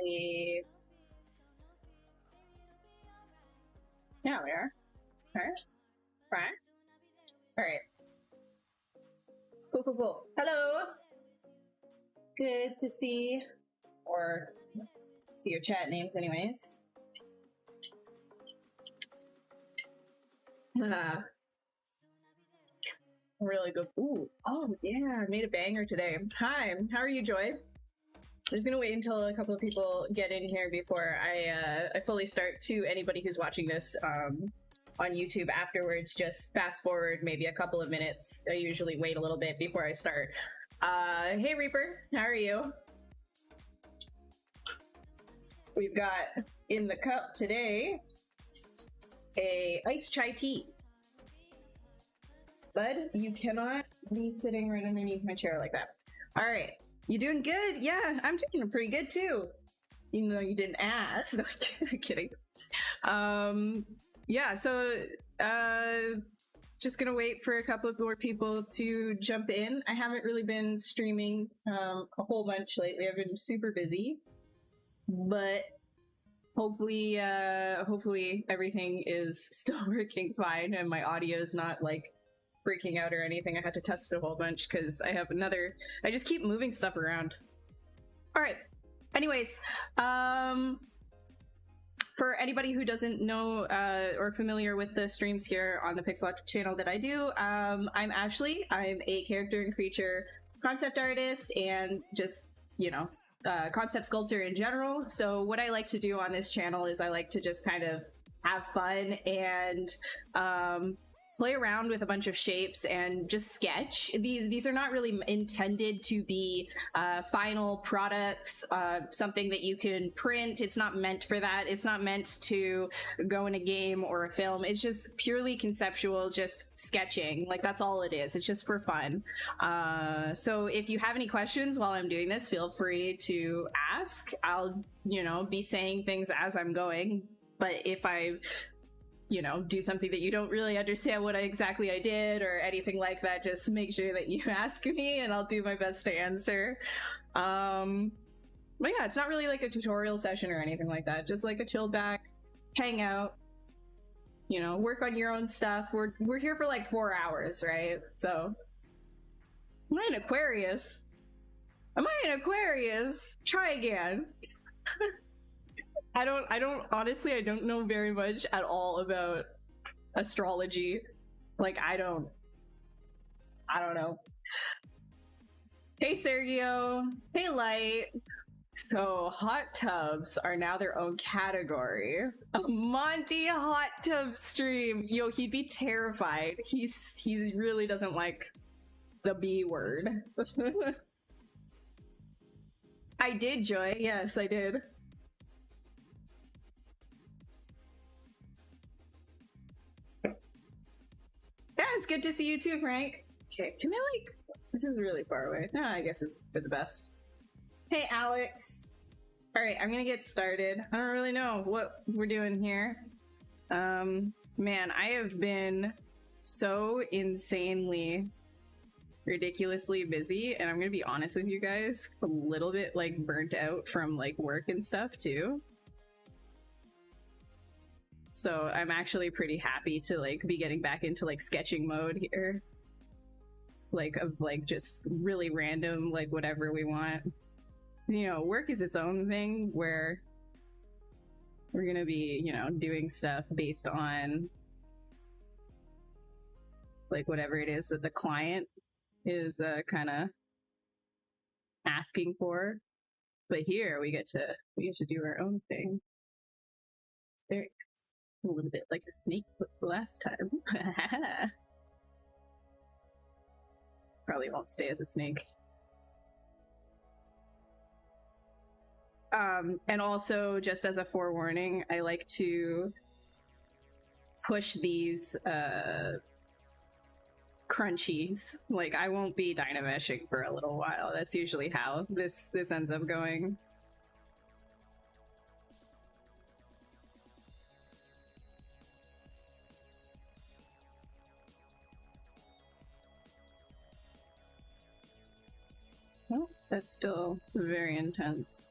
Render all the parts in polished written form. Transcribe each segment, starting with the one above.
the... Yeah, we are. Alright. Right. Alright. Cool, cool, cool. Hello! Good to see, or see your chat names anyways. Really good. Ooh, oh yeah, I made a banger today. Hi, how are you, Joy? I'm just gonna wait until a couple of people get in here before I fully start. To anybody who's watching this on YouTube afterwards, just fast forward maybe a couple of minutes. I usually wait a little bit before I start. Hey Reaper, how are you? We've got in the cup today a iced chai tea. Bud, you cannot be sitting right underneath my chair like that. All right, you doing good? Yeah, I'm doing pretty good too. Even though you didn't ask. No, I'm kidding. Yeah, so just gonna wait for a couple of more people to jump in. I haven't really been streaming a whole bunch lately. I've been super busy, but hopefully everything is still working fine and my audio is not like freaking out or anything. I had to test it a whole bunch because I have another, I just keep moving stuff around. All right, anyways, for anybody who doesn't know or familiar with the streams here on the Pixologic channel that I do, I'm Ashley. I'm a character and creature concept artist and just, you know, concept sculptor in general. So what I like to do on this channel is I like to just kind of have fun and play around with a bunch of shapes and just sketch. These are not really intended to be final products, something that you can print. It's not meant for that. It's not meant to go in a game or a film. It's just purely conceptual, just sketching. Like, that's all it is. It's just for fun. So if you have any questions while I'm doing this, feel free to ask. I'll, you know, be saying things as I'm going. But if I, you know, do something that you don't really understand what exactly I did or anything like that, just make sure that you ask me and I'll do my best to answer. But yeah, it's not really like a tutorial session or anything like that. Just like a chill back, hang out, you know, work on your own stuff. We're here for like 4 hours, right? So, am I an Aquarius? Am I an Aquarius? Try again. I don't honestly, I don't know very much at all about astrology. Like, I don't know. Hey Sergio, hey Light. So hot tubs are now their own category. A Monty hot tub stream. Yo, he'd be terrified. He really doesn't like the B word. I did, Joy. Yes, I did. Yeah, it's good to see you too, Frank. Okay, can I like... This is really far away. No, I guess it's for the best. Hey, Alex. All right, I'm gonna get started. I don't really know what we're doing here. Man, I have been so insanely, ridiculously busy, and I'm gonna be honest with you guys, a little bit like burnt out from like work and stuff too. So I'm actually pretty happy to like be getting back into like sketching mode here. Like of like just really random, like whatever we want. You know, work is its own thing where we're gonna be, you know, doing stuff based on like whatever it is that the client is kind of asking for. But here we get to do our own thing. Very nice. A little bit like a snake last time. Probably won't stay as a snake. And also, just as a forewarning, I like to push these crunchies. Like, I won't be Dynameshing for a little while. That's usually how this ends up going. Well, that's still very intense.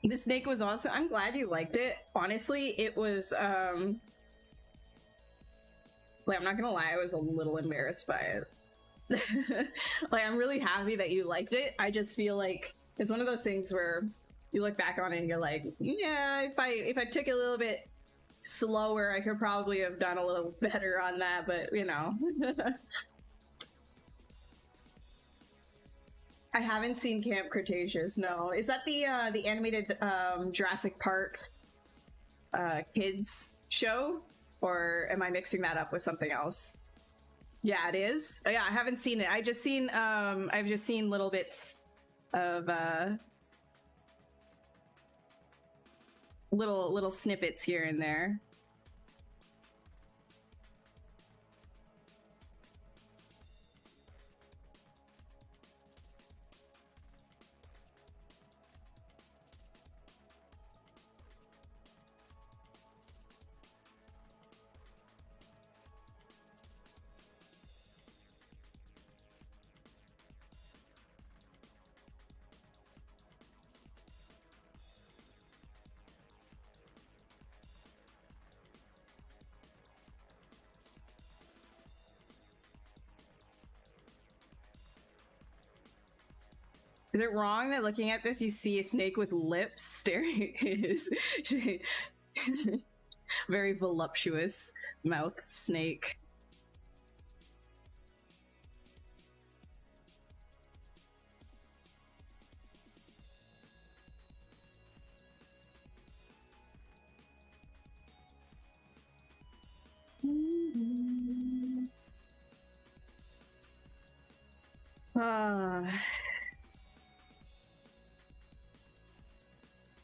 The snake was also, I'm glad you liked it. Honestly, it was, like, I'm not gonna lie, I was a little embarrassed by it. Like, I'm really happy that you liked it. I just feel like it's one of those things where you look back on it and you're like, yeah, if I took it a little bit slower, I could probably have done a little better on that, but you know. I haven't seen Camp Cretaceous, no. Is that the animated Jurassic Park kids show? Or am I mixing that up with something else? Yeah, it is. Oh, yeah, I haven't seen it. I've just seen little bits of little snippets here and there. Is it wrong that looking at this, you see a snake with lips staring at his very voluptuous mouth snake?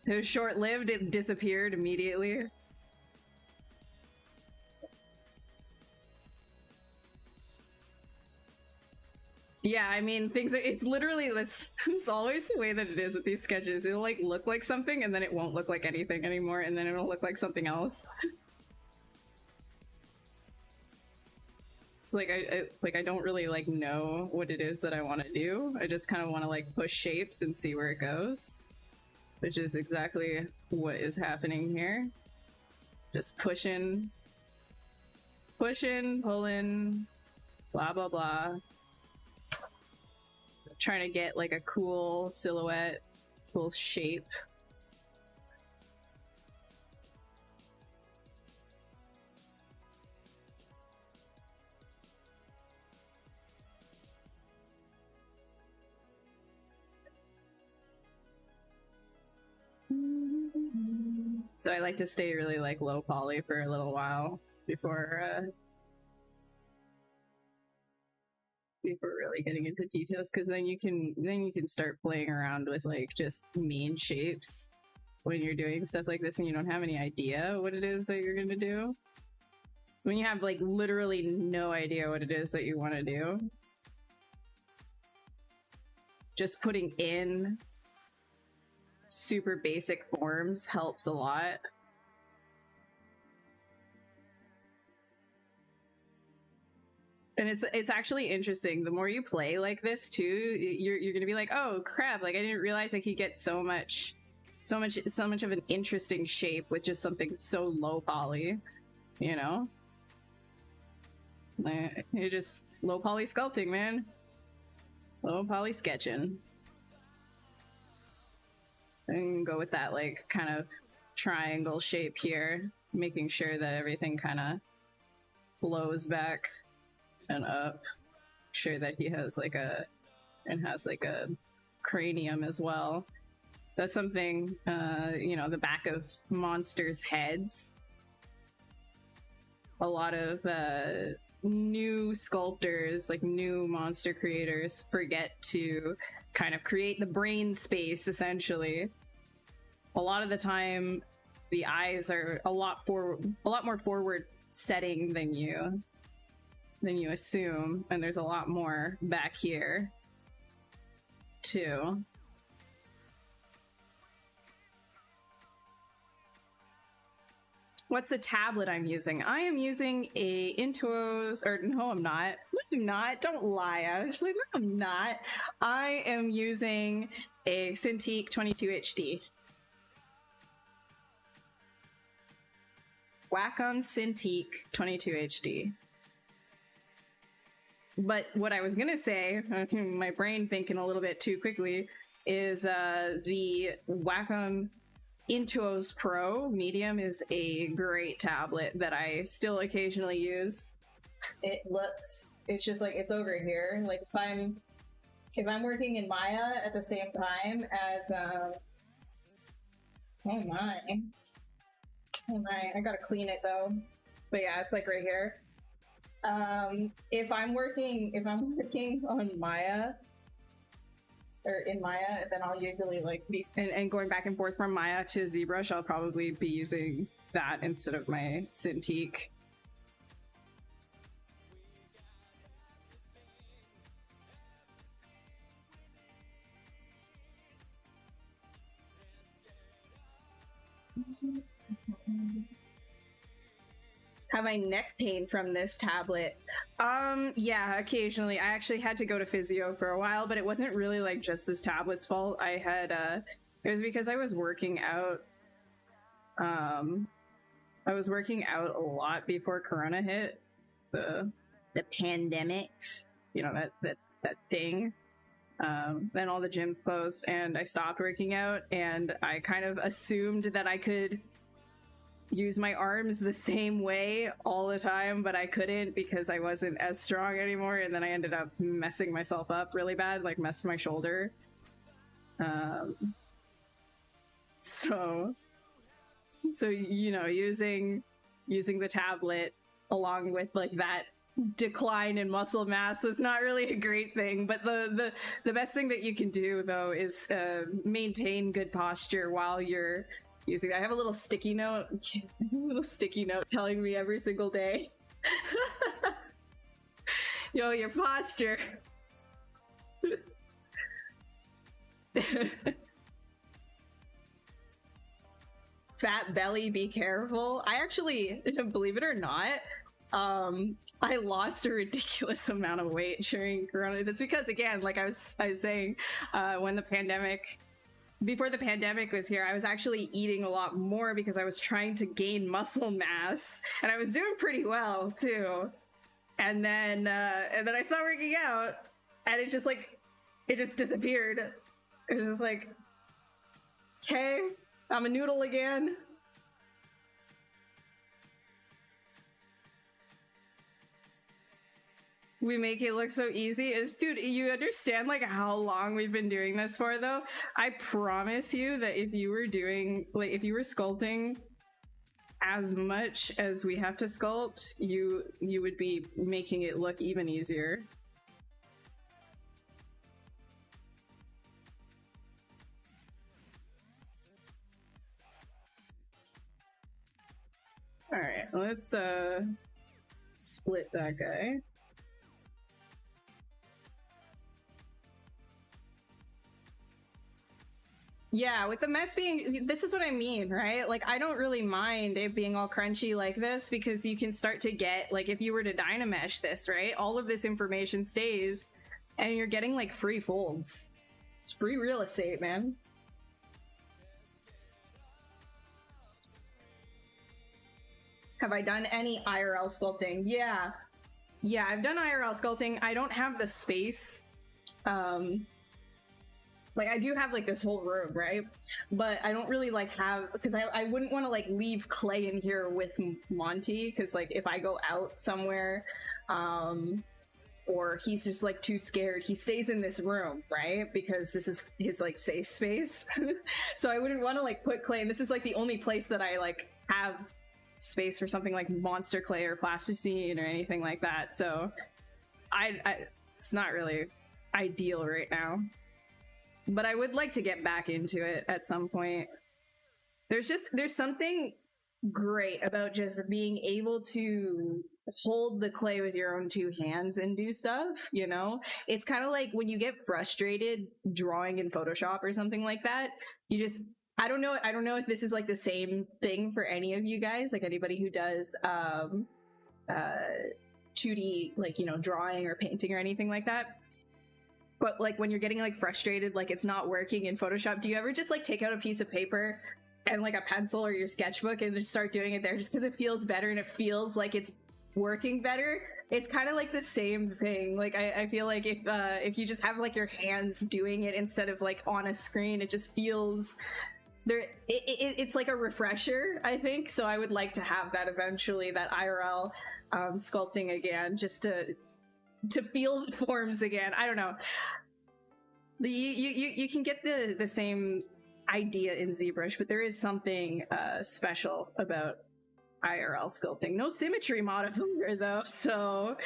It was short-lived, it disappeared immediately. Yeah, I mean, it's literally this, it's always the way that it is with these sketches. It'll like look like something and then it won't look like anything anymore and then it'll look like something else. It's like, I don't really like know what it is that I want to do. I just kind of want to like push shapes and see where it goes. Which is exactly what is happening here. Just pushing, pulling, blah, blah, blah. Trying to get like a cool silhouette, cool shape. So I like to stay really like low poly for a little while before really getting into details, because then you can start playing around with like just mean shapes when you're doing stuff like this and you don't have any idea what it is that you're gonna do. So when you have like literally no idea what it is that you want to do, just putting in super basic forms helps a lot. And it's actually interesting. The more you play like this too, you're gonna be like, oh crap! Like I didn't realize I could get so much of an interesting shape with just something so low poly, you know? You're just low poly sculpting, man. Low poly sketching. And go with that like kind of triangle shape here, making sure that everything kind of flows back and up. Sure that he has like a cranium as well. That's something, you know, the back of monsters' heads. A lot of new sculptors, like new monster creators, forget to kind of create the brain space, essentially. A lot of the time, the eyes are a lot more forward setting than you assume, and there's a lot more back here too. What's the tablet I'm using? I am using a Intuos, or no, I'm not. I'm not. Don't lie, Ashley. No, I'm not. I am using a Cintiq 22 HD. Wacom Cintiq 22 HD. But what I was gonna say, my brain thinking a little bit too quickly, is the Wacom Intuos Pro Medium is a great tablet that I still occasionally use. It's just like, it's over here. Like if I'm working in Maya at the same time as, oh my, I gotta clean it though. But yeah, it's like right here. If I'm working on Maya, or in Maya, then I'll usually like be and going back and forth from Maya to ZBrush, I'll probably be using that instead of my Cintiq. Have I neck pain from this tablet? Yeah, occasionally. I actually had to go to physio for a while, but it wasn't really like just this tablet's fault. I had it was because I was working out. I was working out a lot before Corona hit, the pandemic, you know, that thing. Then all the gyms closed and I stopped working out, and I kind of assumed that I could use my arms the same way all the time, but I couldn't because I wasn't as strong anymore, and then I ended up messing myself up really bad, like messed my shoulder. So you know, using the tablet along with like that decline in muscle mass was not really a great thing, but the best thing that you can do though is maintain good posture while you're using it. I have a little sticky note telling me every single day, yo, your posture. Fat belly, be careful. I actually, believe it or not, I lost a ridiculous amount of weight during Corona. That's because, again, like I was saying, before the pandemic was here, I was actually eating a lot more because I was trying to gain muscle mass, and I was doing pretty well too. And then I started working out, and it just disappeared. It was just like, okay, I'm a noodle again. We make it look so easy. Dude, you understand like how long we've been doing this for though? I promise you that if you were sculpting as much as we have to sculpt, you would be making it look even easier. All right, let's split that guy. Yeah, with the mess being, this is what I mean, right? Like, I don't really mind it being all crunchy like this because you can start to get, like, if you were to Dynamesh this, right? All of this information stays and you're getting, like, free folds. It's free real estate, man. Have I done any IRL sculpting? Yeah. Yeah, I've done IRL sculpting. I don't have the space. Like, I do have, like, this whole room, right? But I don't really, like, have... Because I wouldn't want to, like, leave Clay in here with Monty. Because, like, if I go out somewhere, or he's just, like, too scared, he stays in this room, right? Because this is his, like, safe space. So I wouldn't want to, like, put Clay... And this is, like, the only place that I, like, have space for something like Monster Clay or Plasticine or anything like that. So it's not really ideal right now. But I would like to get back into it at some point. There's something great about just being able to hold the clay with your own two hands and do stuff, you know? It's kind of like when you get frustrated drawing in Photoshop or something like that, you just, I don't know if this is like the same thing for any of you guys, like anybody who does 2D, like, you know, drawing or painting or anything like that. But like when you're getting like frustrated, like it's not working in Photoshop, do you ever just like take out a piece of paper and like a pencil or your sketchbook and just start doing it there just because it feels better and it feels like it's working better. It's kind of like the same thing. Like I feel like if you just have like your hands doing it instead of like on a screen, it just feels there. It's like a refresher, I think. So I would like to have that eventually, that IRL sculpting again, just to feel the forms again. I don't know. You can get the same idea in ZBrush, but there is something special about IRL sculpting. No symmetry modifier though, so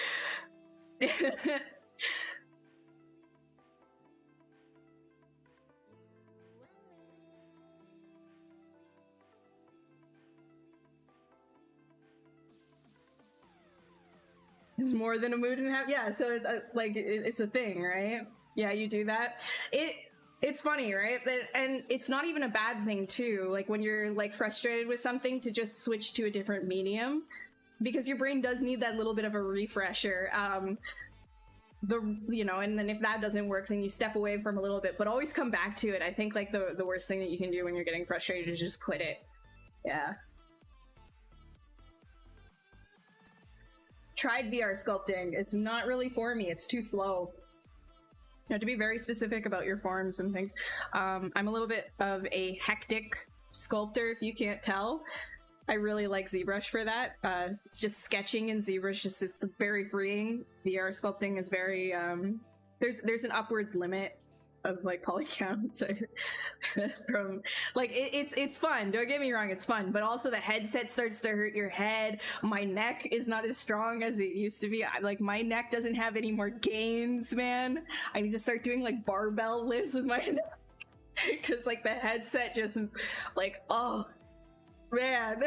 it's more than a mood and a half. Yeah, so it's like it's a thing, right? Yeah, you do that. It's funny, right? And it's not even a bad thing too. Like when you're like frustrated with something, to just switch to a different medium, because your brain does need that little bit of a refresher. And then if that doesn't work, then you step away from a little bit, but always come back to it. I think like the worst thing that you can do when you're getting frustrated is just quit it. Yeah. Tried VR sculpting. It's not really for me. It's too slow. You have to be very specific about your forms and things. I'm a little bit of a hectic sculptor, if you can't tell. I really like ZBrush for that. It's just sketching in ZBrush, it's very freeing. VR sculpting is very, there's an upwards limit of like poly count from like it's fun, don't get me wrong, it's fun, but also the headset starts to hurt your head. My neck is not as strong as it used to be. Like my neck doesn't have any more gains, man. I need to start doing like barbell lifts with my neck because like the headset just like, oh man.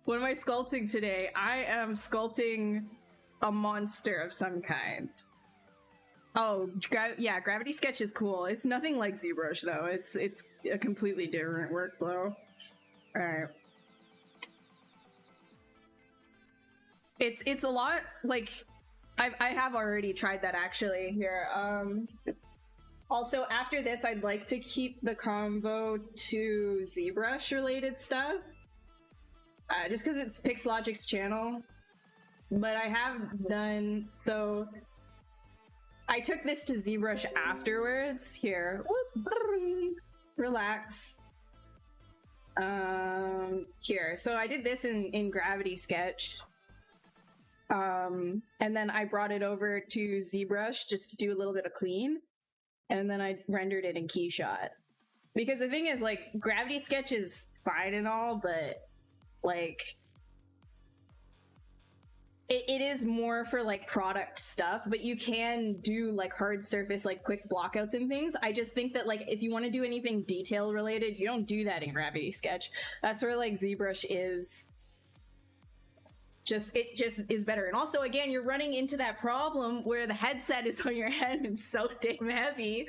What am I sculpting today? I am sculpting a monster of some kind. Oh, yeah, Gravity Sketch is cool. It's nothing like ZBrush though. It's a completely different workflow. All right. It's a lot like I have already tried that actually here. Also after this, I'd like to keep the combo to ZBrush related stuff. Just because it's Pixologic's channel. But I have done so. I took this to ZBrush afterwards. Here, relax. Here, so I did this in Gravity Sketch, and then I brought it over to ZBrush just to do a little bit of clean, and then I rendered it in Keyshot. Because the thing is, like, Gravity Sketch is fine and all, but like, it is more for like product stuff, but you can do like hard surface, like quick blockouts and things. I just think that like if you want to do anything detail related, you don't do that in Gravity Sketch. That's where like ZBrush is it just is better. And also, again, you're running into that problem where the headset is on your head and so damn heavy.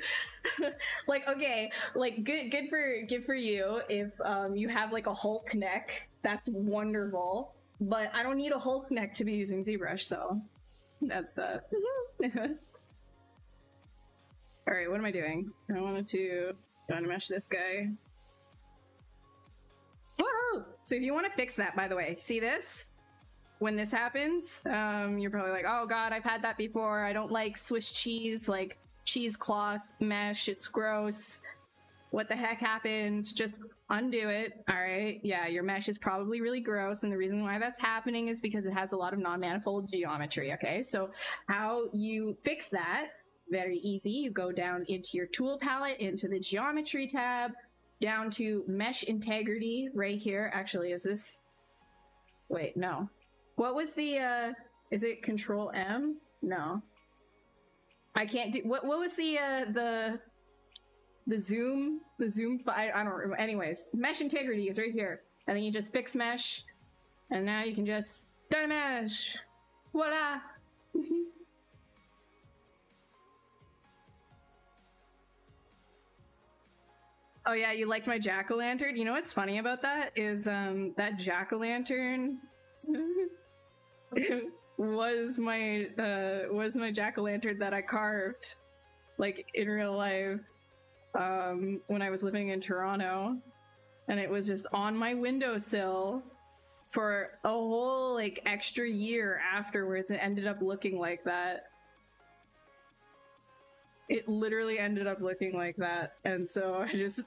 Like, okay, like good for you if you have like a Hulk neck. That's wonderful. But I don't need a Hulk neck to be using ZBrush, so that's All right, what am I doing? I wanted to Dynamesh this guy. Woohoo! So if you want to fix that, by the way, see this? When this happens, you're probably like, oh god, I've had that before. I don't like Swiss cheese, like cheesecloth mesh. It's gross. What the heck happened? Just undo it. All right. Yeah, your mesh is probably really gross. And the reason why that's happening is because it has a lot of non-manifold geometry. Okay. So how you fix that? Very easy. You go down into your tool palette, into the geometry tab, down to mesh integrity right here. Actually, is this, wait, no. What was the, is it Control M? No. I can't do, what was the zoom, I don't remember. Anyways, mesh integrity is right here. And then you just fix mesh. And now you can just Dynamesh. Voila. Oh yeah, you liked my jack-o'-lantern? You know what's funny about that is that jack-o'-lantern was my jack-o'-lantern that I carved like in real life. when I was living in Toronto, and it was just on my windowsill for a whole like extra year afterwards. It ended up looking like that. It literally ended up looking like that, and so I just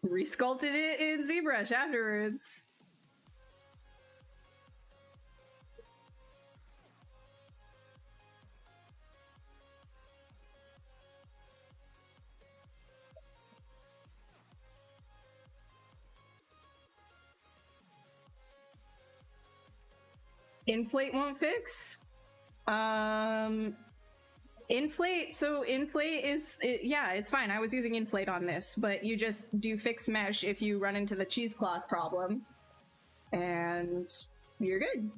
resculpted it in ZBrush afterwards. Inflate won't fix? Inflate, so inflate is, yeah, it's fine. I was using inflate on this, but you just do fix mesh if you run into the cheesecloth problem, and you're good.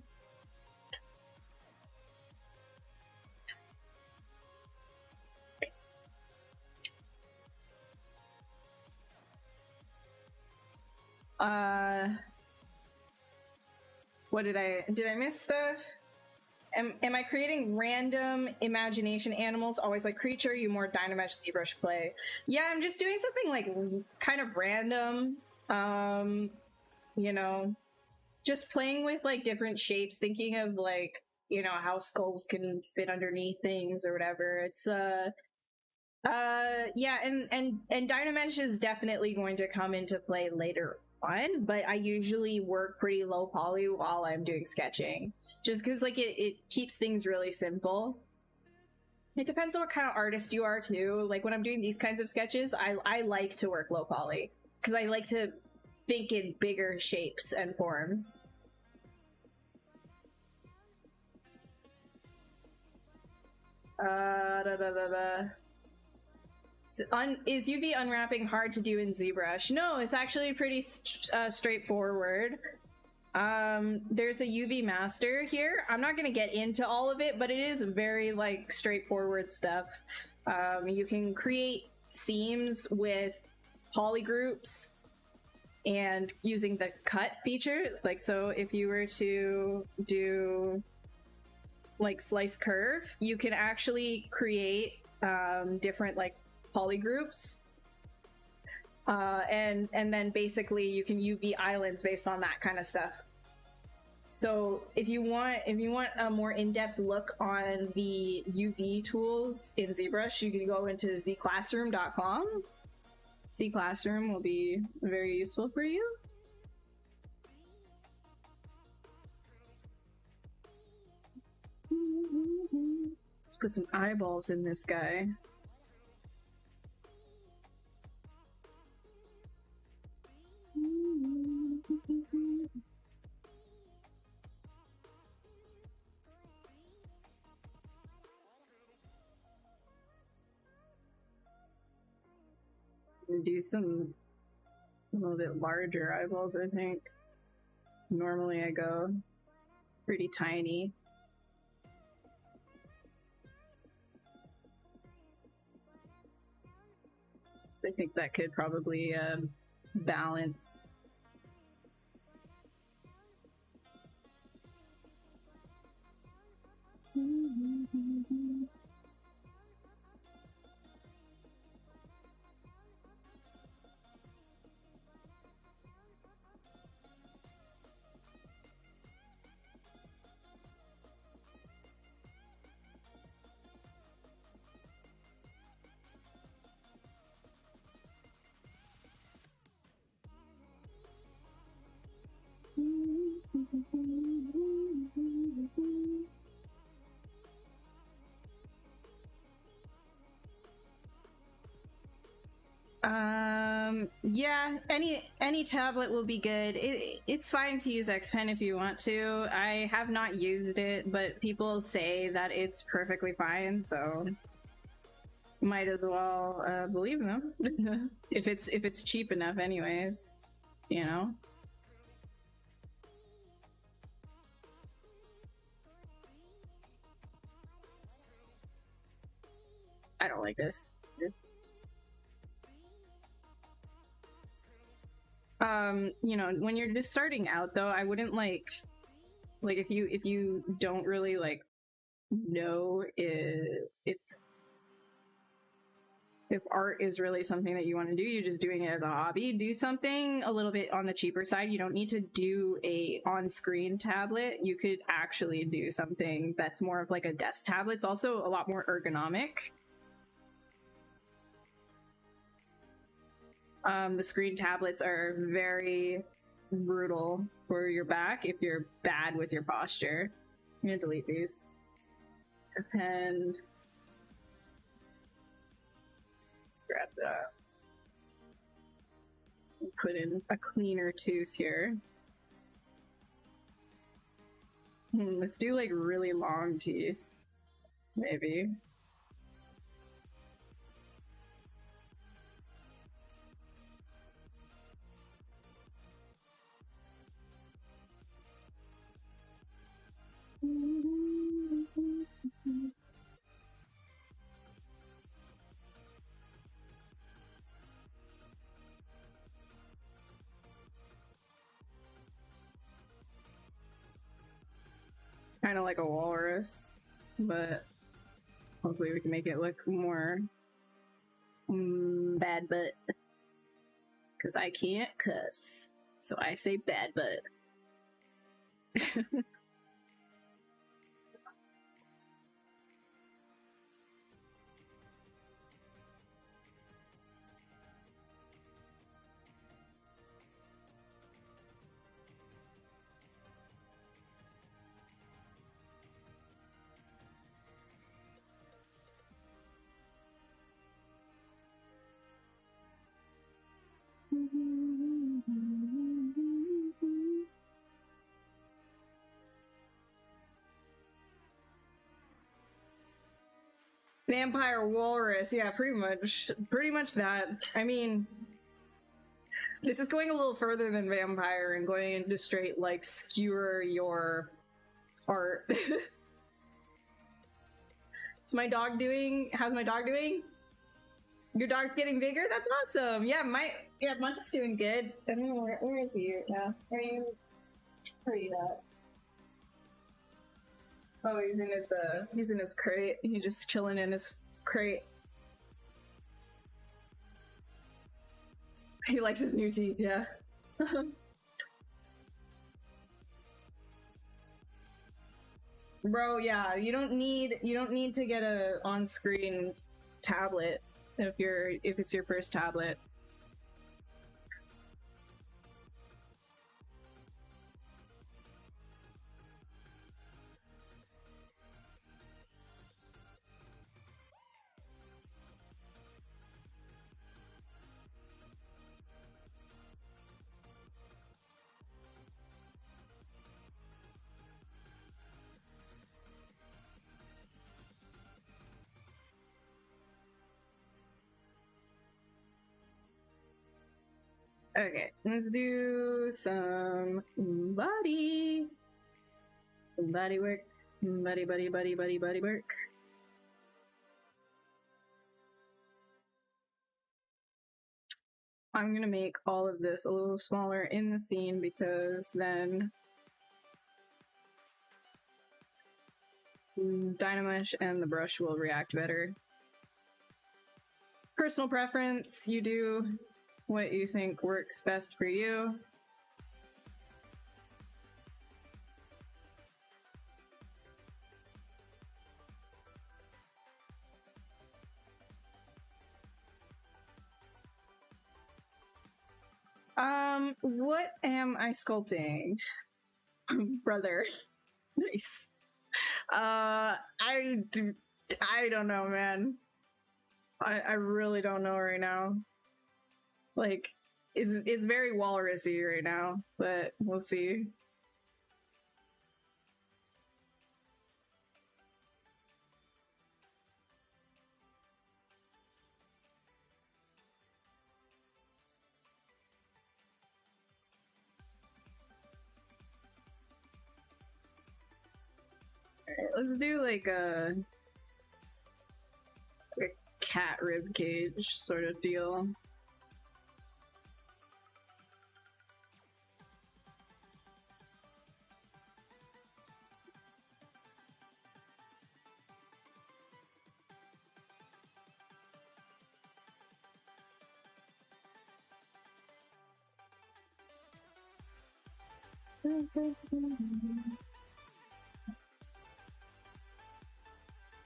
What did I miss stuff? Am I creating random imagination animals? Always like creature, you more Dynamesh ZBrush play. Yeah, I'm just doing something like kind of random. You know, just playing with like different shapes, thinking of like, you know, how skulls can fit underneath things or whatever. It's yeah, and Dynamesh is definitely going to come into play later on, but I usually work pretty low poly while I'm doing sketching, just because like it keeps things really simple. It depends on what kind of artist you are too. Like when I'm doing these kinds of sketches, I like to work low poly because I like to think in bigger shapes and forms. Is UV unwrapping hard to do in ZBrush? No, it's actually pretty straightforward. There's a UV master here. I'm not going to get into all of it, but it is very like straightforward stuff. You can create seams with polygroups and using the cut feature. Like, so if you were to do like slice curve, you can actually create different like polygroups, and then basically you can UV islands based on that kind of stuff. So if you want a more in-depth look on the UV tools in ZBrush, you can go into zclassroom.com. Zclassroom will be very useful for you. Let's put some eyeballs in this guy. Do some a little bit larger eyeballs, I think. Normally I go pretty tiny. I think that could probably balance. Yeah, any tablet will be good. It's fine to use X Pen if you want to. I have not used it, but people say that it's perfectly fine, so might as well believe them. if it's cheap enough anyways, you know. I don't like this. You know, when you're just starting out though, I wouldn't like if you don't really like know if if art is really something that you want to do, you're just doing it as a hobby, do something a little bit on the cheaper side. You don't need to do a on-screen tablet. You could actually do something that's more of like a desk tablet. It's also a lot more ergonomic. The screen tablets are very brutal for your back if you're bad with your posture. I'm gonna delete these. And let's grab that. Put in a cleaner tooth here. Let's do like really long teeth, maybe. Kind of like a walrus, but hopefully we can make it look more bad butt. Because I can't cuss, so I say bad butt. Vampire walrus, yeah, pretty much that. I mean, this is going a little further than vampire and going into straight like skewer your art. How's my dog doing? Your dog's getting bigger? That's awesome. Yeah, Munch is doing good. I don't know where is he now? Where are you at? Oh, he's in his crate. He's just chilling in his crate. He likes his new teeth, yeah. Bro, yeah, you don't need to get a on-screen tablet if it's your first tablet. Okay, let's do some body work. Body work. I'm gonna make all of this a little smaller in the scene because then Dynamesh and the brush will react better. Personal preference, you do what you think works best for you. What am I sculpting? Brother. Nice. I don't know, man. I really don't know right now. Like, it's very walrusy right now, but we'll see. Alright, let's do like a cat rib cage sort of deal.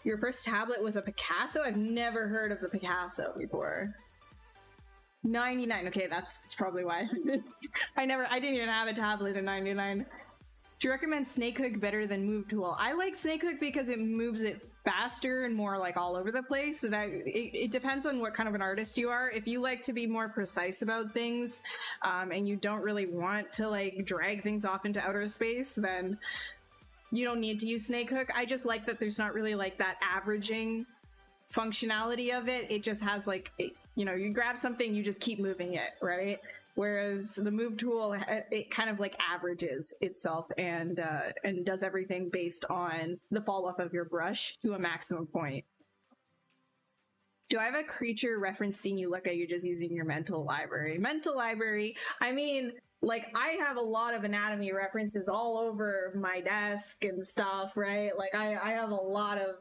Your first tablet was a Picasso? I've never heard of the Picasso before. 99. Okay, that's probably why. I didn't even have a tablet in 99. Do you recommend Snakehook better than Move Tool? I like Snakehook because it moves it faster and more like all over the place. So that it depends on what kind of an artist you are. If you like to be more precise about things, and you don't really want to like drag things off into outer space, then you don't need to use Snakehook. I just like that there's not really like that averaging functionality of it. It just has like, you know, you grab something, you just keep moving it, right? Whereas the Move Tool, it kind of like averages itself and does everything based on the fall off of your brush to a maximum point. Do I have a creature reference scene you look at? You're just using your mental library. Mental library, I mean, like I have a lot of anatomy references all over my desk and stuff, right? Like I have a lot of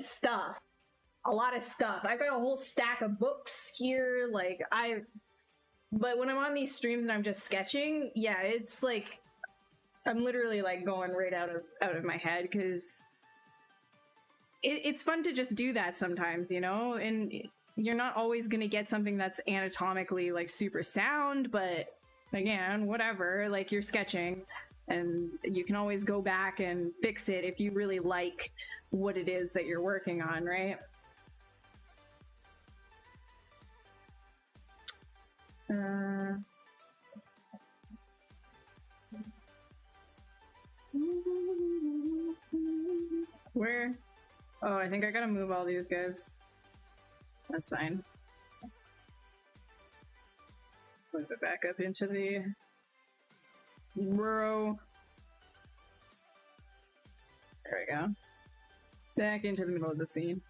stuff. I got a whole stack of books here. But when I'm on these streams and I'm just sketching, yeah, it's like I'm literally like going right out of my head because it's fun to just do that sometimes, you know? And you're not always gonna get something that's anatomically like super sound, but again, whatever, like you're sketching and you can always go back and fix it if you really like what it is that you're working on, right? Where? Oh, I think I gotta move all these guys. That's fine. Move it back up into the row. There we go. Back into the middle of the scene.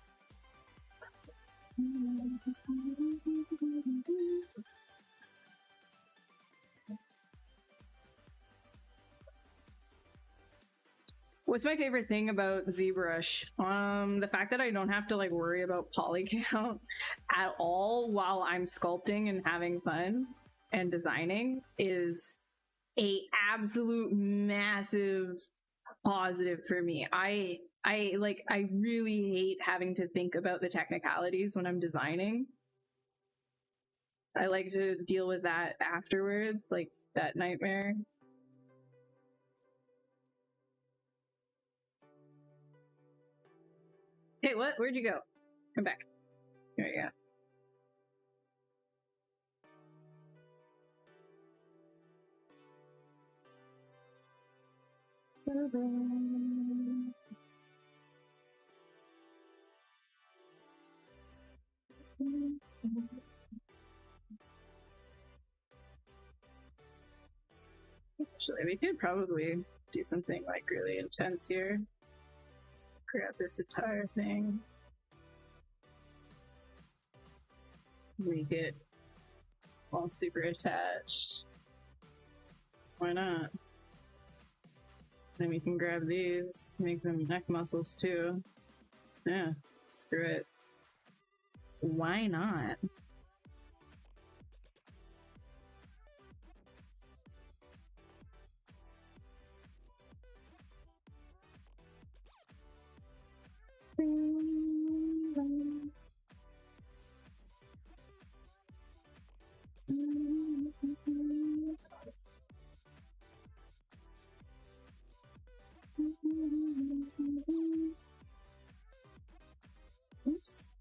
What's my favorite thing about ZBrush? The fact that I don't have to like worry about poly count at all while I'm sculpting and having fun and designing is a absolute massive positive for me. I really hate having to think about the technicalities when I'm designing. I like to deal with that afterwards, like that nightmare. Hey, what? Where'd you go? Come back. There you go. Actually, we could probably do something like really intense here. Grab this entire thing. Make it all super attached. Why not? Then we can grab these, make them neck muscles too. Yeah, screw it. Why not? Oops.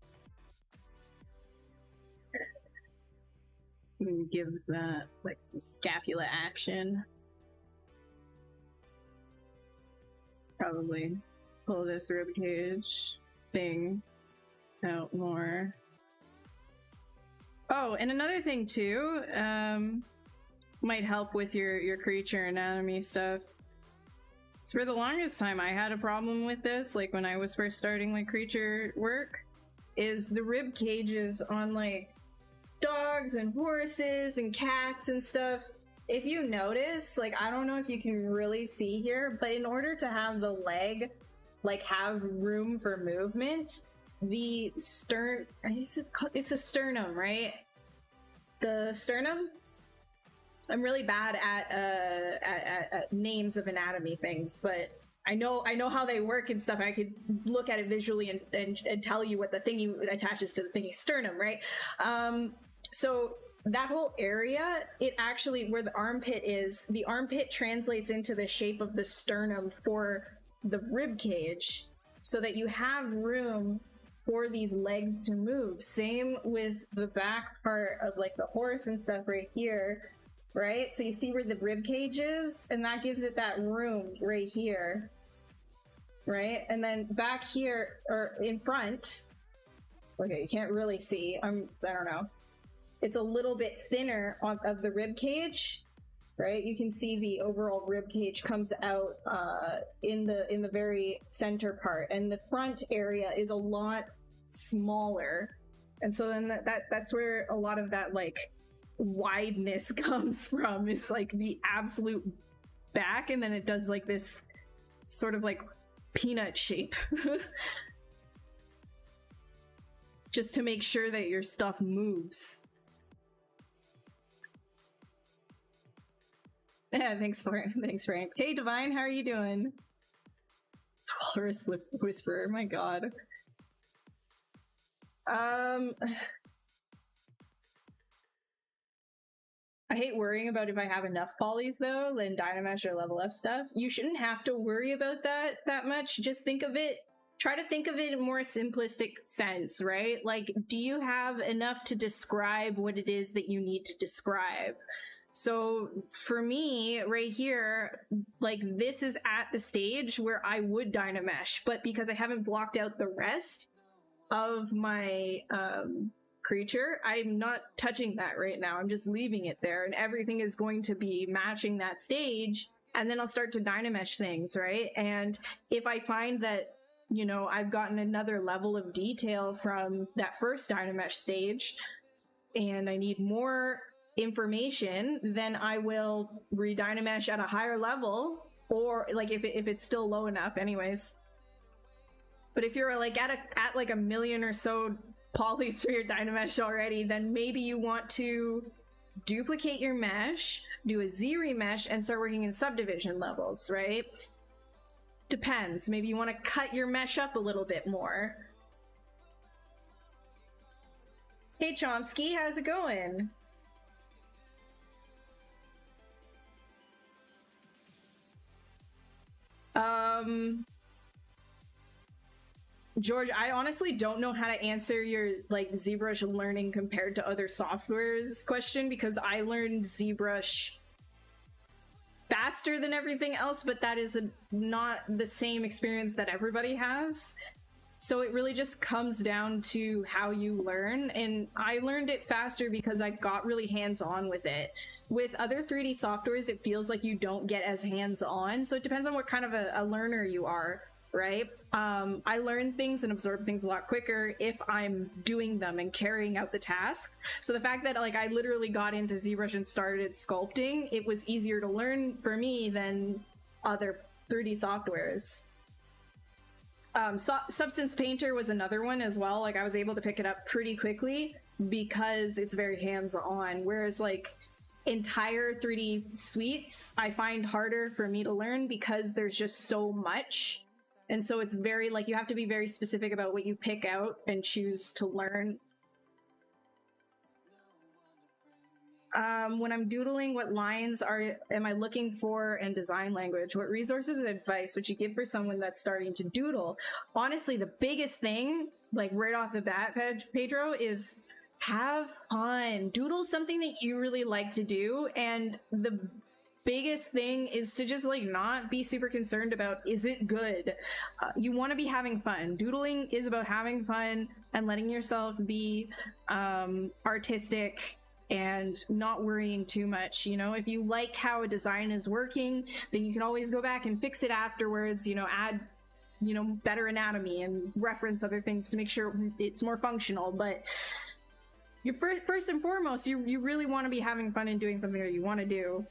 Gives that like some scapula action. Probably pull this rib cage thing out more. Oh, and another thing too, might help with your creature anatomy stuff. For the longest time I had a problem with this, like when I was first starting like creature work, is the rib cages on like dogs and horses and cats and stuff. If you notice, like I don't know if you can really see here, but in order to have the leg like have room for movement, the stern, it's a sternum, right? The sternum, I'm really bad at names of anatomy things, but I know how they work and stuff. I could look at it visually and tell you what the thingy attaches to the thingy sternum, right? So that whole area, it actually, where the armpit is, the armpit translates into the shape of the sternum for the rib cage, so that you have room for these legs to move. Same with the back part of like the horse and stuff right here, right? So you see where the rib cage is, and that gives it that room right here, right? And then back here, or in front, okay, you can't really see, I don't know, it's a little bit thinner of the rib cage, right? You can see the overall rib cage comes out in the very center part, and the front area is a lot smaller, and so then that's where a lot of that like wideness comes from, is like the absolute back, and then it does like this sort of like peanut shape just to make sure that your stuff moves. Yeah, thanks Frank. Hey Divine, how are you doing? Walrus Lips Whisperer, my god. I hate worrying about if I have enough polys though, then Dynamesh or level up stuff. You shouldn't have to worry about that much. Just think of it, try to think of it in a more simplistic sense, right? Like, do you have enough to describe what it is that you need to describe? So for me right here, like this is at the stage where I would Dynamesh, but because I haven't blocked out the rest of my creature, I'm not touching that right now. I'm just leaving it there, and everything is going to be matching that stage, and then I'll start to Dynamesh things, right? And if I find that, you know, I've gotten another level of detail from that first Dynamesh stage and I need more information, then I will re-Dynamesh at a higher level, or like if it's still low enough anyways. But if you're like at like a million or so polys for your Dynamesh already, then maybe you want to duplicate your mesh, do a Z remesh, and start working in subdivision levels, right? Depends. Maybe you want to cut your mesh up a little bit more. Hey Chomsky, how's it going? George, I honestly don't know how to answer your like ZBrush learning compared to other softwares question, because I learned ZBrush faster than everything else, but that is not the same experience that everybody has. So it really just comes down to how you learn, and I learned it faster because I got really hands-on with it. With other 3D softwares, it feels like you don't get as hands-on, so it depends on what kind of a learner you are, right? I learn things and absorb things a lot quicker if I'm doing them and carrying out the task. So the fact that like I literally got into ZBrush and started sculpting, it was easier to learn for me than other 3D softwares. Substance Painter was another one as well. Like I was able to pick it up pretty quickly because it's very hands-on, whereas like entire 3D suites I find harder for me to learn because there's just so much. And so it's very like you have to be very specific about what you pick out and choose to learn. When I'm doodling, what lines am I looking for in design language? What resources and advice would you give for someone that's starting to doodle? Honestly, the biggest thing, like right off the bat, Pedro, is have fun. Doodle something that you really like to do, and the biggest thing is to just like not be super concerned about is it good. You want to be having fun. Doodling is about having fun and letting yourself be artistic and not worrying too much. You know, if you like how a design is working, then you can always go back and fix it afterwards, you know, add, you know, better anatomy and reference other things to make sure it's more functional. But you first and foremost, you really want to be having fun and doing something that you want to do.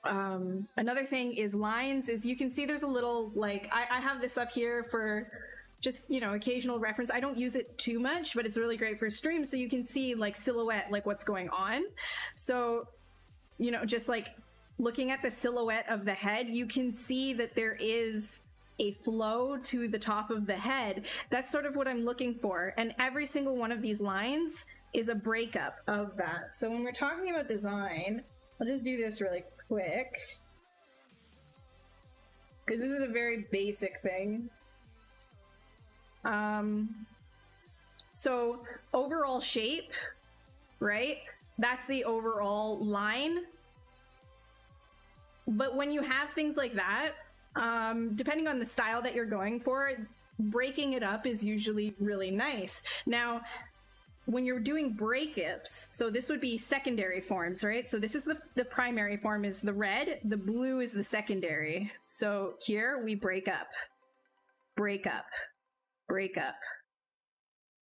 Another thing is lines. Is you can see there's a little like I have this up here for just, you know, occasional reference. I don't use it too much, but it's really great for stream, so you can see like silhouette, like what's going on. So, you know, just like looking at the silhouette of the head, you can see that there is a flow to the top of the head. That's sort of what I'm looking for. And every single one of these lines is a breakup of that. So when we're talking about design, I'll just do this really quick, because this is a very basic thing. So overall shape, right? That's the overall line. But when you have things like that, depending on the style that you're going for, breaking it up is usually really nice. Now, when you're doing breakups, so this would be secondary forms, right? So this is the primary form is the red, the blue is the secondary. So here we break up, break up, break up.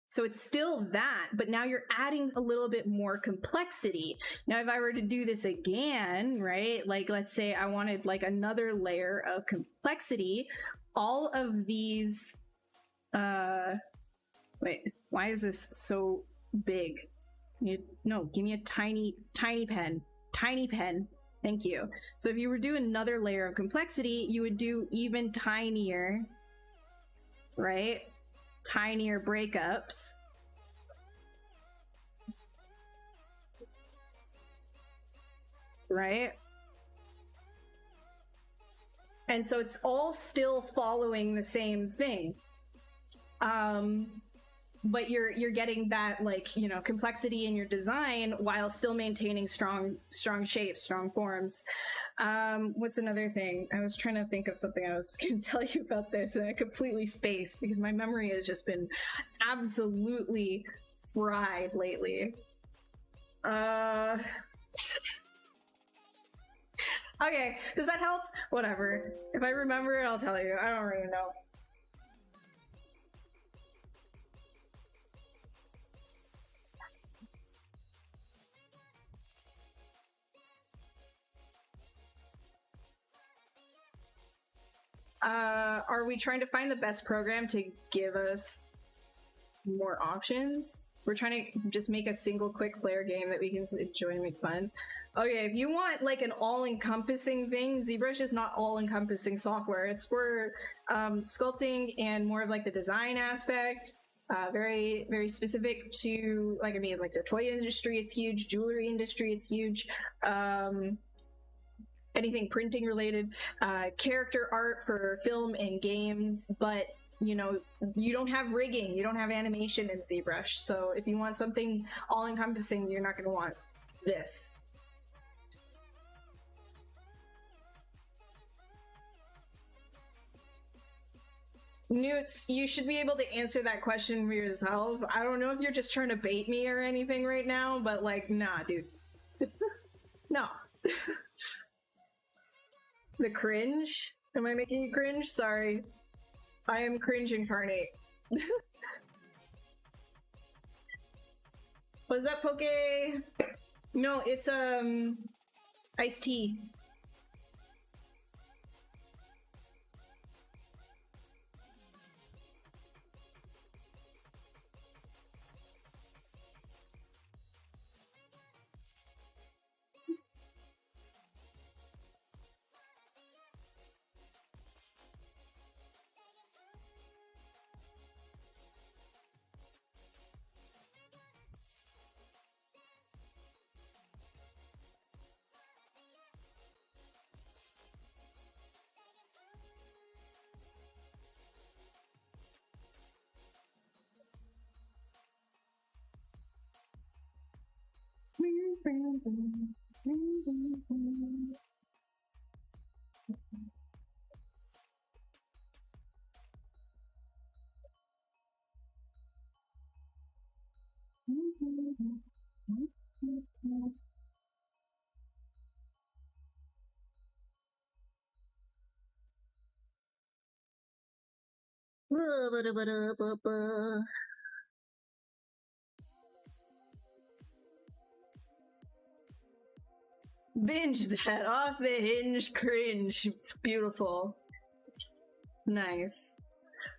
So it's still that, but now you're adding a little bit more complexity. Now, if I were to do this again, right? Like, let's say I wanted like another layer of complexity, all of these, wait, why is this so big? No, give me a tiny pen, tiny pen. Thank you. So if you were doing another layer of complexity, you would do even tinier, right? Tinier breakups. Right? And so it's all still following the same thing. But you're getting that, like, you know, complexity in your design while still maintaining strong shapes, strong forms. What's another thing? I was trying to think of something I was going to tell you about this, and I completely spaced because my memory has just been absolutely fried lately. Okay, does that help? Whatever. If I remember it, I'll tell you. I don't really know. Are we trying to find the best program to give us more options? We're trying to just make a single quick player game that we can enjoy and make fun. Okay, if you want like an all-encompassing thing, ZBrush is not all-encompassing software. It's for sculpting and more of like the design aspect. Very, very specific to, like, I mean, like the toy industry, it's huge. Jewelry industry, it's huge. Anything printing related, character art for film and games, but you know, you don't have rigging, you don't have animation in ZBrush. So if you want something all-encompassing, you're not going to want this. Newts, you should be able to answer that question for yourself. I don't know if you're just trying to bait me or anything right now, but like, nah, dude. No. The cringe? Am I making you cringe? Sorry. I am cringe incarnate. Was that Poke? No, it's iced tea. Binge that off the hinge cringe. It's beautiful. Nice.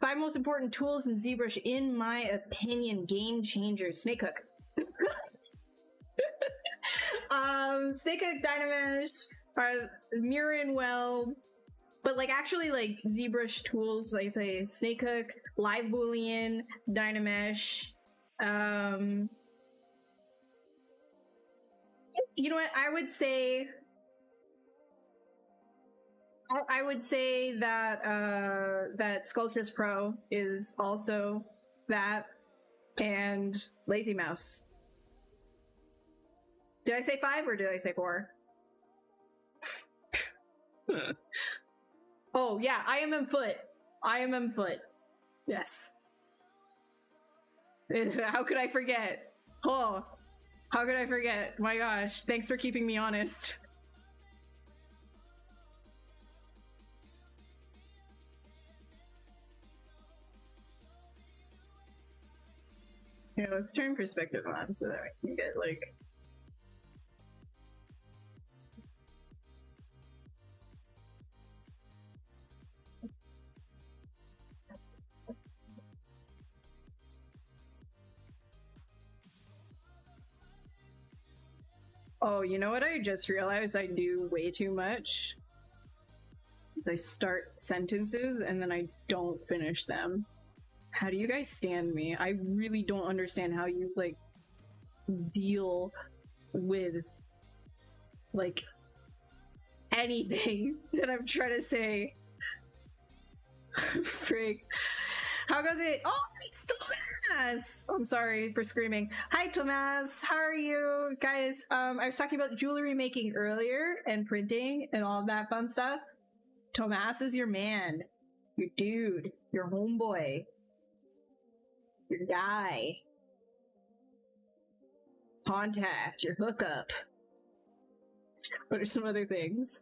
5 most important tools in ZBrush, in my opinion. Game changers. Snake hook. Snake hook, Dynamesh, are mirror and weld, but like actually like ZBrush tools, like say Snakehook, Live Boolean, Dynamesh. You know what? I would say that that Sculptress Pro is also that, and Lazy Mouse. Did I say 5 or did I say 4? Oh yeah, I am in foot. Yes. How could I forget? Oh, how could I forget? My gosh, thanks for keeping me honest. Yeah, let's turn perspective on so that we can get like... Oh, you know what I just realized I do way too much? Is I start sentences and then I don't finish them. How do you guys stand me? I really don't understand how you like deal with like anything that I'm trying to say. Frig. How goes it? Oh, it's Tomas! I'm sorry for screaming. Hi, Tomas. How are you? Guys, I was talking about jewelry making earlier and printing and all of that fun stuff. Tomas is your man. Your dude. Your homeboy. Your guy. Contact. Your hookup. What are some other things?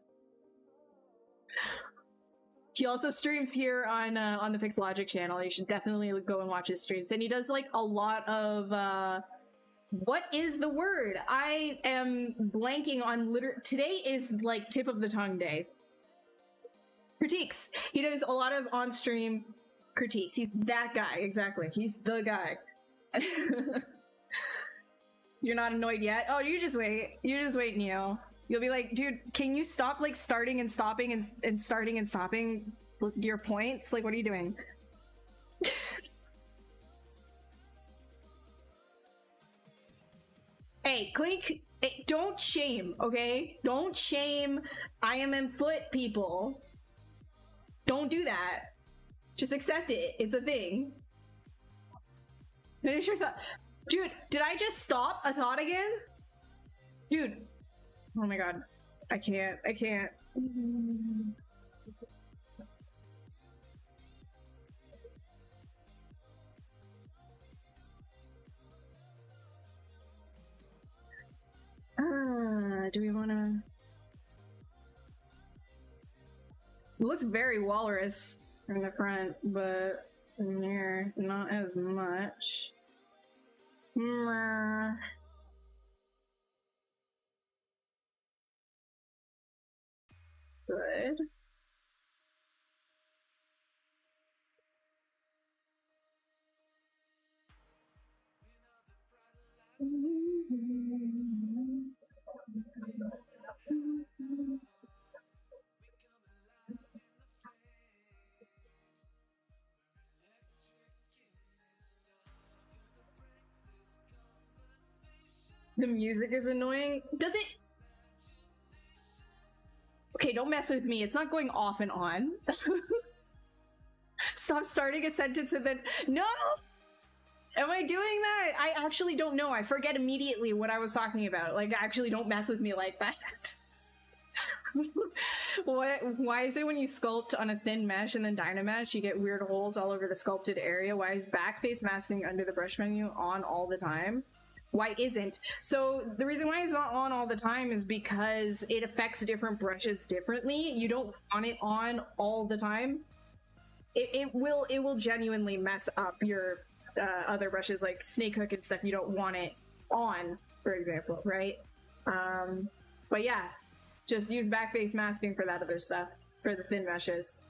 He also streams here on the Pixologic channel. You should definitely go and watch his streams. And he does like a lot of what is the word? I am blanking on today is like tip of the tongue day. Critiques. He does a lot of on-stream critiques. He's that guy, exactly. He's the guy. You're not annoyed yet? Oh, you just wait. You just wait, Neo. You'll be like, dude, can you stop like starting and stopping and starting and stopping your points? Like, what are you doing? Hey, Clink, don't shame, okay? Don't shame I am in foot people. Don't do that. Just accept it. It's a thing. Finish your thought. Dude, did I just stop a thought again? Dude. Oh my god. I can't. Do we want to... It looks very walrus in the front, but in here, not as much. Good. The music is annoying. Does it? Okay, don't mess with me. It's not going off and on. Stop starting a sentence and then... No! Am I doing that? I actually don't know. I forget immediately what I was talking about. Like, actually don't mess with me like that. Why is it when you sculpt on a thin mesh and then Dynamesh, you get weird holes all over the sculpted area? Why is backface masking under the brush menu on all the time? Why isn't? So the reason why it's not on all the time is because it affects different brushes differently. You don't want it on all the time. It will genuinely mess up your other brushes like Snakehook and stuff. You don't want it on, for example, right? But yeah, just use backface masking for that other stuff, for the thin meshes.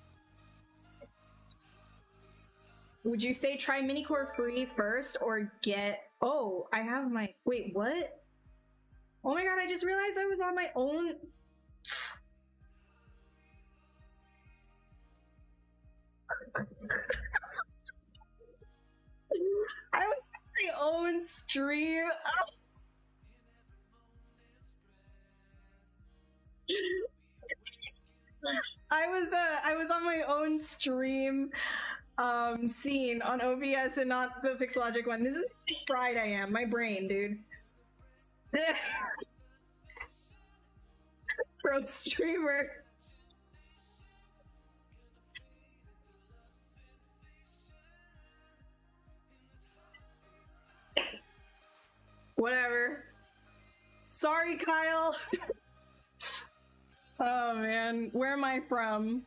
Would you say try Minicore free first or get... Oh, I have my... Wait, what? Oh my god, I just realized I was on my own... I was on my own stream. I was on my own stream scene on OBS and not the Pixologic one. This is how fried I am. My brain, dude. Pro streamer. Whatever. Sorry, Kyle. Oh man, where am I from?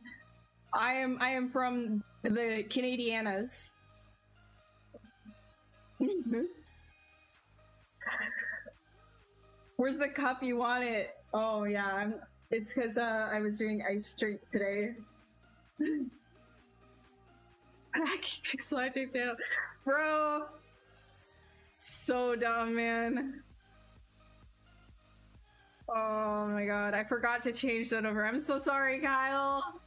I am from the Canadianas. Where's the cup? You want it? Oh yeah, it's because I was doing ice drink today. Pixologic channel, bro. So dumb, man. Oh my god, I forgot to change that over. I'm so sorry, Kyle.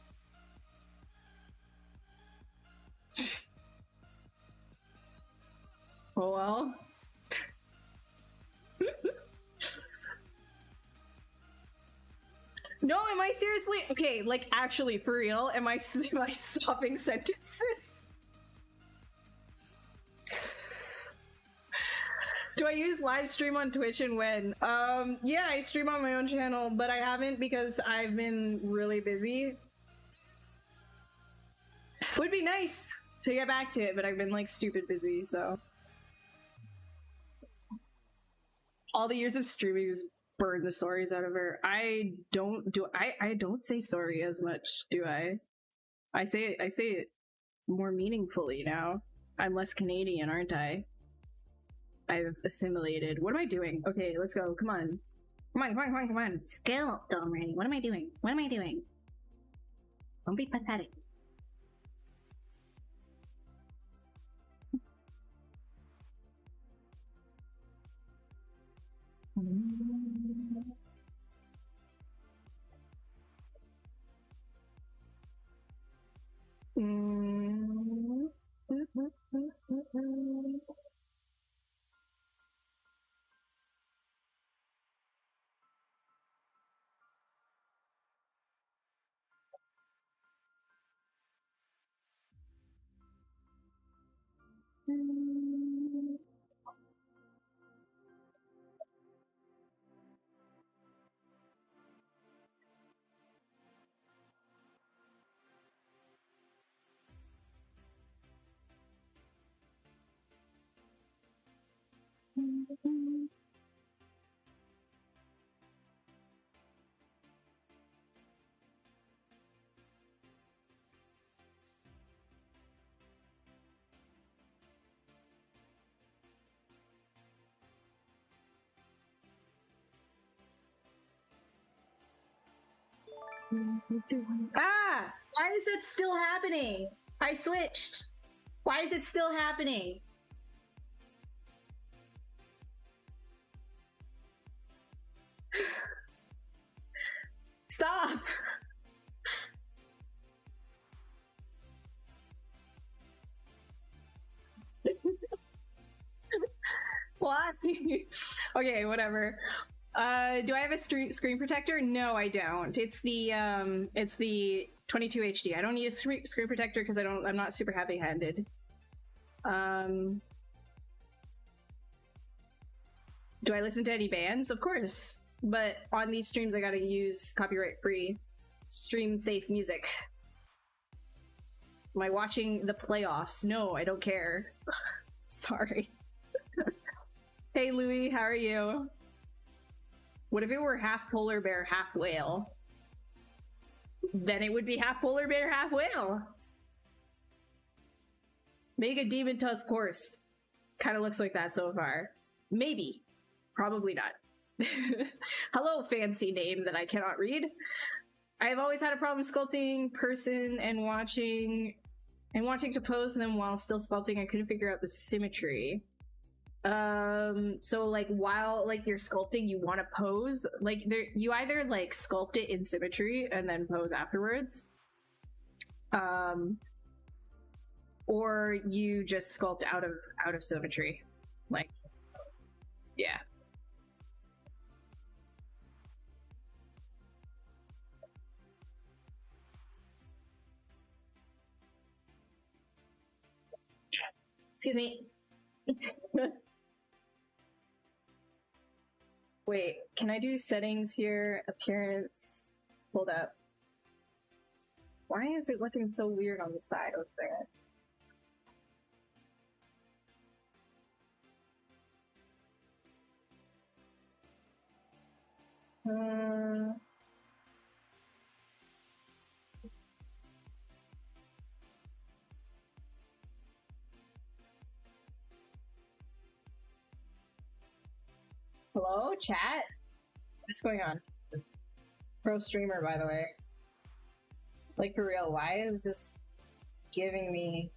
Oh well. No, am I seriously? Okay, like actually, for real, am I stopping sentences? Do I use live stream on Twitch and when? Yeah, I stream on my own channel, but I haven't because I've been really busy. Would be nice to get back to it, but I've been like stupid busy, so. All the years of streaming just burned the sorries out of her. I don't say sorry as much, do I? I say it more meaningfully now. I'm less Canadian, aren't I? I've assimilated. What am I doing? Okay, let's go. Come on. Come on, come on, come on, come on. Sculpt already. What am I doing? What am I doing? Don't be pathetic. Ah! Why is it still happening? I switched. Why is it still happening? Stop! What? Okay, whatever. Do I have a screen protector? No, I don't. It's the 22 HD. I don't need a screen protector because I'm not super heavy-handed. Do I listen to any bands? Of course. But on these streams, I gotta use copyright-free, stream-safe music. Am I watching the playoffs? No, I don't care. Sorry. Hey, Louie, how are you? What if it were half polar bear, half whale? Then it would be half polar bear, half whale. Mega Demon Tusk Horst. Kind of looks like that so far. Maybe. Probably not. Hello, fancy name that I cannot read. I've always had a problem sculpting person and wanting to pose them while still sculpting. I couldn't figure out the symmetry. So like while like you're sculpting, you want to pose, like you either like sculpt it in symmetry and then pose afterwards, or you just sculpt out of symmetry. Like, yeah. Excuse me. Wait, can I do settings here? Appearance. Hold up. Why is it looking so weird on the side over there? Hello, chat? What's going on? Pro streamer, by the way. Like, for real, why is this giving me...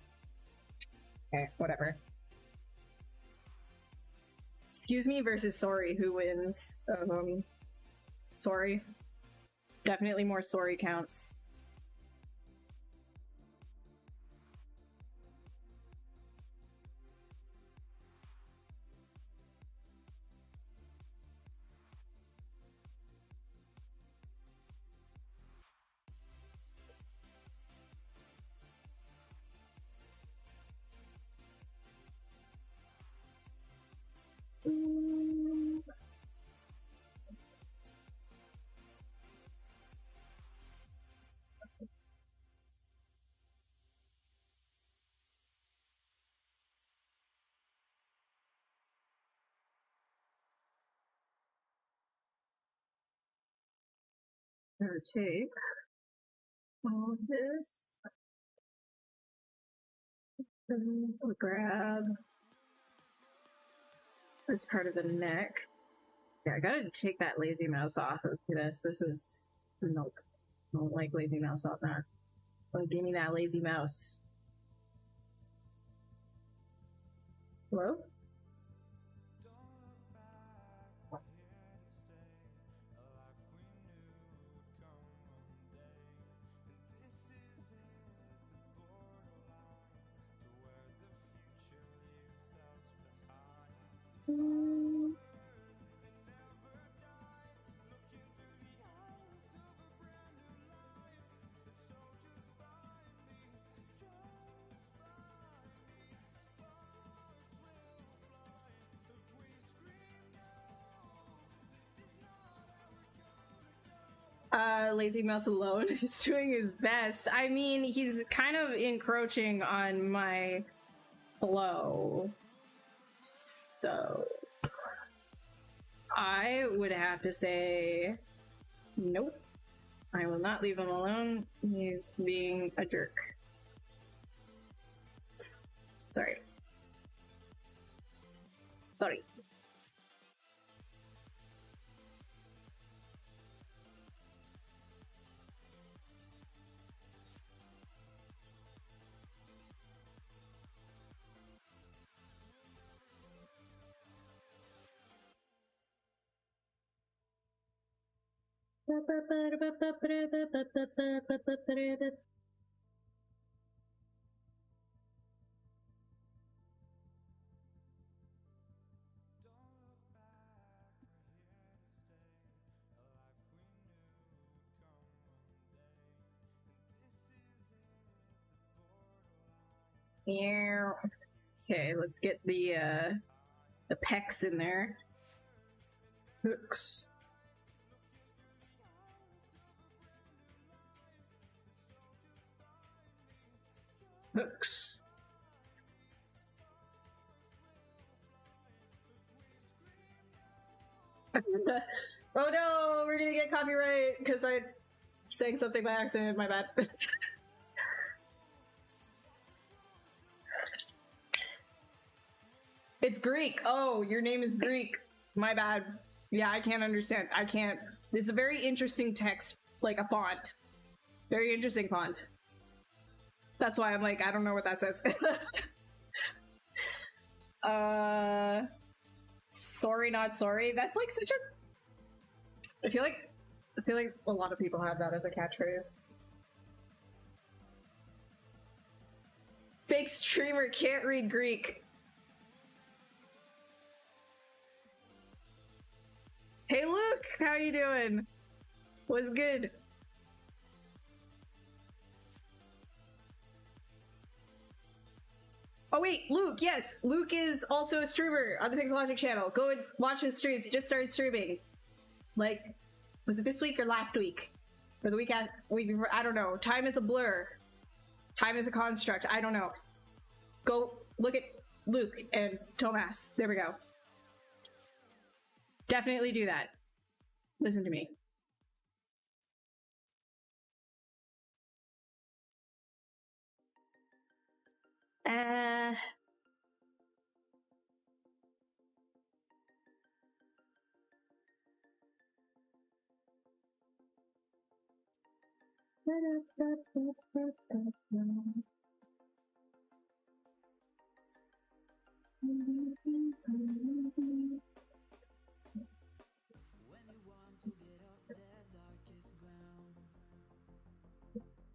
Okay, whatever. Excuse me versus sorry, who wins? Sorry. Definitely more sorry counts. Take all of this. We'll grab this part of the neck. Yeah, I gotta take that lazy mouse off of this. This is nope. I don't like lazy mouse off that. Don't give me that lazy mouse. Hello? Lazy mouse alone is doing his best. I mean, he's kind of encroaching on my flow. So I would have to say nope. I will not leave him alone. He's being a jerk. Sorry. Sorry. Yeah. Okay, let's get the pecs in there. Hooks. Hooks. Oh no, we're gonna get copyright because I sang something by accident. My bad. It's Greek. Oh, your name is Greek. My bad. Yeah, I can't understand. I can't. This is a very interesting text, like a font. Very interesting font. That's why I'm like, I don't know what that says. Sorry, not sorry. That's like such a... I feel like a lot of people have that as a catchphrase. Fake streamer can't read Greek. Hey Luke, how you doing? What's good? Oh wait, Luke, yes! Luke is also a streamer on the Pixologic channel. Go and watch his streams. He just started streaming. Like, was it this week or last week? Or the week after? I don't know. Time is a blur. Time is a construct. I don't know. Go look at Luke and Tomas. There we go. Definitely do that. Listen to me.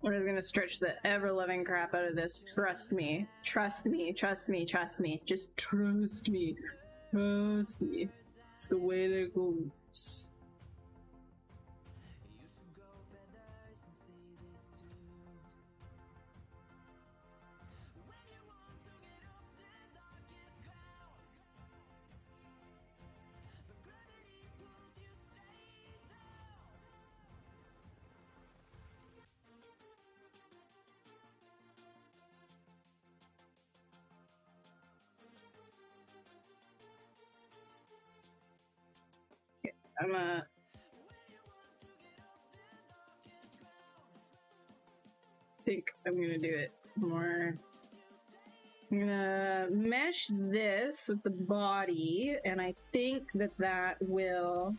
We're gonna stretch the ever-loving crap out of this. Trust me. Trust me. Trust me. Trust me. Just trust me. Trust me. It's the way that it goes. Think I'm gonna do it more. I'm gonna mesh this with the body, and I think that will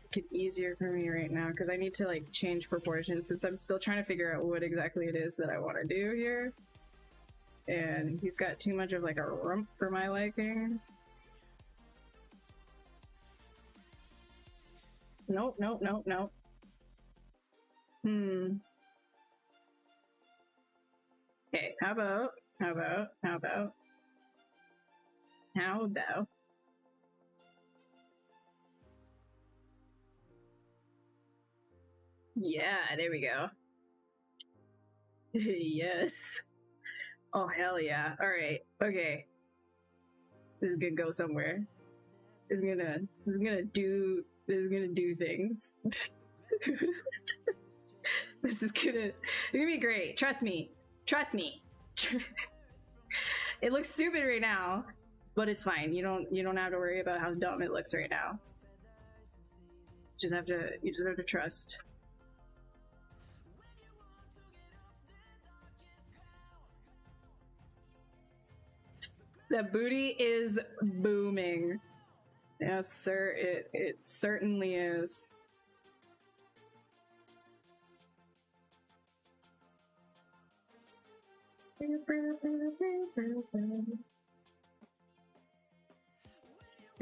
make it easier for me right now because I need to like change proportions since I'm still trying to figure out what exactly it is that I want to do here. And he's got too much of like a rump for my liking. Nope, nope, nope, nope. Okay, how about yeah, there we go. Yes. Oh hell yeah. Alright, okay. This is gonna go somewhere. This is gonna do things. This is gonna be great. Trust me. Trust me. It looks stupid right now, but it's fine. You don't have to worry about how dumb it looks right now. You just have to trust. That booty is booming. Yes, sir. It certainly is.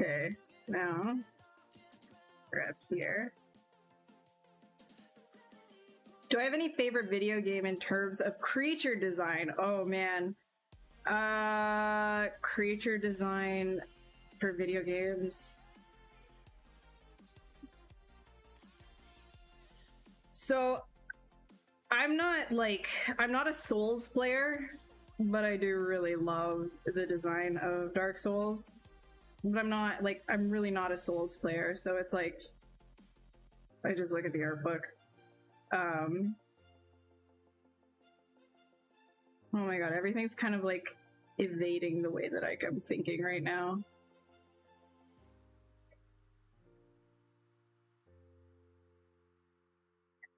Okay, now grab here. Do I have any favorite video game in terms of creature design? Oh man. Creature design for video games. So I'm not a Souls player, but I do really love the design of Dark Souls. But I'm really not a Souls player, so it's like I just look at the art book. Oh my god, everything's kind of like evading the way that I'm thinking right now.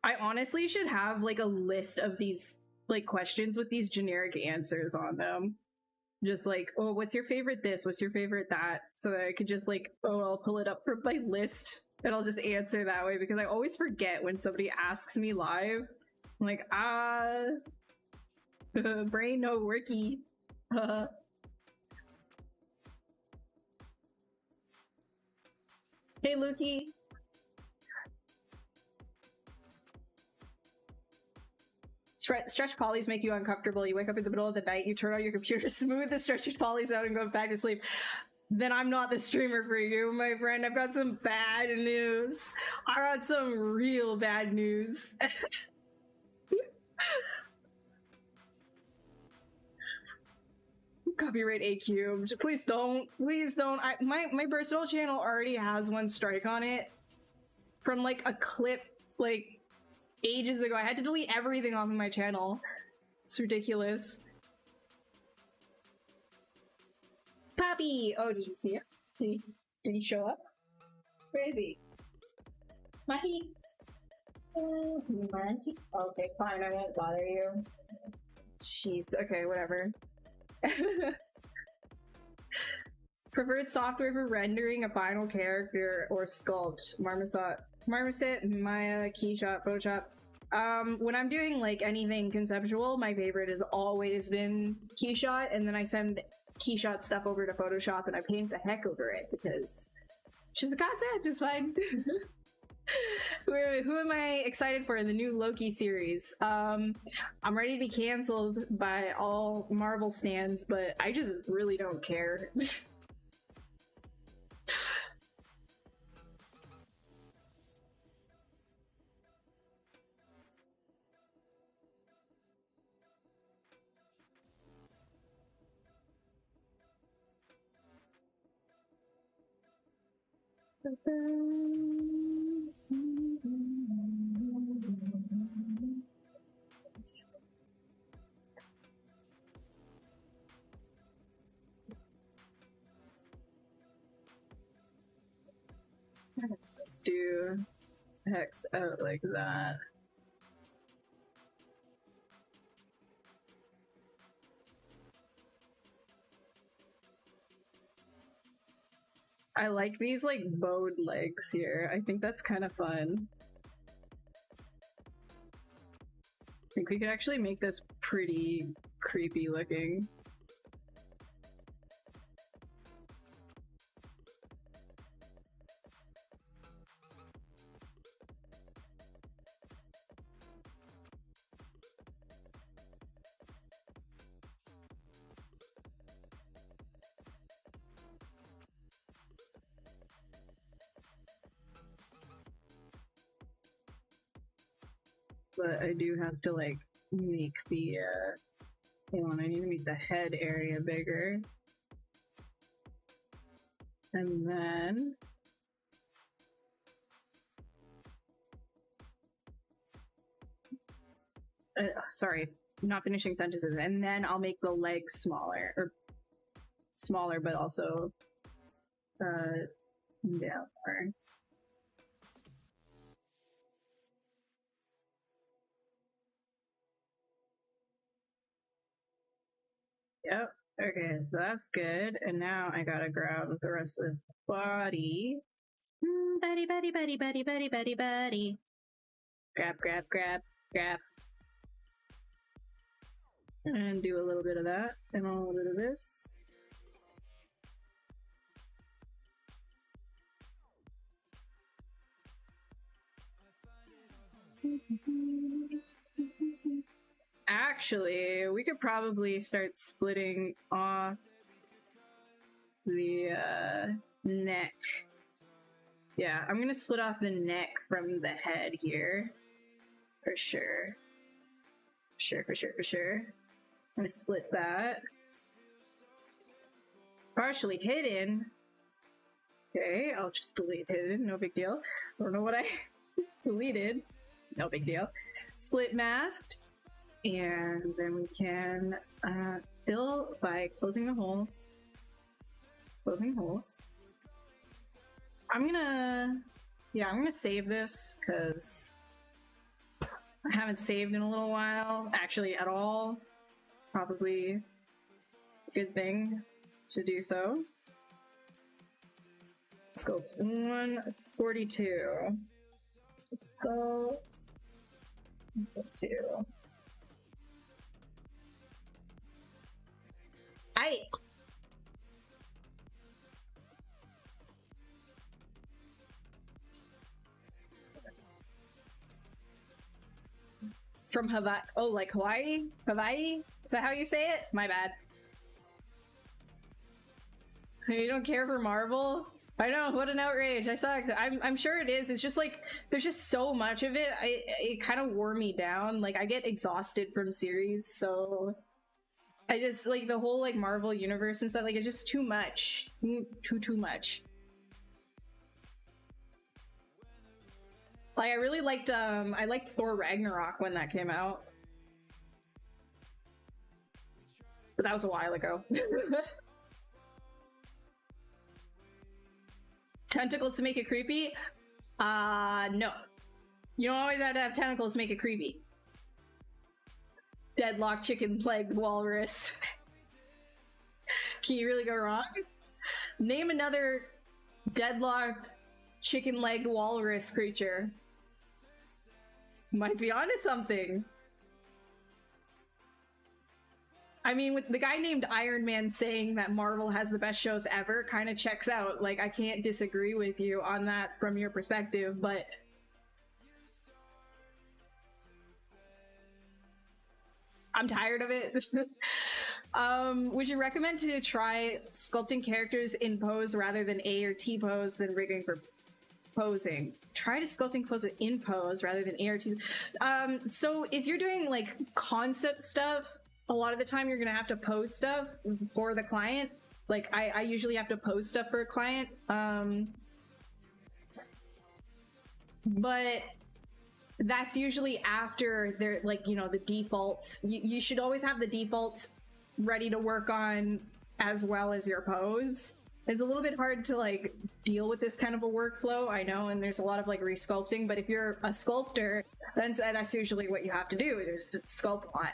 I honestly should have like a list of these like questions with these generic answers on them. Just like, oh, what's your favorite this? What's your favorite that? So that I could just like, oh, I'll pull it up from my list and I'll just answer that way because I always forget when somebody asks me live. I'm like, brain no worky. Hey, Lukey. Stretch polys make you uncomfortable. You wake up in the middle of the night, you turn on your computer, smooth the stretchy polys out, and go back to sleep. Then I'm not the streamer for you, my friend. I've got some bad news. I got some real bad news. Copyright A cubed. Please don't. Please don't. My personal channel already has one strike on it from like a clip like ages ago. I had to delete everything off of my channel. It's ridiculous. Poppy! Oh, did you see it? Did he show up? Where is he? Monty! Monty? Okay, fine, I won't bother you. Jeez, okay, whatever. Preferred software for rendering a final character or sculpt. Marmoset, Maya, Keyshot, Photoshop. When I'm doing like anything conceptual, my favorite has always been Keyshot, and then I send Keyshot stuff over to Photoshop and I paint the heck over it because it's just a concept, it's fine. Who am I excited for in the new Loki series? I'm ready to be canceled by all Marvel stans, but I just really don't care. Let's do hex out like that. I like these like bowed legs here. I think that's kind of fun. I think we could actually make this pretty creepy looking. But I do have to like make the hang on, I need to make the head area bigger. And then sorry, not finishing sentences. And then I'll make the legs smaller, or smaller, but also yeah. Yep. Okay, so that's good. And now I gotta grab the rest of this body. Buddy, buddy, buddy, buddy, buddy, buddy, buddy. Grab, grab, grab, grab. And do a little bit of that and a little bit of this. Actually, we could probably start splitting off the neck. Yeah, I'm gonna split off the neck from the head here. For sure. For sure. I'm gonna split that. Partially hidden. Okay, I'll just delete hidden, no big deal. I don't know what I deleted. No big deal. Split masked. And then we can fill by closing the holes. Closing holes. I'm gonna save this because I haven't saved in a little while, actually at all. Probably a good thing to do so. Sculpt 142. Sculpt 142. Aye. From Hawaii. Oh, like Hawaii? Hawaii? Is that how you say it? My bad. You don't care for Marvel? I know, what an outrage. I saw it. I'm sure it is. It's just like, there's just so much of it. It kind of wore me down. Like, I get exhausted from series, so I just, like, the whole, like, Marvel universe and stuff, like, it's just too much. Too much. Like, I really liked, I liked Thor Ragnarok when that came out. But that was a while ago. Tentacles to make it creepy? No. You don't always have to have tentacles to make it creepy. Deadlock chicken leg walrus. Can you really go wrong? Name another deadlocked chicken legged walrus creature. Might be onto something. I mean, with the guy named Iron Man saying that Marvel has the best shows ever kind of checks out. Like, I can't disagree with you on that from your perspective, but I'm tired of it. Would you recommend to try sculpting characters in pose rather than A or T pose than rigging for posing? Try to sculpting pose in pose rather than A or T. So if you're doing like concept stuff, a lot of the time you're gonna have to pose stuff for the client. Like I usually have to pose stuff for a client. But that's usually after they're like, you know, the default. You should always have the default ready to work on as well as your pose. It's a little bit hard to like deal with this kind of a workflow, I know, and there's a lot of like resculpting, but if you're a sculptor, then that's usually what you have to do, is to sculpt a lot.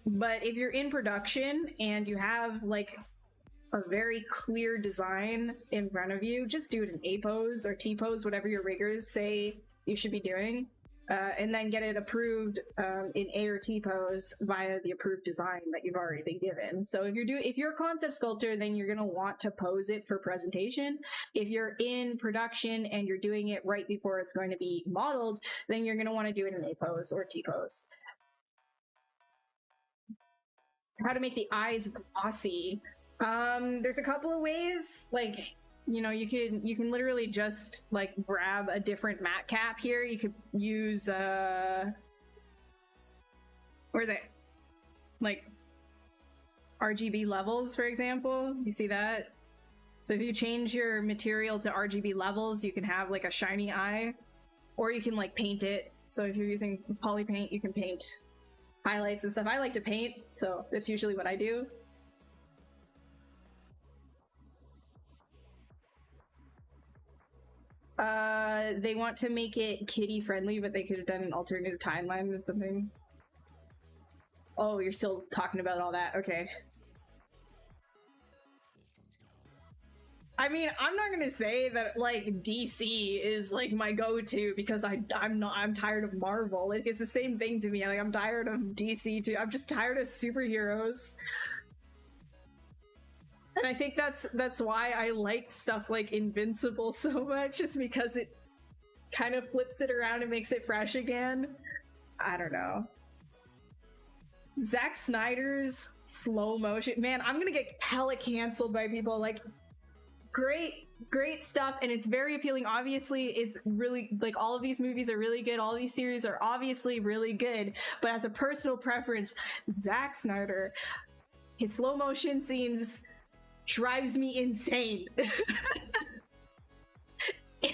But if you're in production and you have like a very clear design in front of you, just do it in A pose or T pose, whatever your riggers say you should be doing, and then get it approved in A or T pose via the approved design that you've already been given. So if you're a concept sculptor, then you're gonna want to pose it for presentation. If you're in production and you're doing it right before it's going to be modeled, then you're gonna want to do it in A pose or T pose. How to make the eyes glossy? There's a couple of ways. Like, you know, you can literally just like grab a different matte cap here. You could use where is it? Like RGB levels, for example. You see that? So if you change your material to RGB levels, you can have like a shiny eye, or you can like paint it. So if you're using poly paint, you can paint highlights and stuff. I like to paint, so that's usually what I do. They want to make it kiddie friendly, but they could have done an alternative timeline or something. Oh, you're still talking about all that. Okay. I mean, I'm not gonna say that like DC is like my go-to because I'm tired of Marvel. Like, it's the same thing to me. Like, I'm tired of DC too. I'm just tired of superheroes. And I think that's why I like stuff like Invincible so much, just because it kind of flips it around and makes it fresh again. I don't know. Zack Snyder's slow motion. Man, I'm gonna get hella canceled by people. Like, great stuff, and it's very appealing. Obviously, it's really, like, all of these movies are really good. All these series are obviously really good. But as a personal preference, Zack Snyder, his slow motion scenes drives me insane.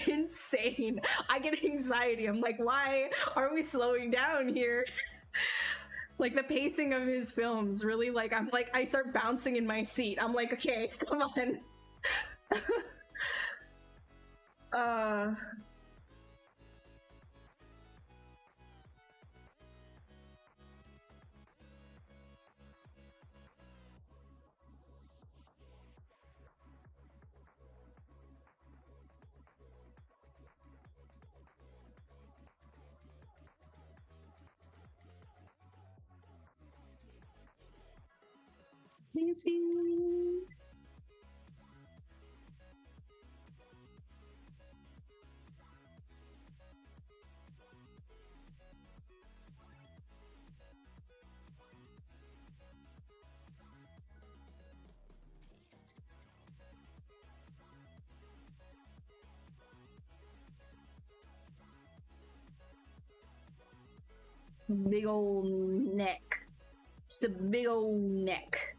Insane. I get anxiety. I'm like, why are we slowing down here? Like, the pacing of his films really, like, I'm like, I start bouncing in my seat. I'm like, okay, come on. Big old neck. Just a big old neck.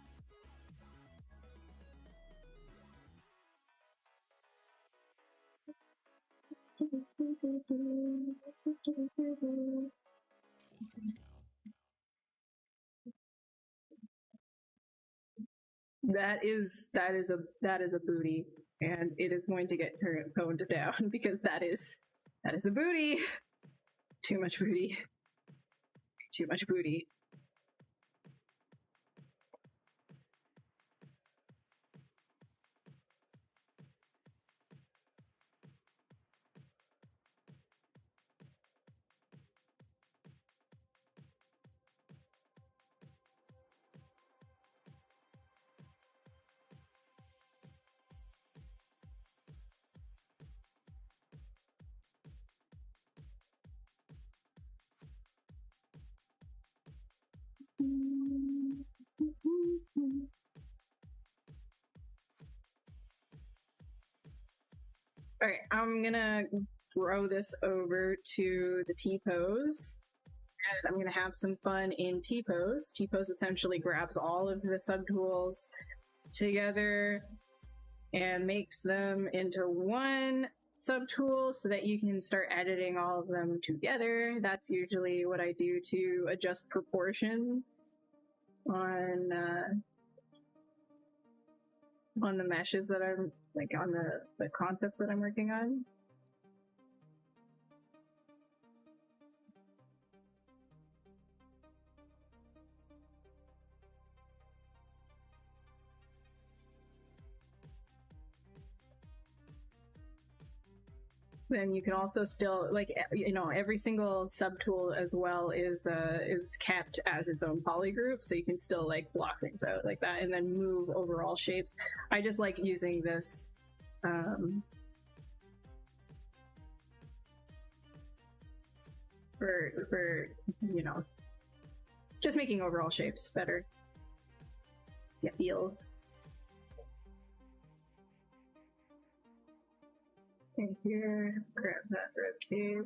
That is a booty, and it is going to get toned down because that is a booty. Too much booty. Too much booty. Alright, I'm gonna throw this over to the T-pose, and I'm gonna have some fun in T-pose. T-pose essentially grabs all of the subtools together and makes them into one subtool so that you can start editing all of them together. That's usually what I do to adjust proportions on the meshes that I'm like on the concepts that I'm working on. Then you can also still, like, you know, every single subtool as well is kept as its own polygroup, so you can still like block things out like that and then move overall shapes. I just like using this for you know, just making overall shapes better. Yeah, feel. In here, grab that rib cage.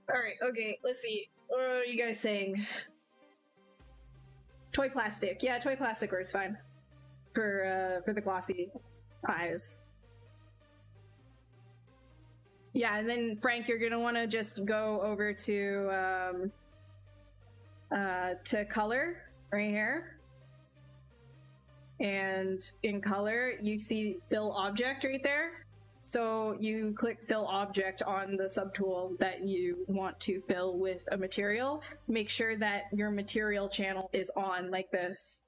Alright, okay, let's see. What are you guys saying? Toy plastic. Yeah, toy plastic works fine. For the glossy eyes. Yeah, and then Frank, you're gonna want to just go over to color right here, and in color you see fill object right there. So you click fill object on the subtool that you want to fill with a material. Make sure that your material channel is on like this,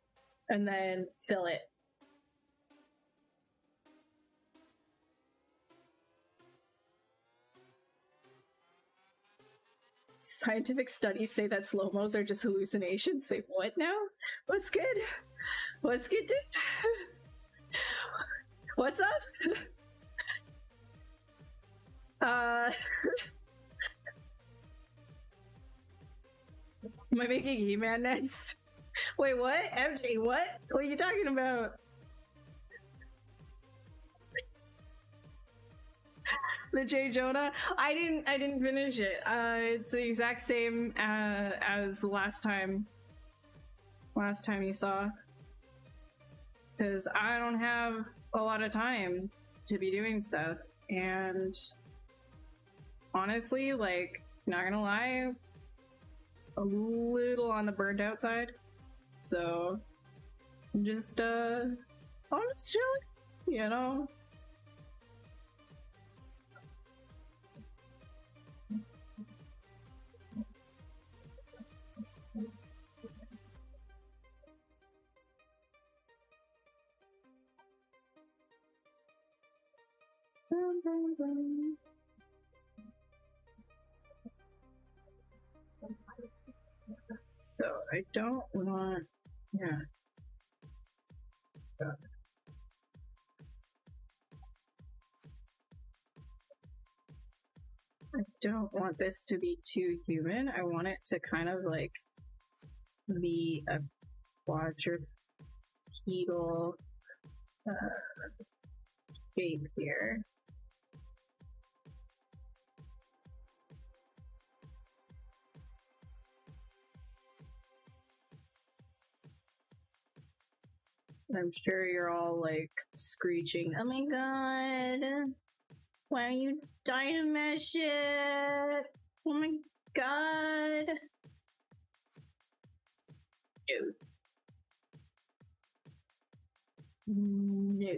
and then fill it. Scientific studies say that slow-mos are just hallucinations. Say what now? What's good? What's good, dude? What's up? Am I making He-Man next? Wait, what? MJ, what? What are you talking about? The J. Jonah? I didn't finish it. It's the exact same as the last time you saw. Because I don't have a lot of time to be doing stuff. And honestly, like, not gonna lie, a little on the burned out side. So I'm just chilling, you know? So I don't want, yeah. I don't want this to be too human. I want it to kind of like be a quadrupedal shape here. I'm sure you're all like screeching, "Oh my god, why are you Dynamesh it? Oh my god." No.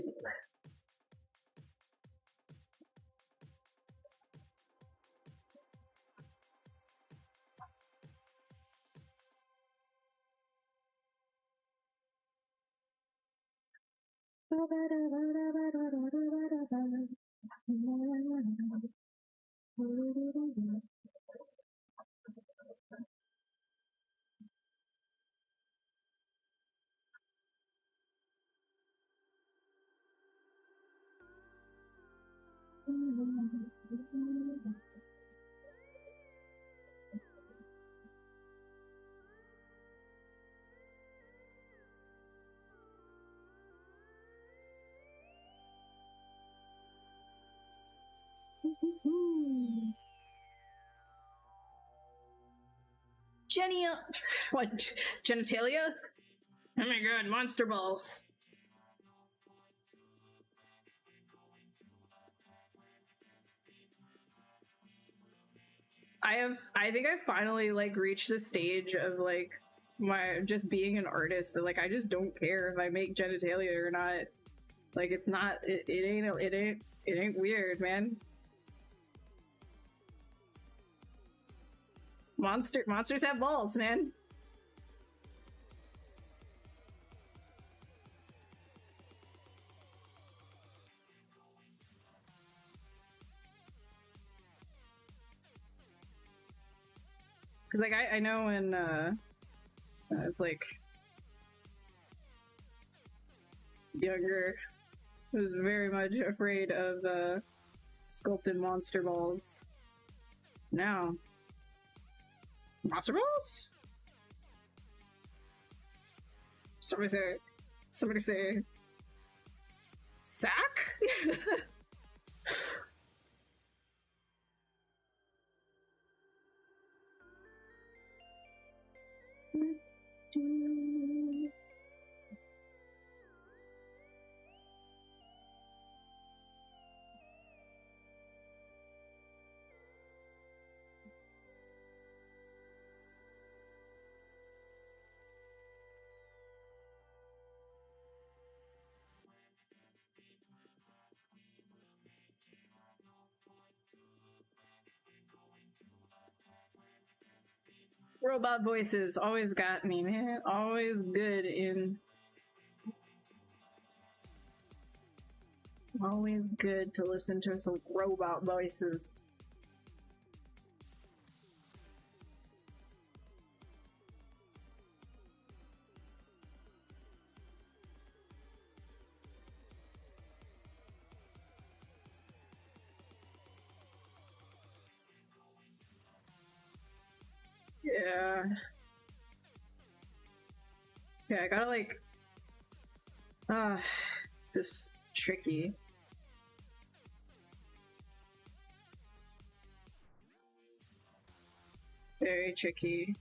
What? Genitalia? Oh my god, monster balls. I think I finally like reached the stage of like my just being an artist that like I just don't care if I make genitalia or not. Like it's not it ain't weird, man. Monsters have balls, man. Because like I know when I was like younger, I was very much afraid of sculpted monster balls. Now, monster balls? Somebody say, sack? Robot voices always got me, man. Always good in. Always good to listen to some robot voices. Yeah. Yeah, I gotta like... this is tricky. Very tricky.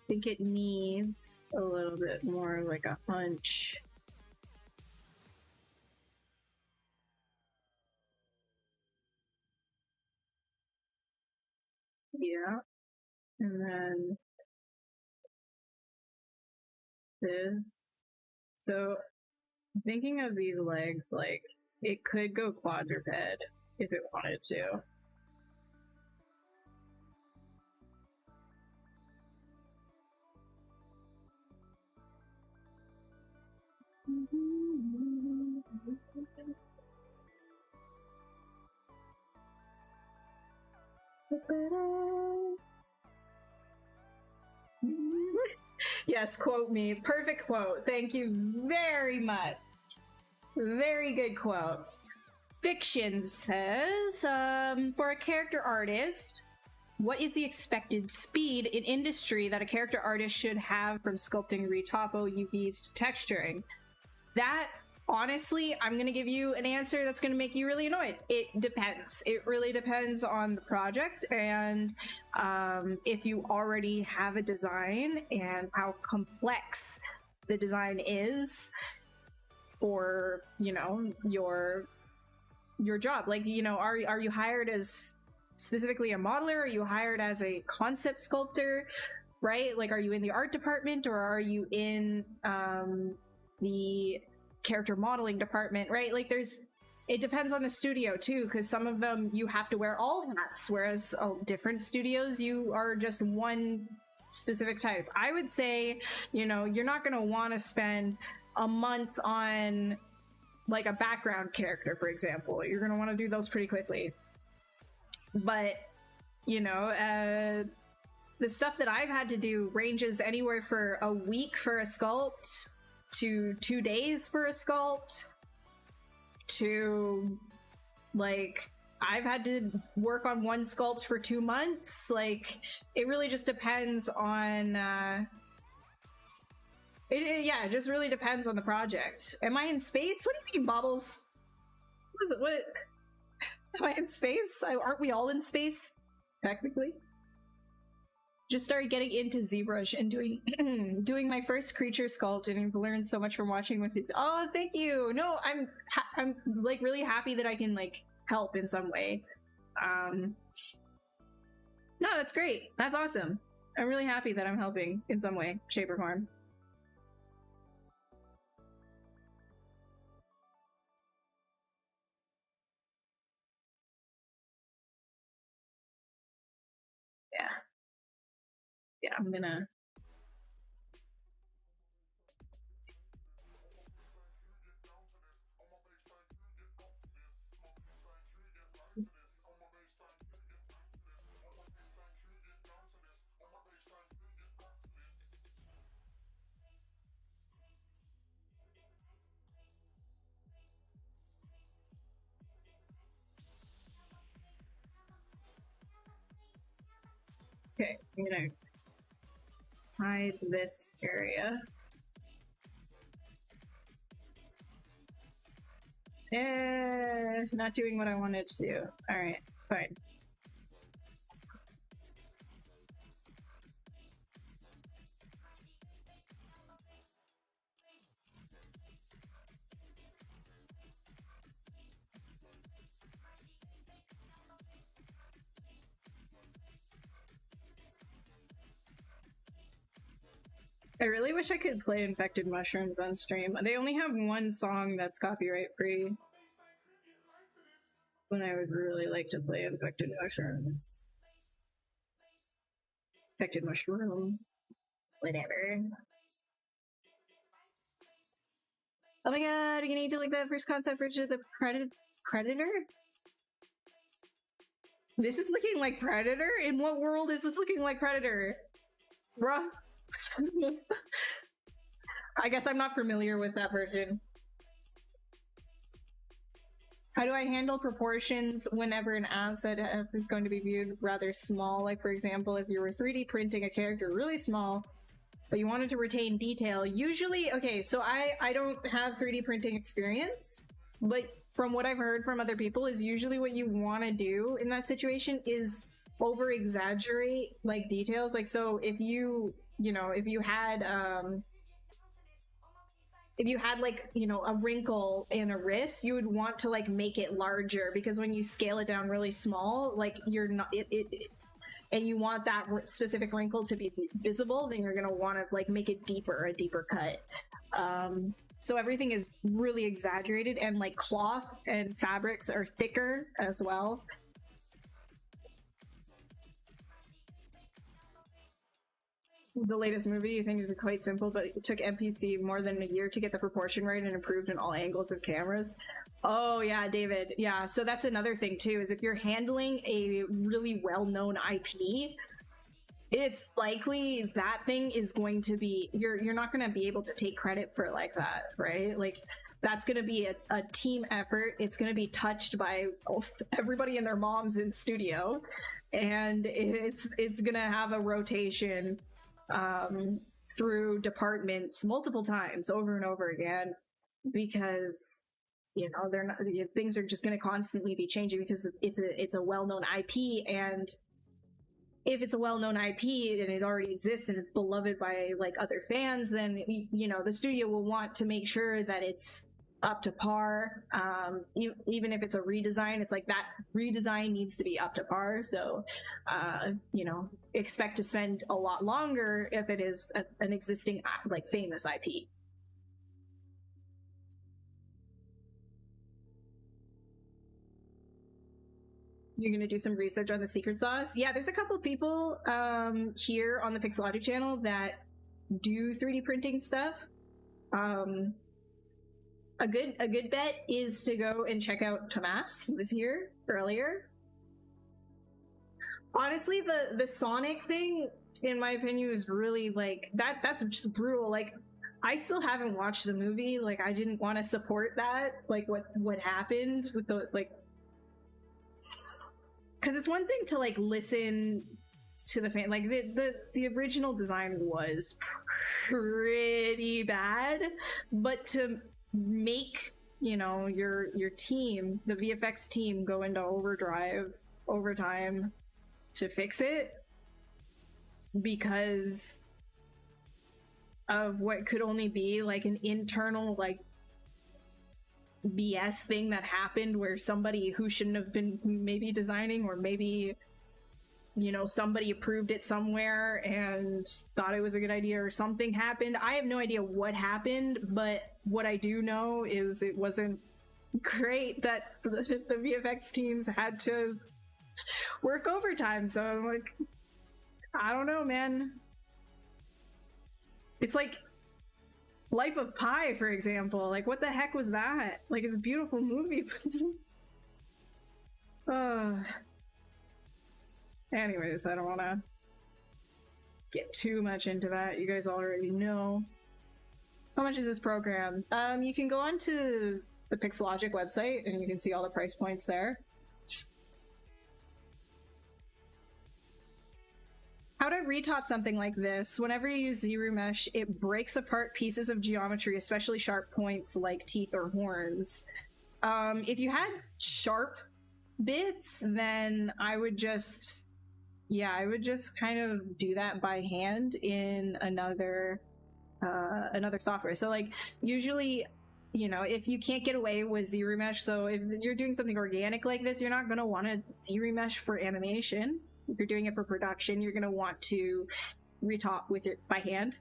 think it needs a little bit more like a hunch. Yeah. And then this. So thinking of these legs, like it could go quadruped if it wanted to. Yes, quote me. Perfect quote. Thank you very much. Very good quote. Fiction says, for a character artist, what is the expected speed in industry that a character artist should have from sculpting, retopo, UVs to texturing? That, honestly, I'm going to give you an answer that's going to make you really annoyed. It depends. It really depends on the project and if you already have a design and how complex the design is for, you know, your job. Like, you know, are you hired as specifically a modeler? Are you hired as a concept sculptor, right? Like, are you in the art department or are you in the character modeling department, right? Like, it depends on the studio too, because some of them you have to wear all hats, whereas different studios you are just one specific type. I would say, you know, you're not going to want to spend a month on like a background character, for example. You're going to want to do those pretty quickly. But, you know, the stuff that I've had to do ranges anywhere for a week for a sculpt to 2 days for a sculpt to, like, I've had to work on one sculpt for 2 months. Like, it really just depends on it just really depends on the project. Am I in space? What do you mean, Bobbles? What am I in space? Aren't we all in space technically? Just started getting into ZBrush and doing my first creature sculpt, and I've learned so much from watching with these. Oh, thank you. No, I'm like really happy that I can like help in some way. No, that's great. That's awesome. I'm really happy that I'm helping in some way, shape, or form. Yeah, I'm gonna. Okay, I'm gonna hide this area. Not doing what I wanted to do. Alright, fine. I really wish I could play Infected Mushrooms on stream. They only have one song that's copyright free. When I would really like to play Infected Mushrooms. Infected Mushroom. Whatever. Oh my god, are you gonna need to like that first concept for the Predator? This is looking like Predator? In what world is this looking like Predator? Bruh. I guess I'm not familiar with that version. How do I handle proportions whenever an asset is going to be viewed rather small? Like, for example, if you were 3D printing a character really small, but you wanted to retain detail, usually, okay, so I don't have 3D printing experience, but from what I've heard from other people is usually what you want to do in that situation is over exaggerate like details. Like, so if you know, if you had like, you know, a wrinkle in a wrist, you would want to like make it larger, because when you scale it down really small, like you're not and you want that specific wrinkle to be visible, then you're gonna want to like make it deeper, a deeper cut. So everything is really exaggerated, and like cloth and fabrics are thicker as well. The latest movie you think is quite simple, but it took MPC more than a year to get the proportion right and improved in all angles of cameras. Oh yeah, David. Yeah, so that's another thing too, is if you're handling a really well-known IP, it's likely that thing is going to be, you're not going to be able to take credit for like that, right? Like that's going to be a team effort. It's going to be touched by everybody and their moms in studio, and it's going to have a rotation through departments multiple times over and over again, because you know they're not, things are just going to constantly be changing because it's a well-known IP, and if it's a well-known IP and it already exists and it's beloved by like other fans, then you know the studio will want to make sure that it's up to par. Even if it's a redesign, it's like that redesign needs to be up to par. So, you know, expect to spend a lot longer if it is an existing like famous IP. You're going to do some research on the secret sauce? Yeah, there's a couple people here on the Pixologic channel that do 3D printing stuff. A good bet is to go and check out Tomas. He was here earlier. Honestly, the Sonic thing, in my opinion, was really like that's just brutal. Like, I still haven't watched the movie. Like, I didn't want to support that. Like, what happened with the like. Because it's one thing to like listen to the fan, like the original design was pretty bad, but to make, you know, your team, the VFX team, go into overtime to fix it because of what could only be like an internal like BS thing that happened where somebody who shouldn't have been maybe designing, or maybe, you know, somebody approved it somewhere and thought it was a good idea, or something happened. I have no idea what happened, but what I do know is it wasn't great that the VFX teams had to work overtime. So I'm like, I don't know, man. It's like Life of Pi, for example. Like, what the heck was that? Like, it's a beautiful movie. Anyways, I don't want to get too much into that. You guys already know. How much is this program? You can go onto the Pixologic website and you can see all the price points there. How to retop something like this. Whenever you use ZBrush, it breaks apart pieces of geometry, especially sharp points like teeth or horns. If you had sharp bits, then I would just kind of do that by hand in another software. So like usually, you know, if you can't get away with ZBrush, so if you're doing something organic like this, you're not going to want to ZBrush for animation. If you're doing it for production, you're going to want to retop with it by hand.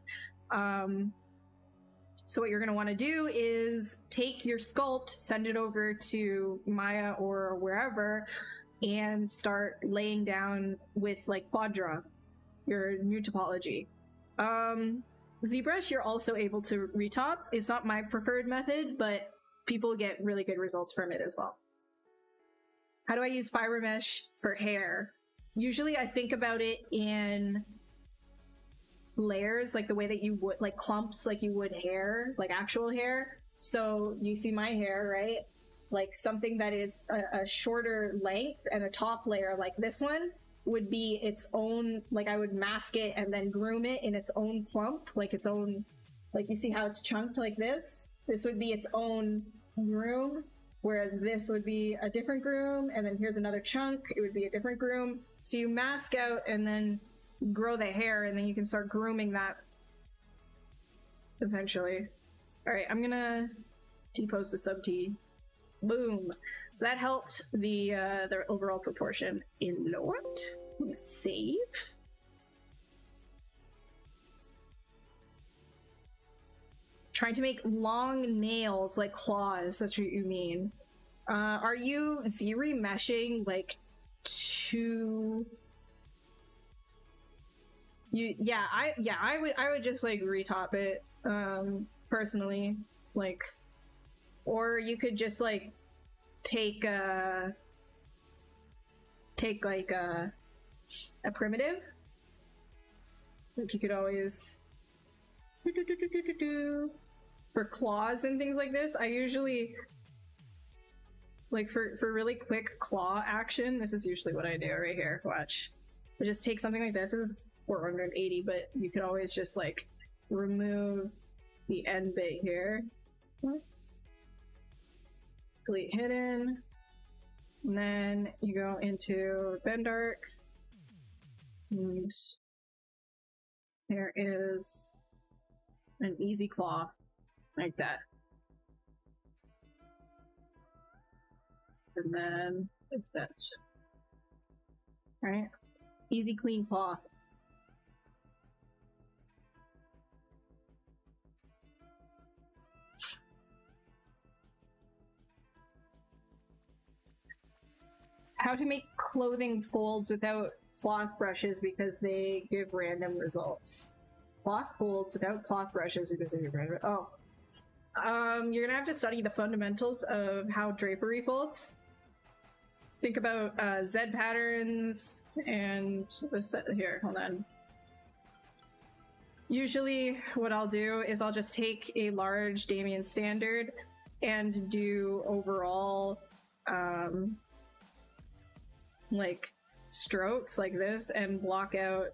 So what you're going to want to do is take your sculpt, send it over to Maya or wherever, and start laying down with like Quadra, your new topology. ZBrush, you're also able to retop. It's not my preferred method, but people get really good results from it as well. How do I use fiber mesh for hair? Usually I think about it in layers, like the way that you would, like clumps, like you would hair, like actual hair. So you see my hair, right? Like something that is a shorter length and a top layer like this one would be its own, like I would mask it and then groom it in its own clump, like its own, like you see how it's chunked like this? This would be its own groom, whereas this would be a different groom, and then here's another chunk, it would be a different groom. So you mask out and then grow the hair, and then you can start grooming that, essentially. All right, I'm gonna depose the sub T. Boom. So that helped the overall proportion. In Lord, I'm gonna save. Trying to make long nails like claws. That's what you mean. Are you Z-remeshing like to? I would just like retop it personally, like, or you could just like take like a primitive Like you could always for claws and things like this. I usually like for really quick claw action, this is usually what I do right here. Watch. I just take something like this. This is 480, but you could always just like remove the end bit here. Delete hidden. And then you go into bend arc. And there is an easy claw like that. And then it's set. Right? Easy clean claw. How to make clothing folds without cloth brushes because they give random results. Cloth folds without cloth brushes because they give random. Oh, you're gonna have to study the fundamentals of how drapery folds. Think about Z patterns and this here. Hold on. Usually, what I'll do is I'll just take a large Damien standard and do overall like strokes like this and block out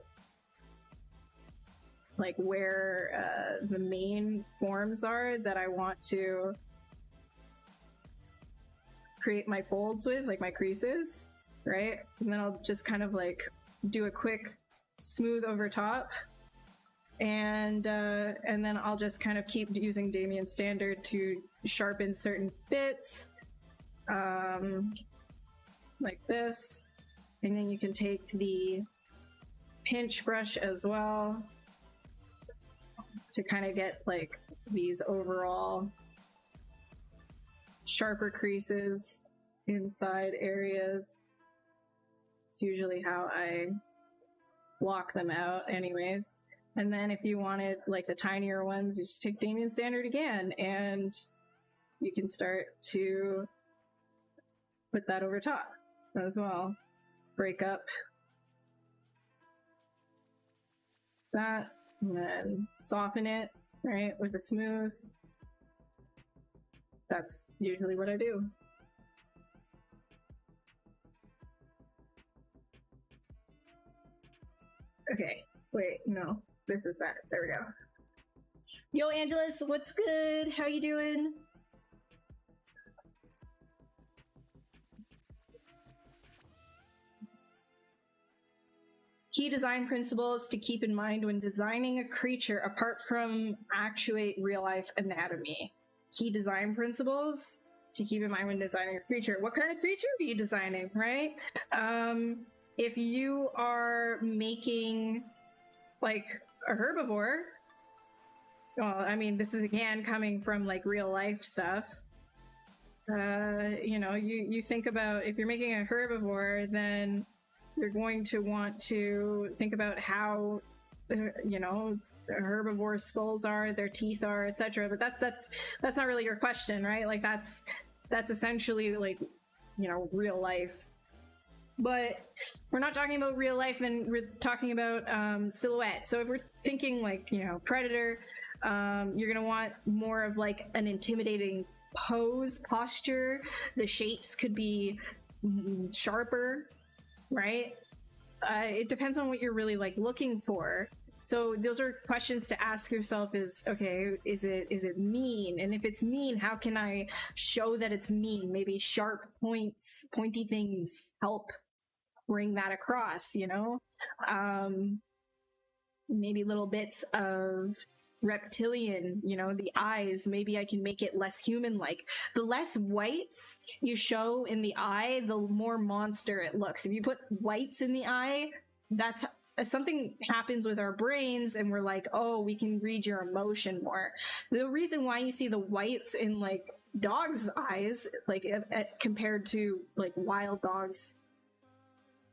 like where the main forms are that I want to create my folds with, like my creases, right? And then I'll just kind of like do a quick smooth over top, and then I'll just kind of keep using Damien standard to sharpen certain bits, like this. And then you can take the pinch brush as well to kind of get like these overall sharper creases inside areas. It's usually how I block them out anyways. And then if you wanted like the tinier ones, you just take Damien standard again and you can start to put that over top as well. Break up that and then soften it, right, with a smooth. That's usually what I do. Okay, wait, no, this is that. There we go. Yo, Angelus, what's good? How you doing? Key design principles to keep in mind when designing a creature apart from actuate real-life anatomy. Key design principles to keep in mind when designing a creature. What kind of creature are you designing, right? If you are making like a herbivore, well, I mean, this is again coming from like real-life stuff. You know, you think about if you're making a herbivore, then you're going to want to think about how, you know, herbivore skulls are, their teeth are, etc. But that's not really your question, right? Like that's essentially like, you know, real life. But we're not talking about real life, then we're talking about silhouette. So if we're thinking like, you know, predator, you're gonna want more of like an intimidating posture. The shapes could be sharper, right? It depends on what you're really like looking for. So those are questions to ask yourself is, okay, is it mean? And if it's mean, how can I show that it's mean? Maybe sharp points, pointy things help bring that across, you know? Maybe little bits of reptilian, you know, the eyes, maybe I can make it less human-like. The less whites you show in the eye, the more monster it looks. If you put whites in the eye, that's something happens with our brains and we're like, oh, we can read your emotion more. The reason why you see the whites in like dogs' eyes, like compared to like wild dogs,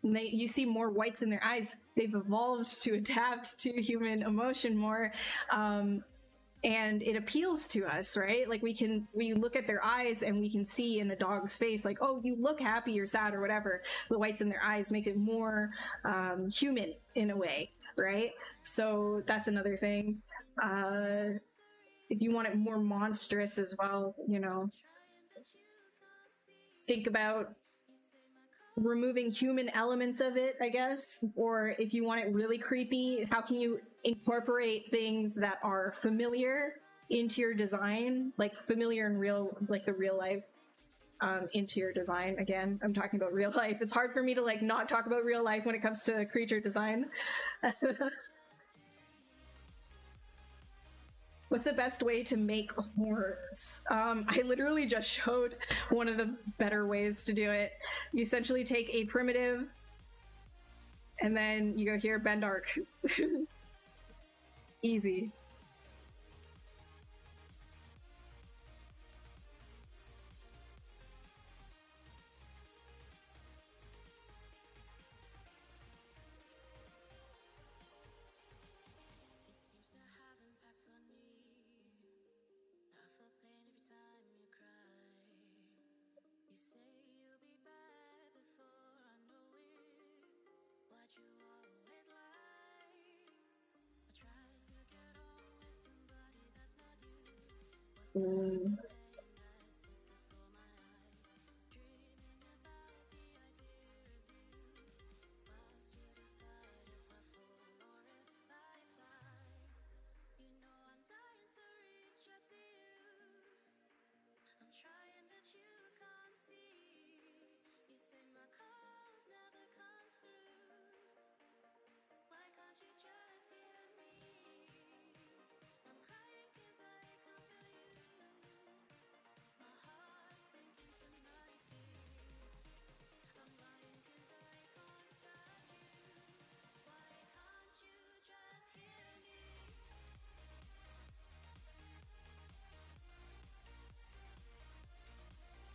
and you see more whites in their eyes, they've evolved to adapt to human emotion more, and it appeals to us, right? Like we look at their eyes and we can see in a dog's face, like, oh, you look happy or sad or whatever. The whites in their eyes makes it more human in a way. right? So that's another thing. If you want it more monstrous as well, you know, think about removing human elements of it, I guess. Or if you want it really creepy, how can you incorporate things that are familiar into your design, like familiar in real, like the real life, into your design. Again, I'm talking about real life. It's hard for me to like not talk about real life when it comes to creature design. What's the best way to make horns? I literally just showed one of the better ways to do it. You essentially take a primitive and then you go here, bend arc. Easy.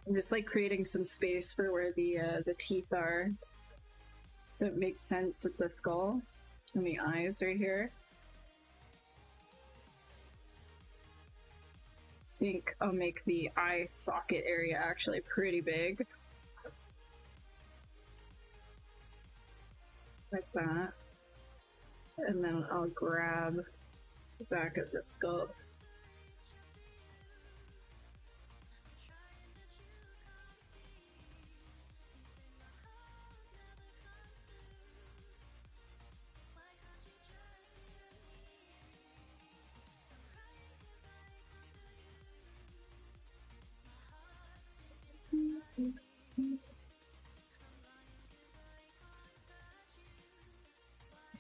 I'm just like creating some space for where the teeth are, so it makes sense with the skull and the eyes right here. I think I'll make the eye socket area actually pretty big, like that, and then I'll grab the back of the skull.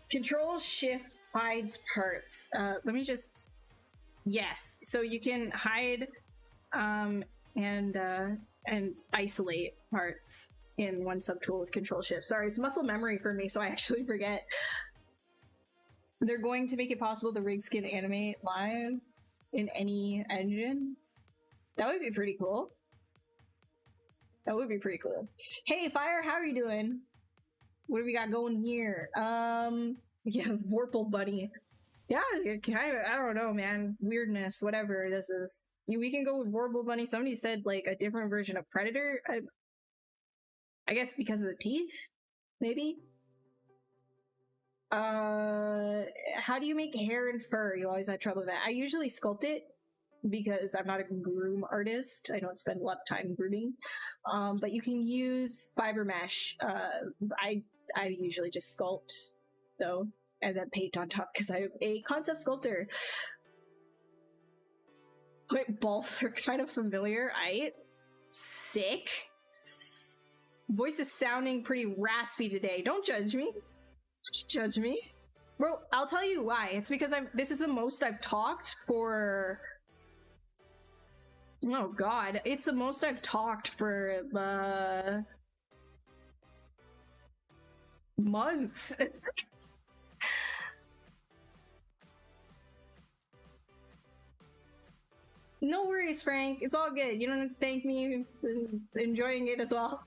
Control Shift hides parts. Let me just... Yes, so you can hide and isolate parts in one subtool with Control Shift. Sorry, it's muscle memory for me, so I actually forget. They're going to make it possible to rig skin animate live in any engine. That would be pretty cool. That would be pretty cool. Hey, Fire, how are you doing? What do we got going here? Yeah, Vorpal Bunny. Yeah, I don't know, man. Weirdness, whatever this is. We can go with Vorpal Bunny. Somebody said, like, a different version of Predator. I guess because of the teeth? Maybe? How do you make hair and fur? You always had trouble with that. I usually sculpt it because I'm not a groom artist. I don't spend a lot of time grooming. But you can use fiber mesh. I usually just sculpt, though, and then paint on top because I'm a concept sculptor. Wait, balls are kind of familiar. Sick. Voice is sounding pretty raspy today. Don't judge me. Don't judge me. Bro, I'll tell you why. It's because this is the most I've talked for... Oh god, it's the most I've talked for months. No worries, Frank. It's all good. You don't have to thank me for enjoying it as well.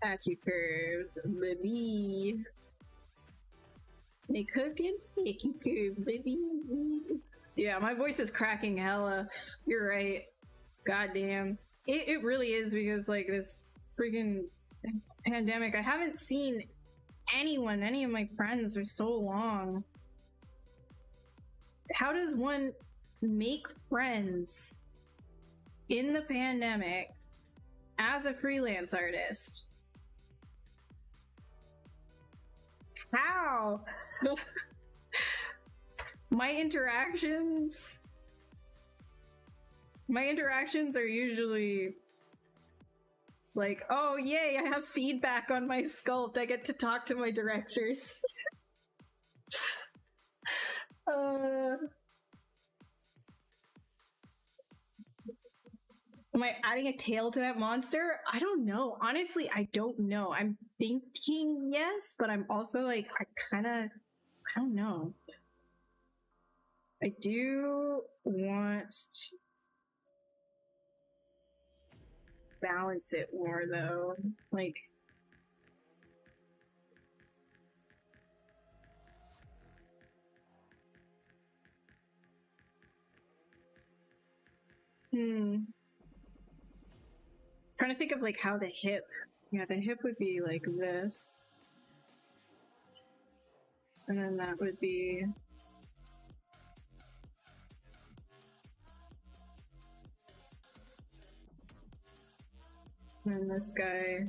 At you curve, baby. Snake hooking, at you curve, baby. Yeah, my voice is cracking hella. You're right. Goddamn. It really is, because like this freaking pandemic, I haven't seen any of my friends for so long. How does one make friends in the pandemic as a freelance artist? How? My interactions are usually like, oh yay, I have feedback on my sculpt, I get to talk to my directors. Am I adding a tail to that monster? I don't know. Honestly, I don't know. I'm thinking yes, but I'm also like, I don't know. I do want to balance it more though. Like, trying to think of like how the hip would be like this, and then that would be and this guy.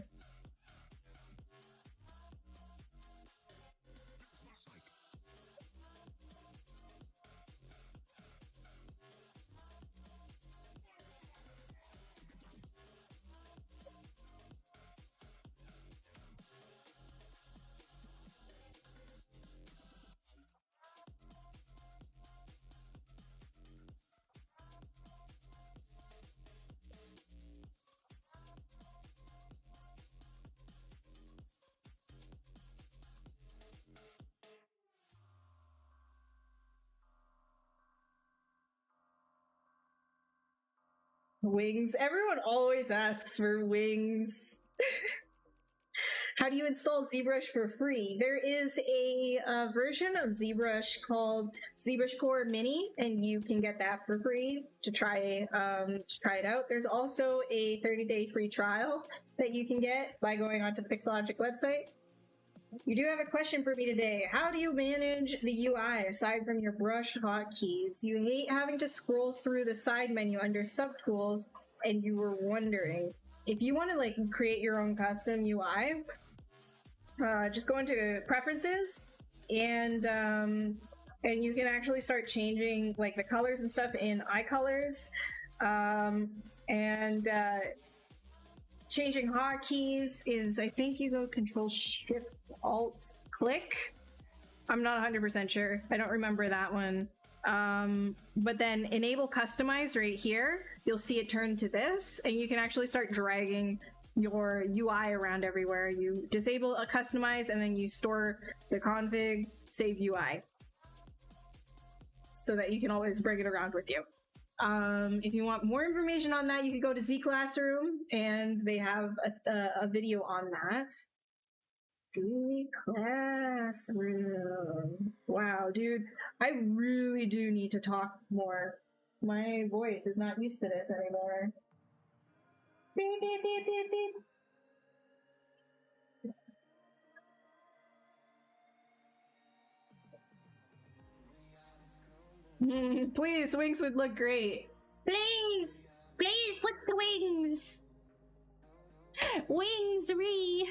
Wings. Everyone always asks for wings. How do you install ZBrush for free? There is a version of ZBrush called ZBrush Core Mini, and you can get that for free to try it out. There's also a 30-day free trial that you can get by going onto the Pixologic website. You do have a question for me today. How do you manage the UI aside from your brush hotkeys? You hate having to scroll through the side menu under subtools, and you were wondering. If you want to like create your own custom UI, just go into preferences, and you can actually start changing like the colors and stuff in iColors, and changing hotkeys is, I think you go Control Shift Alt click. I'm not 100% sure. I don't remember that one. But then enable customize right here. You'll see it turn to this, and you can actually start dragging your UI around everywhere. You disable a customize, and then you store the config, save UI, so that you can always bring it around with you. If you want more information on that, you can go to Z Classroom, and they have a video on that. Z Classroom. Wow, dude, I really do need to talk more. My voice is not used to this anymore. Beep, beep, beep, beep, beep. Please, wings would look great. Please, please put the wings. Wings, re.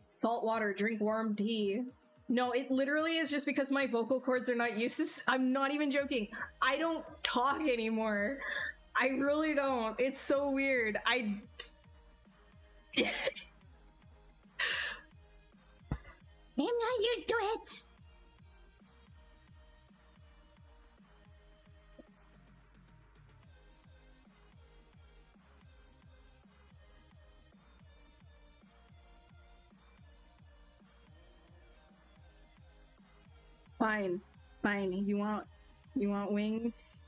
Salt water, drink warm tea. No, it literally is just because my vocal cords are not used to. I'm not even joking. I don't talk anymore. I really don't. It's so weird. I'm not used to it. Fine, fine. You want wings?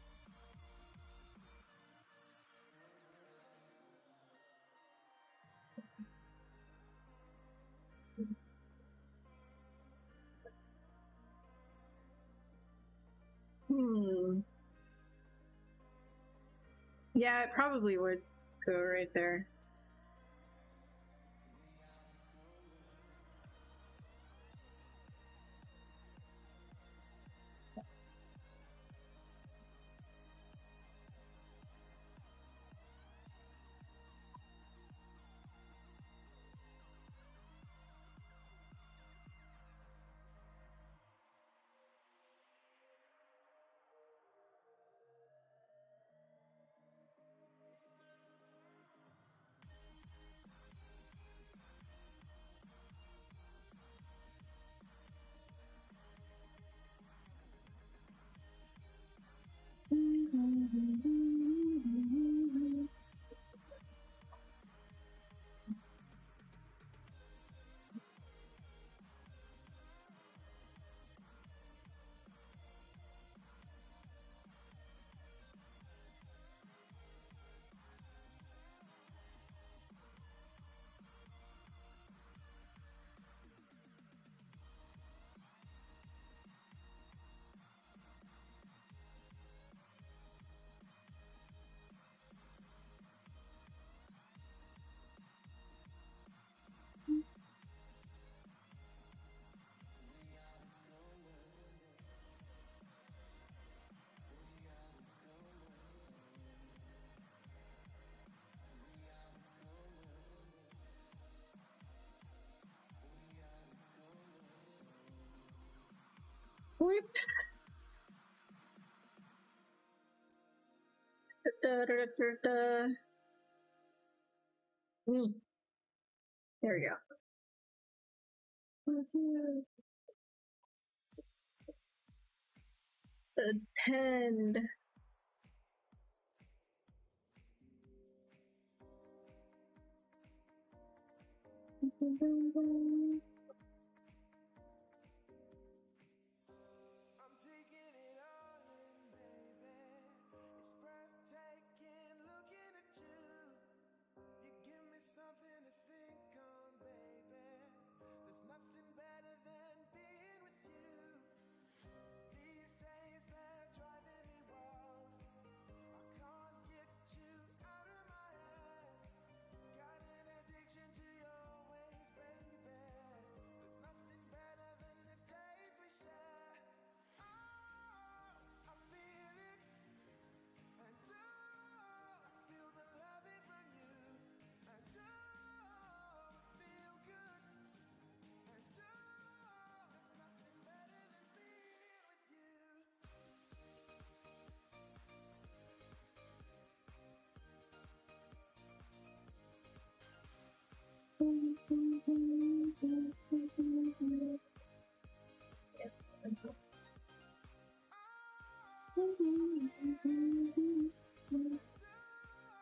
Yeah, it probably would go right there. Whoop. Da, da, da, da. There we go. Attend.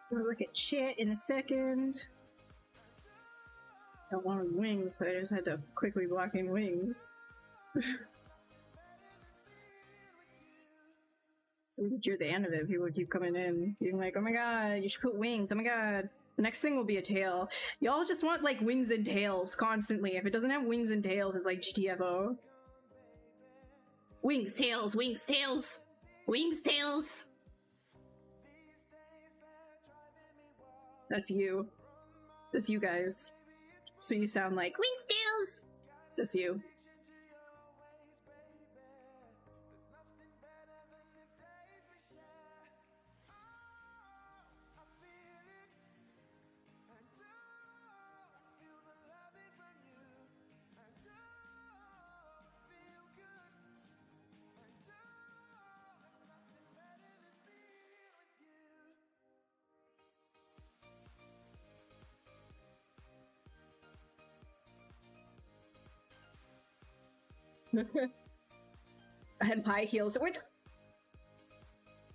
We'll look at chat in a second. I wanted wings, so I just had to quickly block in wings. So we could hear the end of it. People would keep coming in, being like, oh my god, you should put wings, oh my god. The next thing will be a tail. Y'all just want like wings and tails constantly. If it doesn't have wings and tails, it's like GTFO. Wings, tails, wings, tails, wings, tails. That's you. That's you guys. So you sound like wings, tails. Just you. I had high heels. What?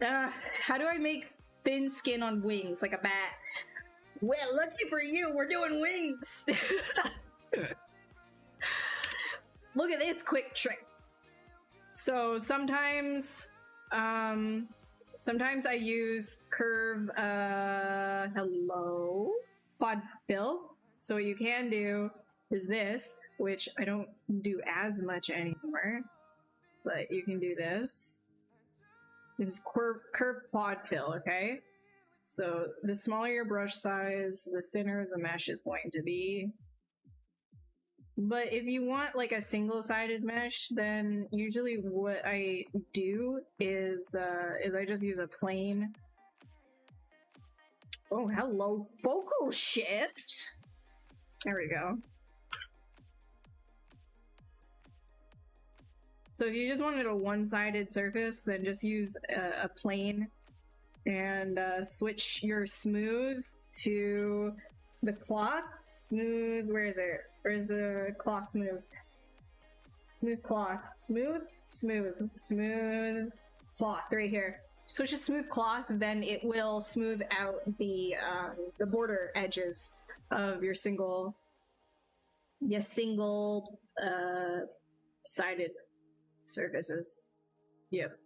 How do I make thin skin on wings like a bat? Well, lucky for you, we're doing wings. Look at this quick trick. So sometimes I use curve quad fill. So what you can do is this, which I don't do as much anymore, but you can do this. This is curve quad fill, okay? So the smaller your brush size, the thinner the mesh is going to be. But if you want like a single-sided mesh, then usually what I do is I just use a plain. Oh, hello, focal shift. There we go. So if you just wanted a one-sided surface, then just use a plane and switch your smooth to the cloth. Smooth, where is it? Where's the cloth smooth? Smooth cloth. Smooth? Smooth. Smooth cloth, right here. Switch to smooth cloth, then it will smooth out the border edges of your single sided surfaces. Yep.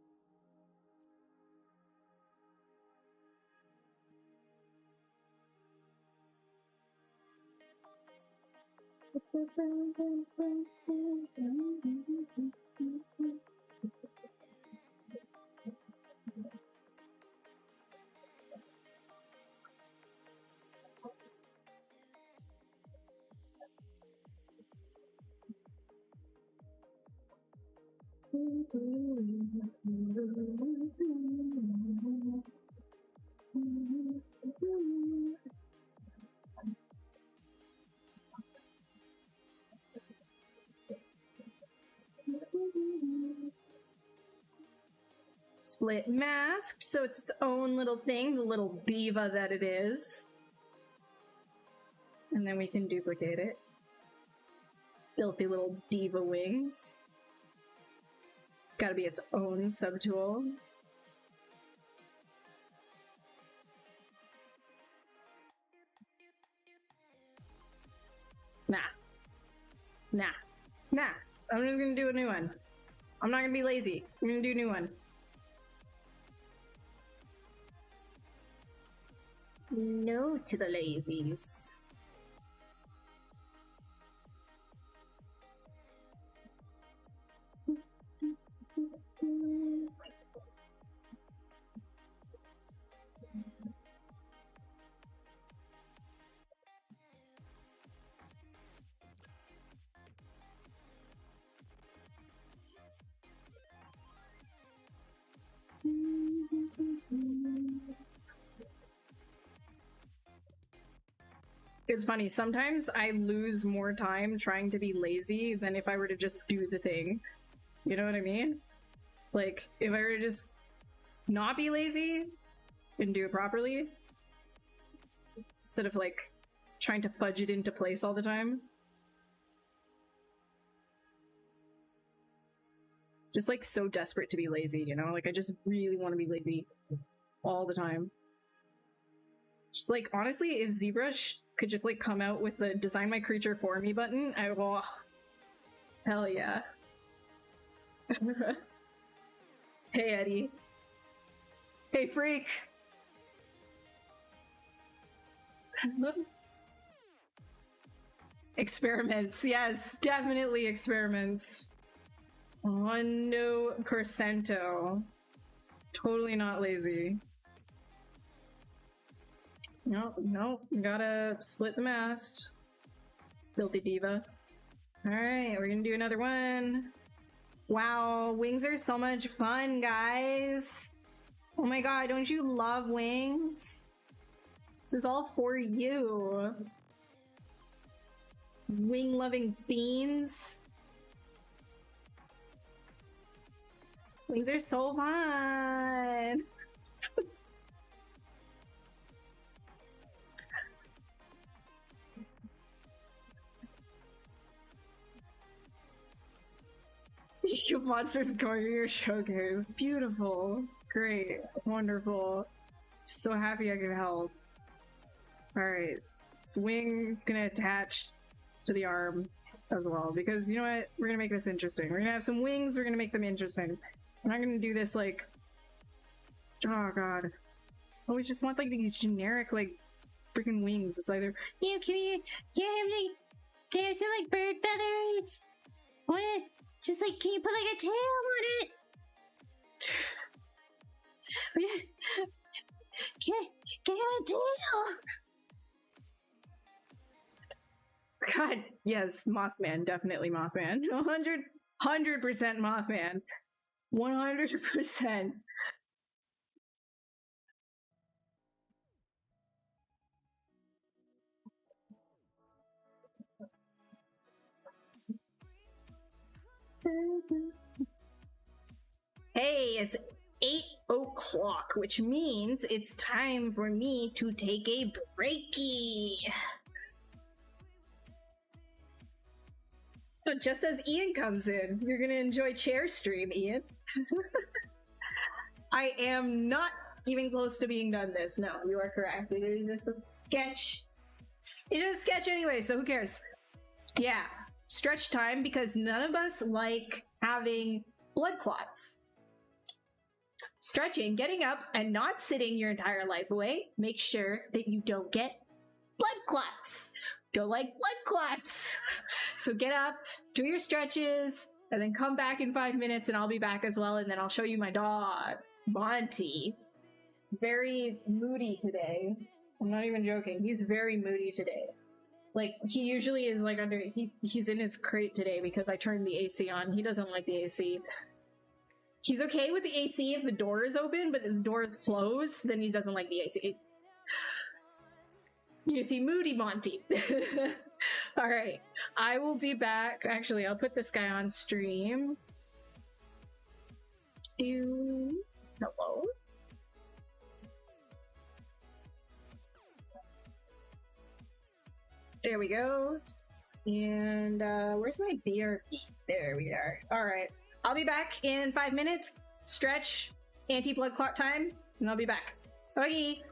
Split masked, so it's its own little thing, the little diva that it is. And then we can duplicate it. Filthy little diva wings. It's gotta be its own subtool. Nah. I'm just gonna do a new one. I'm not gonna be lazy. I'm gonna do a new one. No to the lazies. It's funny, sometimes I lose more time trying to be lazy than if I were to just do the thing. You know what I mean? Like, if I were to just not be lazy and do it properly, instead of like trying to fudge it into place all the time. Just like so desperate to be lazy, you know? Like I just really want to be lazy all the time. Just like, honestly, if ZBrush could just like come out with the design my creature for me button, I will. Hell yeah. Hey Eddie. Hey freak. Experiments, yes, definitely experiments. 100%. Totally not lazy. Nope, gotta split the mast. Filthy diva. Alright, we're gonna do another one. Wow, wings are so much fun, guys. Oh my god, don't you love wings? This is all for you. Wing-loving fiends. Wings are so fun. You monsters going to your showcase. Beautiful. Great. Wonderful. So happy I could help. Alright. This wing is gonna attach to the arm. as well, because you know what? We're gonna make this interesting. We're gonna have some wings, we're gonna make them interesting. I'm not gonna do this like, oh god. So we just want like these generic like freaking wings. It's either, Yeah, can you have some like bird feathers? What? Just like, can you put like a tail on it? Can you have a tail? God, yes, Mothman, definitely Mothman. 100% Mothman. 100%. Hey, it's 8 o'clock, which means it's time for me to take a breaky. So just as Ian comes in, you're gonna enjoy chair stream, Ian. I am not even close to being done this. No, you are correct. It is just a sketch. It's just a sketch anyway, so who cares? Yeah, stretch time, because none of us like having blood clots. Stretching, getting up, and not sitting your entire life away, make sure that you don't get blood clots. Don't like blood clots. So get up, do your stretches, and then come back in 5 minutes and I'll be back as well, and then I'll show you my dog, Monty. It's very moody today. I'm not even joking. He's very moody today. Like, he usually is like under, he's in his crate today because I turned the AC on. He doesn't like the AC. He's okay with the AC if the door is open, but if the door is closed, then he doesn't like the AC. You see Moody Monty. All right, I will be back. Actually, I'll put this guy on stream. Hello. There we go. And where's my BRB? There we are. All right, I'll be back in 5 minutes. Stretch, anti-blood clot time, and I'll be back. Okay.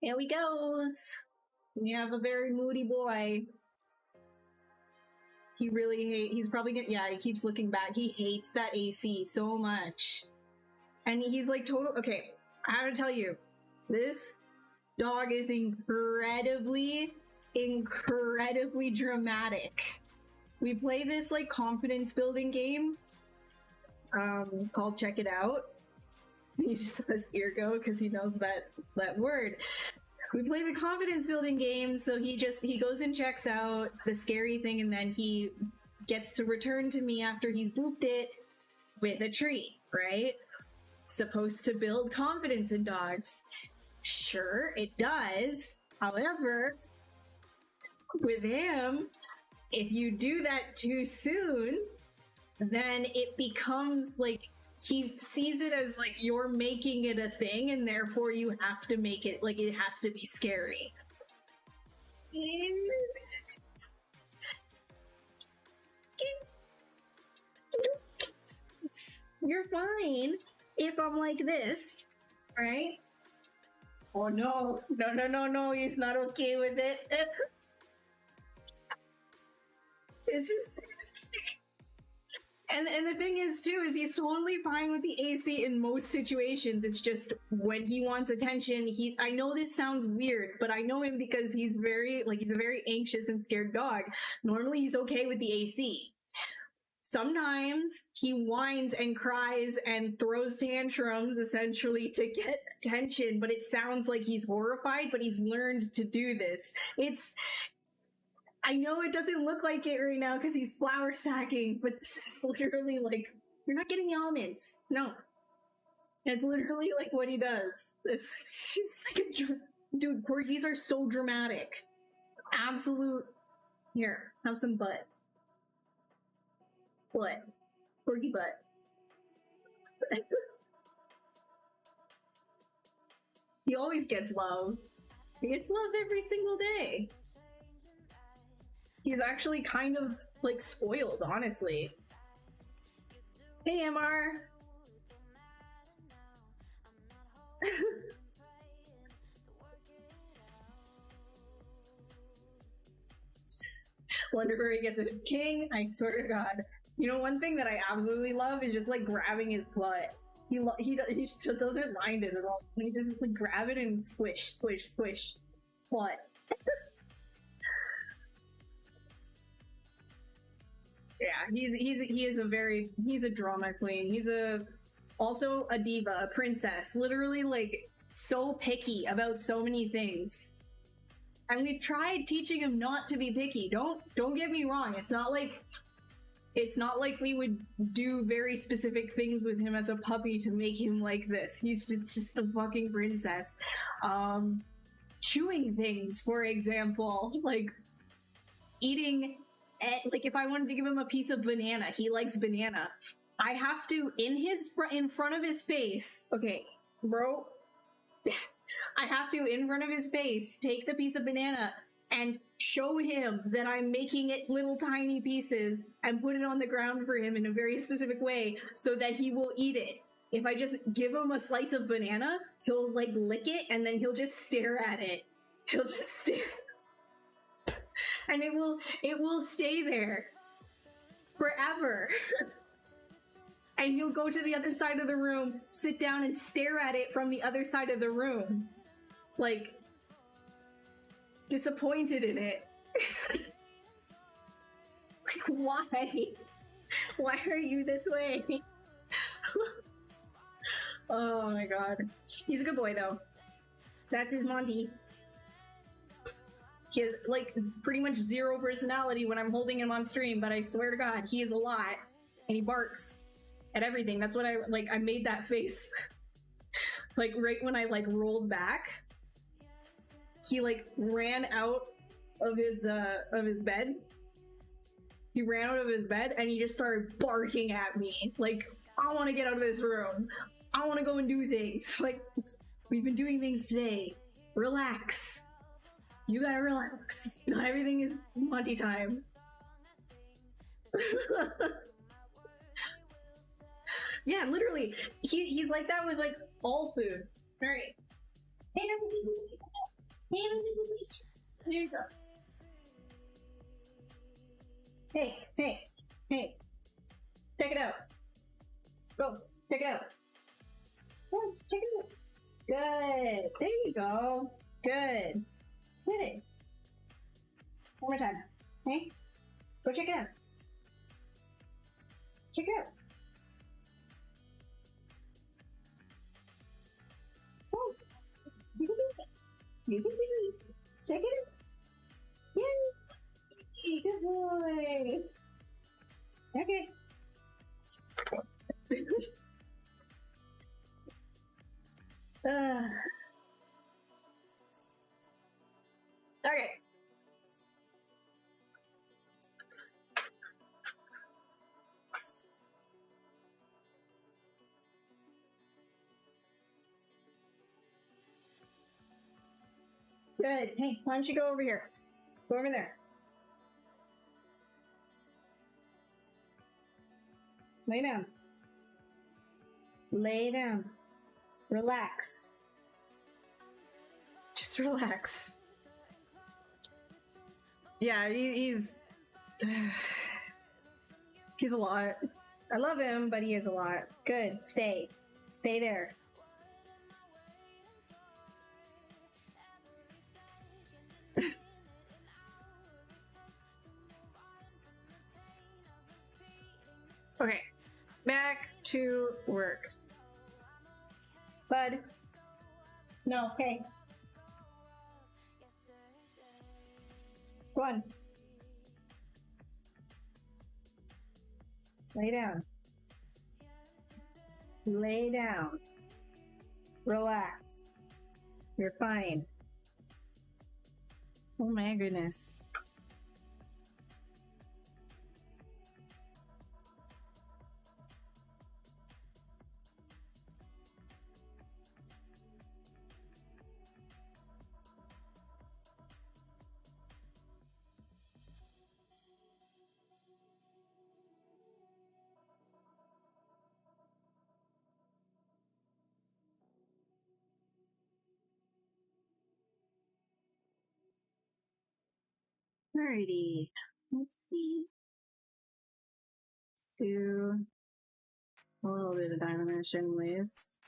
Here he goes. You have a very moody boy. He really he's probably gonna, yeah, he keeps looking back. He hates that AC so much. And he's like total, okay, I have to tell you, this dog is incredibly dramatic. We play this like confidence building game called Check It Out. He just says ergo because he knows that word. We play the confidence building game, so he goes and checks out the scary thing, and then he gets to return to me after he's booped it with a treat, right? Supposed to build confidence in dogs. Sure, it does. However, with him, if you do that too soon, then it becomes like he sees it as like you're making it a thing, and therefore you have to make it like it has to be scary. You're fine if I'm like this, right? Oh no, he's not okay with it. It's just... And the thing is, too, is he's totally fine with the AC in most situations. It's just when he wants attention, I know this sounds weird, but I know him because he's a very anxious and scared dog. Normally, he's okay with the AC. Sometimes he whines and cries and throws tantrums, essentially, to get attention, but it sounds like he's horrified, but he's learned to do this. I know it doesn't look like it right now because he's flour sacking, but this is literally like, you're not getting the almonds. No. It's literally like what he does. It's like dude, corgis are so dramatic. Absolute. Here, have some butt. What? Corgi butt. He always gets love. He gets love every single day. He's actually kind of, like, spoiled, honestly. Hey, MR! Wonder where he gets a king? I swear to God. You know, one thing that I absolutely love is just, like, grabbing his butt. He just doesn't mind it at all. He just, like, grab it and squish, squish, squish. Butt. Yeah, he's a drama queen. He's also a diva, a princess, literally like so picky about so many things. And we've tried teaching him not to be picky. Don't get me wrong. It's not like we would do very specific things with him as a puppy to make him like this. He's just a fucking princess. Chewing things, for example, like eating. Like if I wanted to give him a piece of banana, he likes banana. I have to in front of his face. Okay, bro. I have to in front of his face take the piece of banana and show him that I'm making it little tiny pieces and put it on the ground for him in a very specific way so that he will eat it. If I just give him a slice of banana, he'll like lick it and then he'll just stare at it. He'll just stare. And it will stay there forever. And he'll go to the other side of the room, sit down and stare at it from the other side of the room. Like, disappointed in it. Like, why? Why are you this way? Oh my god. He's a good boy though. That's his Monty. He has, like, pretty much zero personality when I'm holding him on stream, but I swear to God, he is a lot. And he barks at everything. That's what I made that face. Like, right when I, like, rolled back, he, like, ran out of his bed. He ran out of his bed, and he just started barking at me. Like, I want to get out of this room. I want to go and do things. Like, we've been doing things today. Relax. You gotta relax. Not everything is Monty time. Yeah, literally. He's like that with like all food. All right. Hey, here you go. Hey, hey, hey. Check it out. Go, check it out. Go, check it out. Good. There you go. Good. Hit it. One more time. Hey, go check it out. Check it out. Oh, you can do it. You can do it. Check it out. Yay! Good boy. Okay. Okay. Good. Hey, why don't you go over here? Go over there. Lay down. Lay down. Relax. Just relax. Yeah, he's he's a lot. I love him, but he is a lot. Good. Stay. Stay there. Okay. Back to work. Bud. No, hey. Go on. Lay down. Lay down. Relax. You're fine. Oh my goodness. Alrighty, let's see. Let's do a little bit of Dynamesh anyways.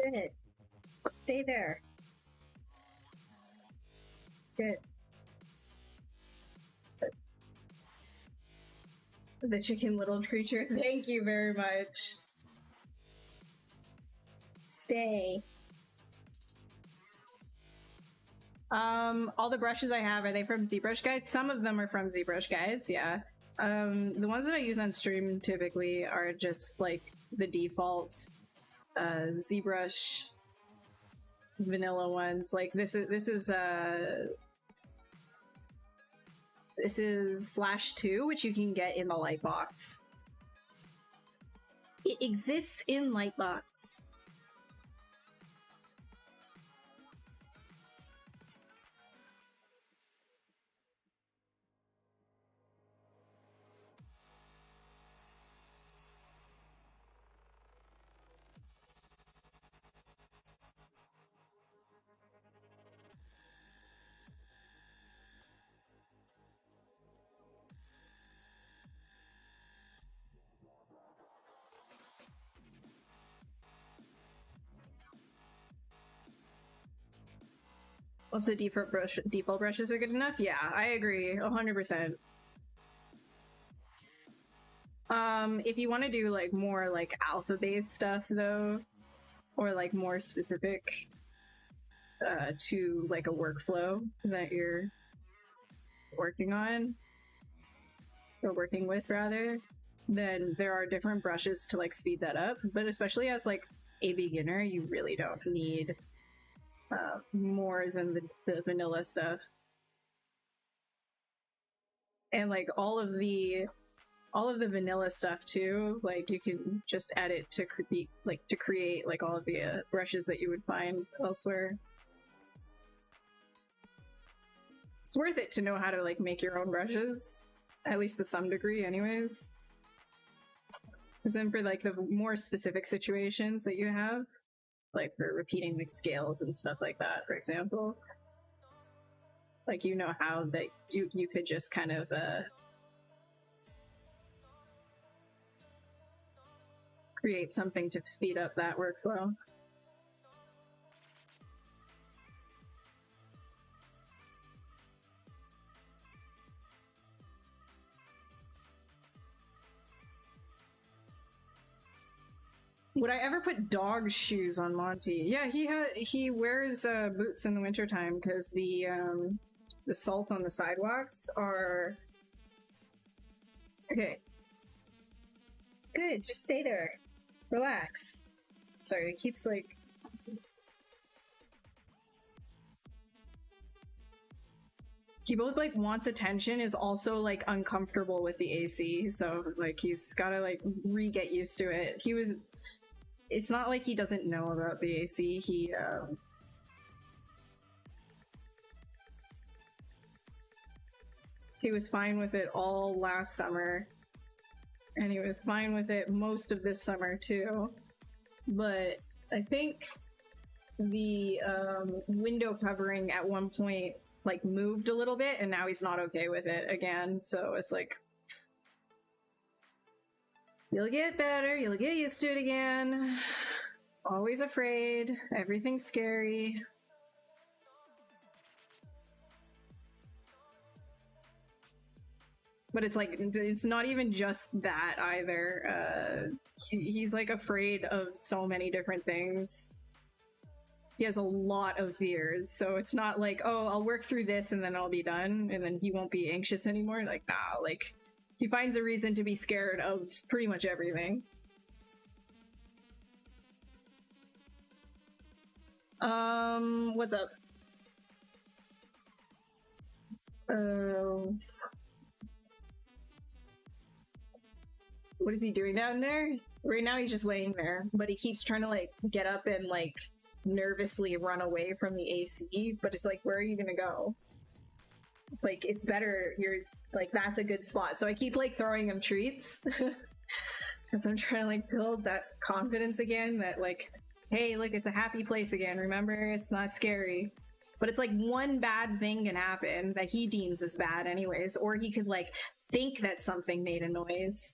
Good. Stay there. Good. The chicken little creature. Thank you very much. Stay. All the brushes I have, are they from ZBrush Guides? Some of them are from ZBrush Guides, yeah. The ones that I use on stream typically are just like the default ZBrush vanilla ones. Like this is /2, which you can get in the Lightbox. It exists in Lightbox. Also, default brushes are good enough. Yeah, I agree 100%. If you want to do like more like alpha-based stuff though, or like more specific to like a workflow that you're working on or working with rather, then there are different brushes to like speed that up. But especially as like a beginner, you really don't need more than the vanilla stuff. And like all of the vanilla stuff too, like you can just add it to create like all of the brushes that you would find elsewhere. It's worth it to know how to like make your own brushes, at least to some degree anyways. Because then for like the more specific situations that you have, like for repeating like scales and stuff like that, for example, like you know how that you could just kind of create something to speed up that workflow. Would I ever put dog shoes on Monty? Yeah, he wears boots in the wintertime because the salt on the sidewalks are... Okay. Good, just stay there. Relax. Sorry, it keeps like... He both like wants attention, is also like uncomfortable with the AC, so like he's gotta like re-get used to it. It's not like he doesn't know about the AC. He was fine with it all last summer, and he was fine with it most of this summer too. But I think the window covering at one point like moved a little bit, and now he's not okay with it again. So it's like, you'll get better, you'll get used to it again. Always afraid, everything's scary. But it's like, it's not even just that either. He's like afraid of so many different things. He has a lot of fears, so it's not like, oh, I'll work through this and then I'll be done, and then he won't be anxious anymore. Like, nah, like, he finds a reason to be scared of pretty much everything. What's up? What is he doing down there? Right now he's just laying there, but he keeps trying to like get up and like nervously run away from the AC, but it's like, where are you gonna go? Like, it's better, you're like, that's a good spot. So I keep like throwing him treats because I'm trying to like build that confidence again that like, hey, look, it's a happy place again, remember, it's not scary. But it's like one bad thing can happen that he deems as bad anyways, or he could like think that something made a noise,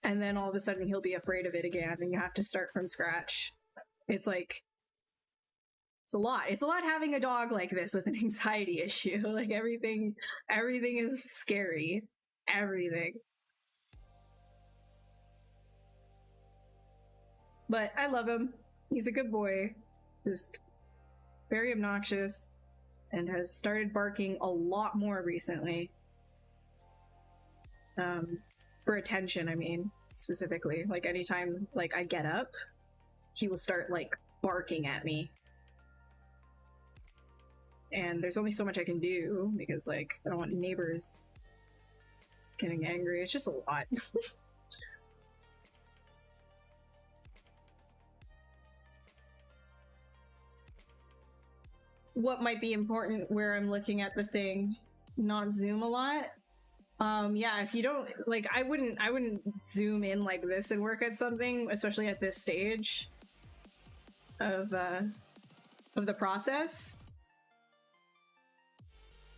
and then all of a sudden he'll be afraid of it again, and you have to start from scratch. It's like, it's a lot. It's a lot having a dog like this with an anxiety issue. Like everything is scary. Everything. But I love him. He's a good boy. Just very obnoxious and has started barking a lot more recently. For attention, I mean, specifically. Like anytime like I get up, he will start like barking at me. And there's only so much I can do because like I don't want neighbors getting angry. It's just a lot. What might be important where I'm looking at the thing, not zoom a lot. Yeah, if you don't like, I wouldn't zoom in like this and work at something, especially at this stage of the process.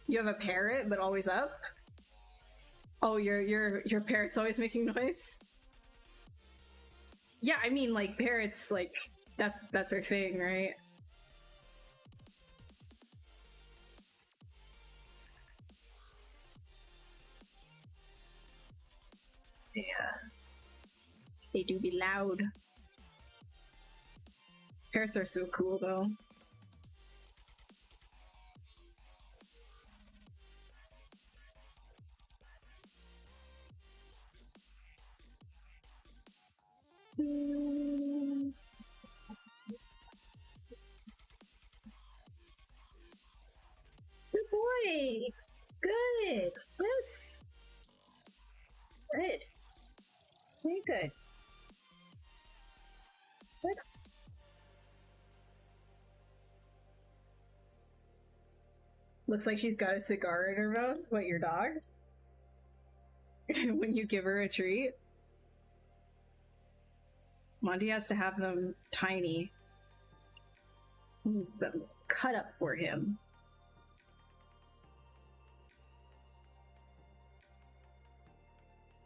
You have a parrot, but always up. Oh, your parrot's always making noise. Yeah, I mean, like parrots, like that's their thing, right? Yeah. They do be loud. Parrots are so cool though. Good boy. Good. Yes. Good. Very good. Good. Looks like she's got a cigar in her mouth. What, your dog? When you give her a treat? Monty has to have them tiny. He needs them cut up for him.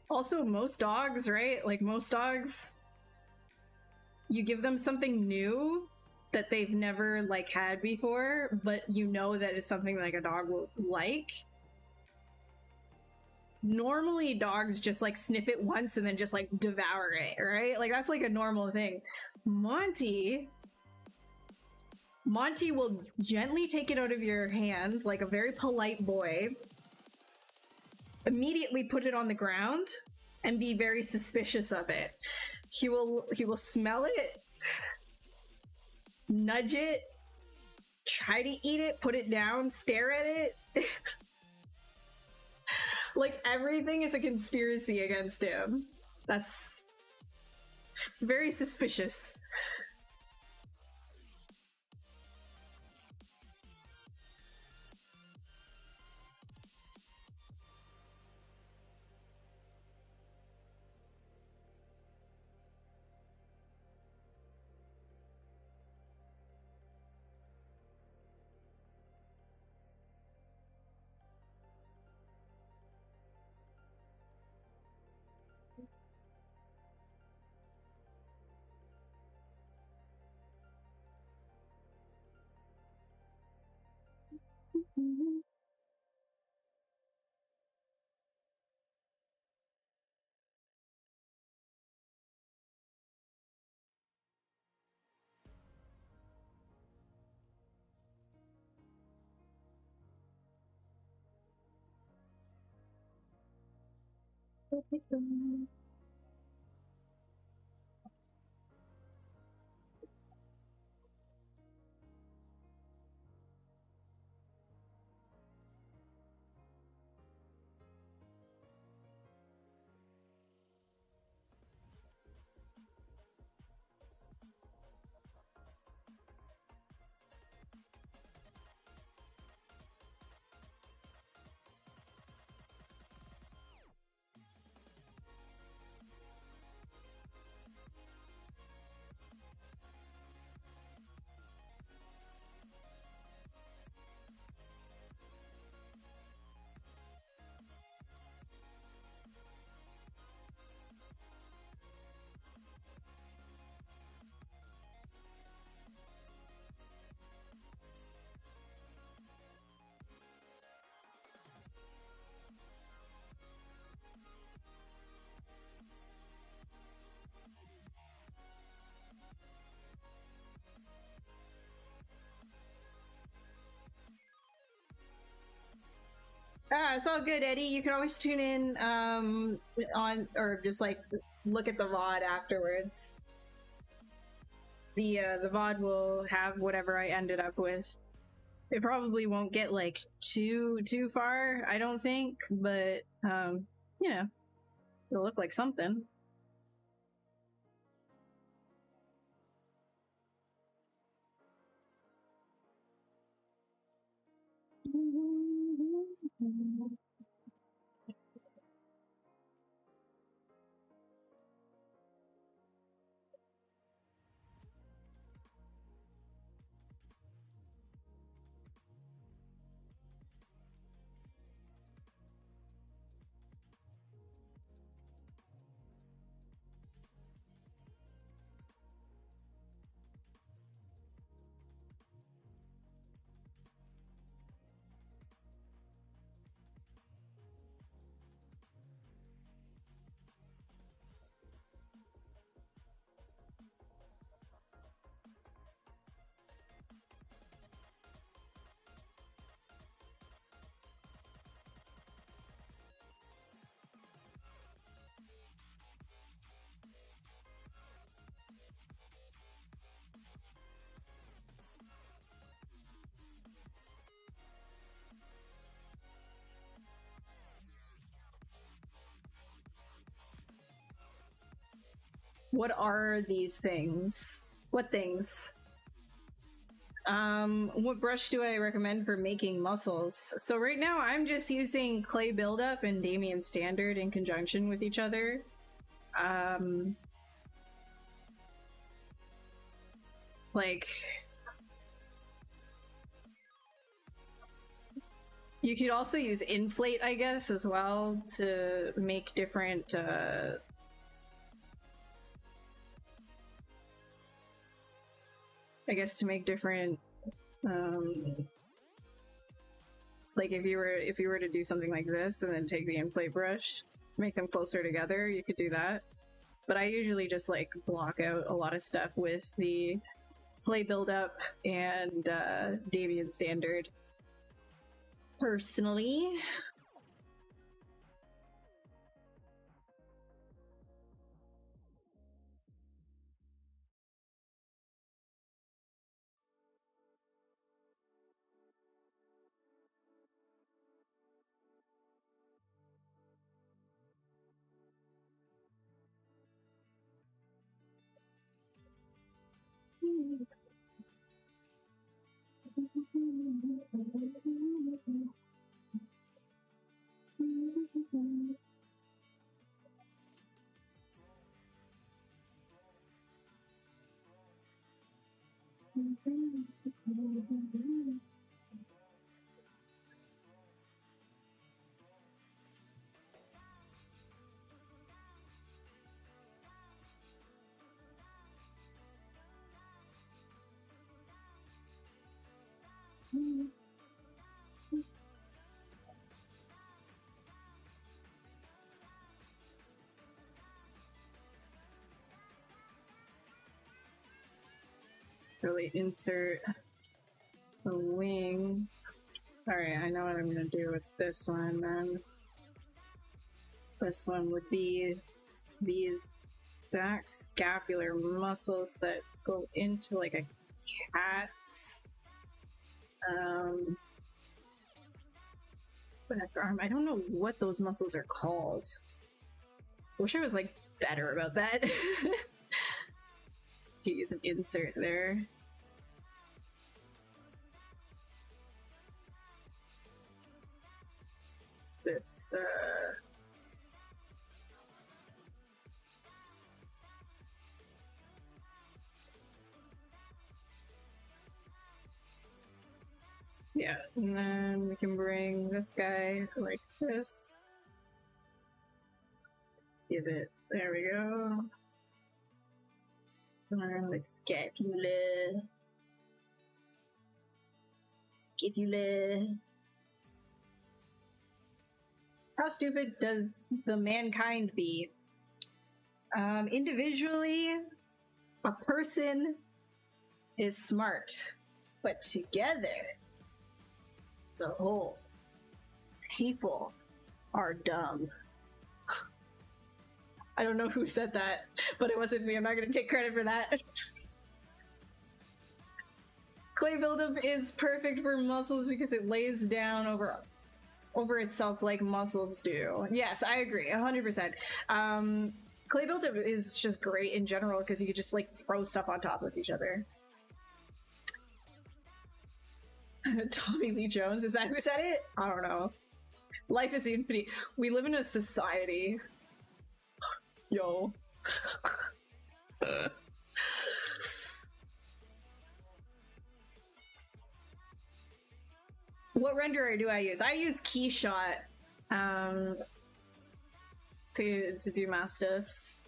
Also, most dogs, right? Like most dogs, you give them something new that they've never like had before, but you know that it's something like a dog will like. Normally dogs just like sniff it once and then just like devour it, right? Like that's like a normal thing. Monty will gently take it out of your hand like a very polite boy, immediately put it on the ground and be very suspicious of it. He will smell it, nudge it, try to eat it, put it down, stare at it. Like everything is a conspiracy against him. It's very suspicious. It's all good, Eddie. You can always tune in on or just like look at the VOD afterwards. The VOD will have whatever I ended up with. It probably won't get like too far, I don't think, but you know, it'll look like something. What are these things? What things? What brush do I recommend for making muscles? So right now I'm just using Clay Buildup and Damien Standard in conjunction with each other. Like, you could also use Inflate, I guess, as well to make different, I guess to make different, like if you were to do something like this and then take the Inflate brush, make them closer together, you could do that. But I usually just like block out a lot of stuff with the Clay Buildup and Damien Standard. Personally. Really insert the wing. Alright, I know what I'm gonna do with this one then. This one would be these back scapular muscles that go into like a cat's back arm. I don't know what those muscles are called. Wish I was like better about that. To use an insert there. This yeah, and then we can bring this guy like this. Give it, there we go. Like scapula. Scapula. How stupid does the mankind be? Individually, a person is smart, but together, as a whole, people are dumb. I don't know who said that, but it wasn't me. I'm not going to take credit for that. Clay Buildup is perfect for muscles because it lays down over itself like muscles do. Yes, I agree, 100%. Clay Buildup is just great in general because you could just like throw stuff on top of each other. Tommy Lee Jones, is that who said it? I don't know. Life is infinite. We live in a society. Yo. What renderer do I use? I use Keyshot to do mastiffs.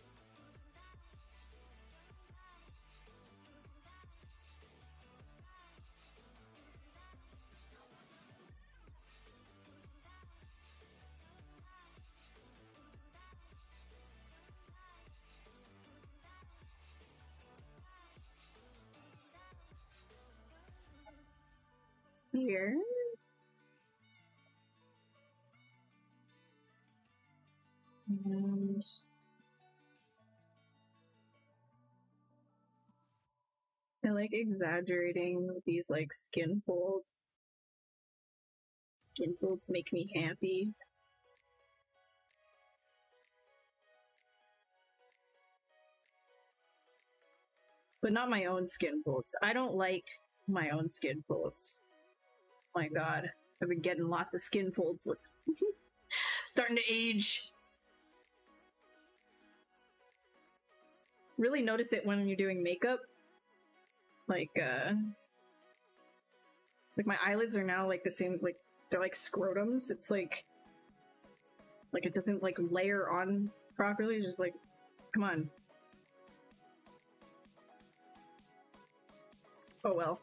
Here. And I like exaggerating these like skin folds. Skin folds make me happy. but not my own skin folds. I don't like my own skin folds. My god, I've been getting lots of skin folds. Starting to age. Really notice it when you're doing makeup. Like my eyelids are now like the same, like they're like scrotums. It's like it doesn't like layer on properly. Just like, come on. Oh well.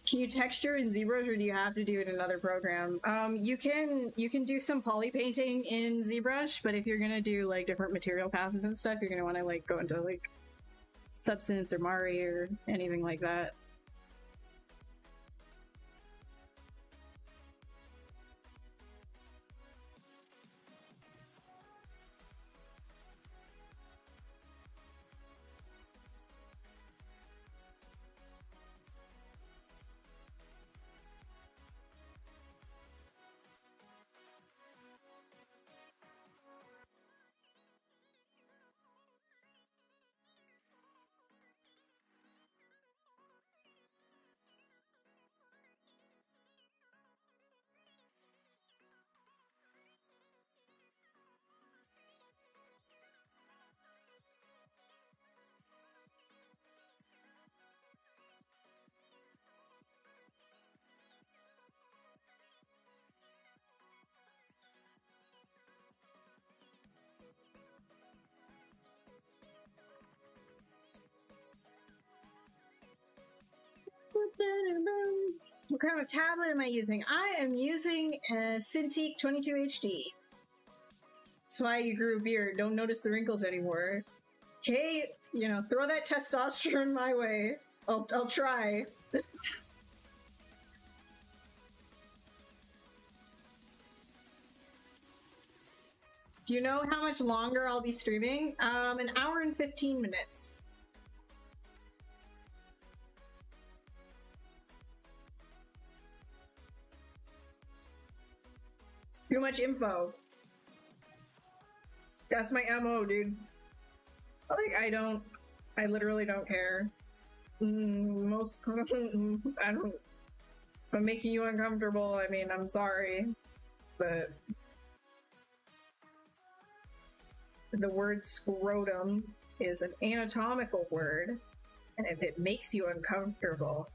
Can you texture in ZBrush, or do you have to do it in another program? You can do some poly painting in ZBrush, but if you're gonna do like different material passes and stuff, you're gonna want to like go into like Substance or Mari or anything like that. What kind of tablet am I using? I am using a Cintiq 22 HD. That's why you grew a beard. Don't notice the wrinkles anymore. Okay, you know, throw that testosterone my way. I'll try. Do you know how much longer I'll be streaming? An hour and 15 minutes. Too much info. That's my MO, dude. Like, I literally don't care. I don't, if I'm making you uncomfortable, I mean, I'm sorry, but the word scrotum is an anatomical word, and if it makes you uncomfortable,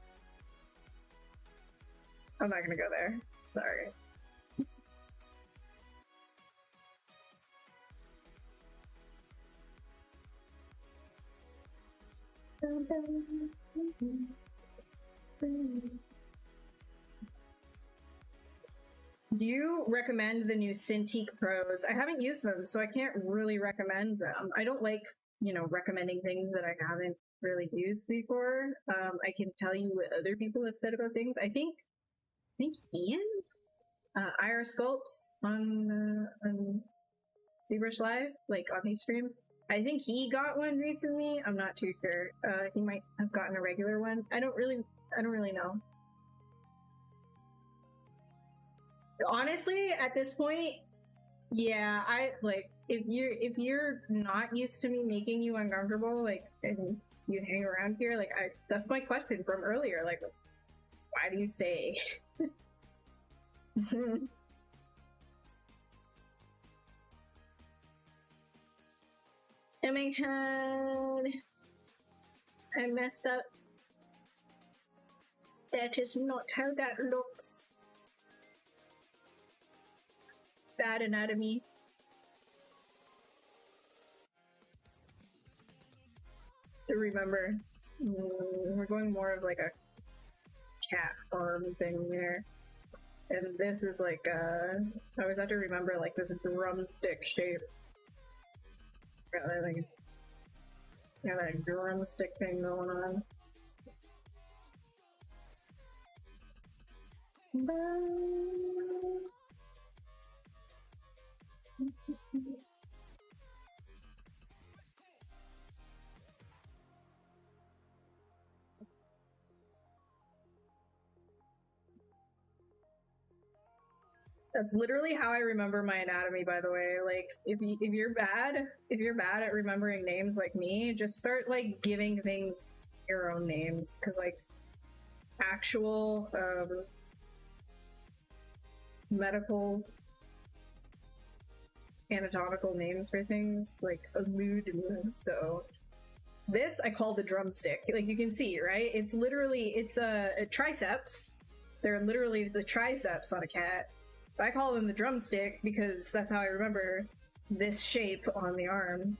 I'm not gonna go there. Sorry. Do you recommend the new Cintiq Pros? I haven't used them, so I can't really recommend them. I don't like, you know, recommending things that I haven't really used before. I can tell you what other people have said about things. I think Ian, IR Sculpts on ZBrush Live, like on these streams. I think he got one recently. I'm not too sure. He might have gotten a regular one. I don't really know. Honestly, at this point, yeah, I like if you're not used to me making you uncomfortable, like, and you hang around here, like, that's my question from earlier, like, why do you stay? Oh my god, I messed up. That is not how that looks. Bad anatomy. To remember, we're going more of like a cat farm thing here. And this is like, I always have to remember like this drumstick shape. Like, yeah, that drumstick thing going on. That's literally how I remember my anatomy, by the way. Like, if you're bad at remembering names like me, just start like giving things your own names, because like actual medical anatomical names for things like elude me. So this I call the drumstick. Like you can see, right? It's a triceps. They're literally the triceps on a cat. But I call them the drumstick because that's how I remember this shape on the arm.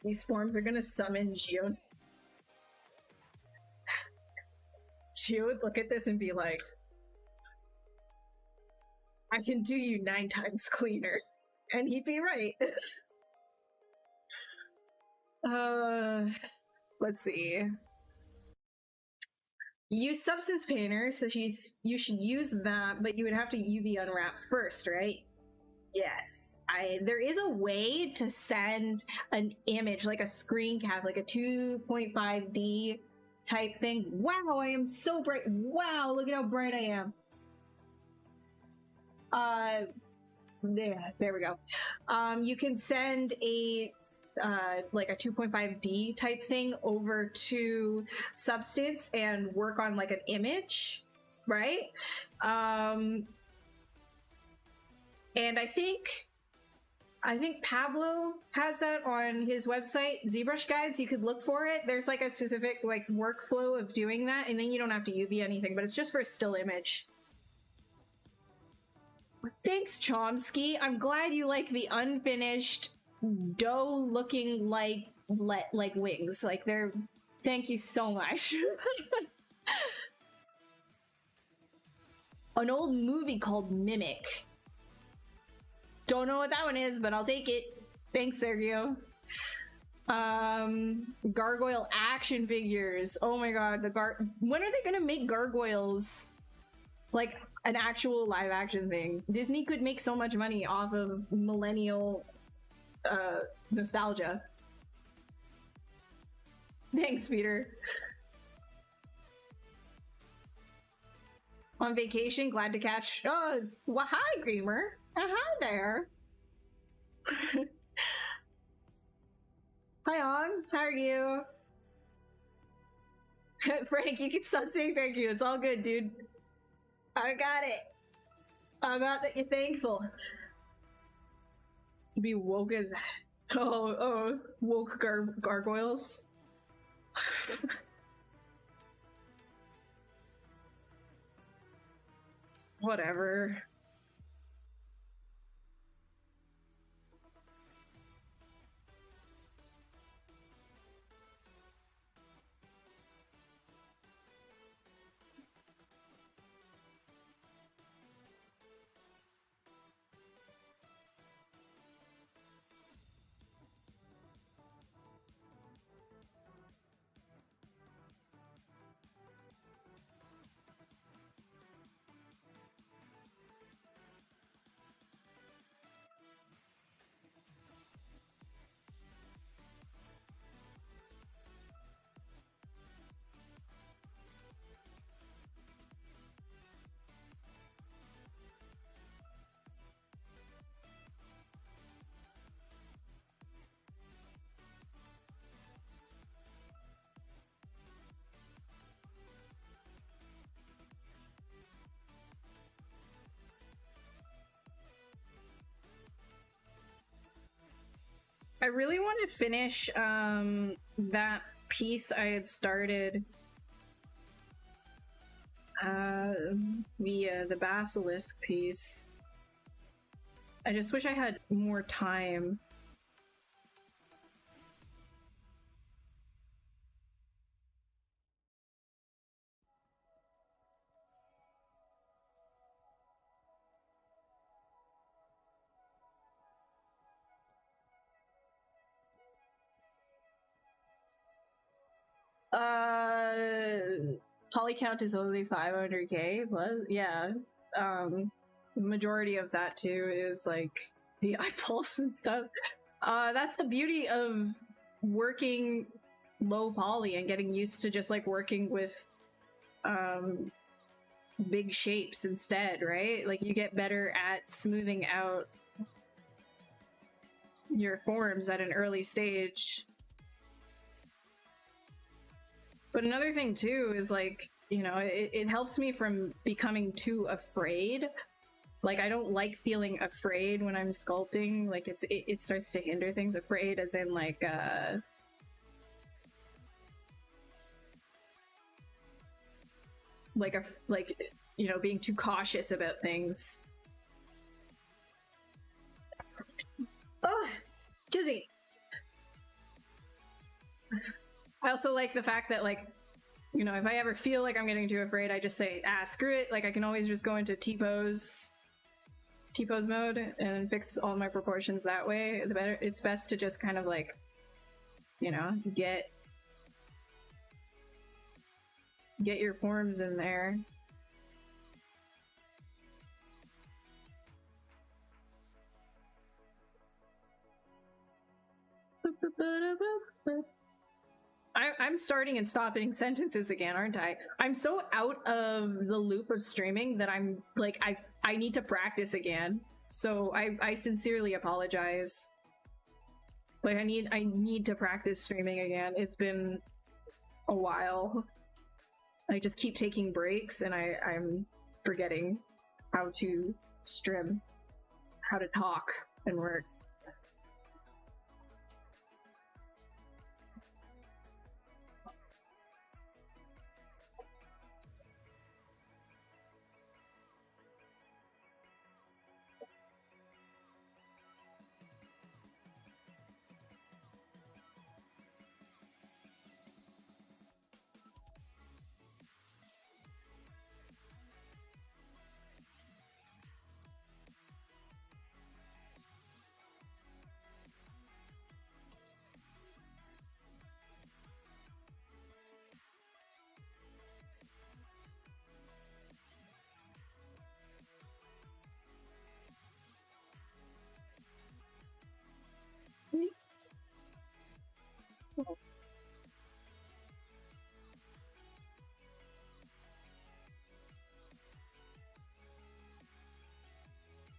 These forms are gonna summon Geo. Geo would look at this and be like, I can do you 9 times cleaner. And he'd be right. Let's see. Use Substance Painter, so you should use that, but you would have to UV unwrap first, right? Yes. There is a way to send an image, like a screen cap, like a 2.5D type thing. Wow, I am so bright. Wow, look at how bright I am. Yeah, there we go. You can send a like a 2.5D type thing over to Substance and work on like an image, right? And I think Pablo has that on his website, ZBrush Guides. You could look for it. There's like a specific like workflow of doing that, and then you don't have to UV anything, but it's just for a still image. Thanks, Chomsky. I'm glad you like the unfinished dough looking like wings. Like they're. Thank you so much. An old movie called Mimic. Don't know what that one is, but I'll take it. Thanks, Sergio. Gargoyle action figures. Oh my god, when are they gonna make gargoyles like an actual live action thing? Disney could make so much money off of millennial nostalgia. Thanks, Peter. On vacation, glad to catch. Oh, well, hi, Greamer. Hi there. Hi, On. How are you? Frank, you can stop saying thank you. It's all good, dude. I got it. I got that you're thankful. Be woke as... Oh, woke gargoyles. Whatever. I really want to finish that piece I had started via the basilisk piece. I just wish I had more time. Poly count is only 500k. Well, yeah. Majority of that too is like the eye pulse and stuff. That's the beauty of working low poly and getting used to just like working with big shapes instead, right? Like you get better at smoothing out your forms at an early stage. But another thing too is like, you know, it helps me from becoming too afraid. Like I don't like feeling afraid when I'm sculpting. Like it starts to hinder things. Afraid as in like you know, being too cautious about things. Oh, excuse me. I also like the fact that, like, you know, if I ever feel like I'm getting too afraid, I just say, screw it. Like, I can always just go into T-pose mode and fix all my proportions that way. The better, it's best to just kind of like, you know, get your forms in there. I'm starting and stopping sentences again, aren't I? I'm so out of the loop of streaming that I'm like, I need to practice again. So I sincerely apologize. Like I need to practice streaming again. It's been a while. I just keep taking breaks and I'm forgetting how to stream, how to talk and work.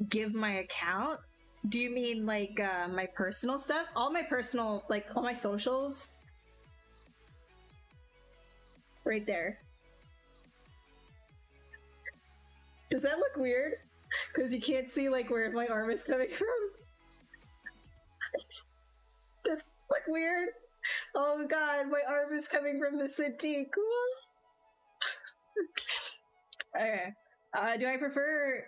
Give my account? Do you mean like my personal stuff? All my personal, like all my socials? Right there. Does that look weird? Because you can't see like where my arm is coming from? Does it look weird? Oh god, my arm is coming from the city. Cool. Okay. Do I prefer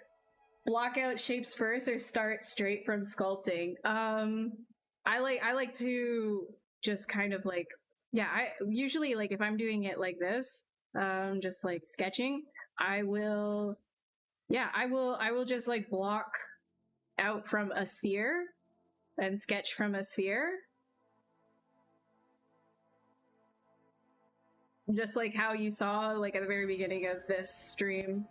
block out shapes first or start straight from sculpting? I like to just kind of like, yeah, I usually like if I'm doing it like this, just like sketching, I will just like block out from a sphere and sketch from a sphere. Just like how you saw like at the very beginning of this stream.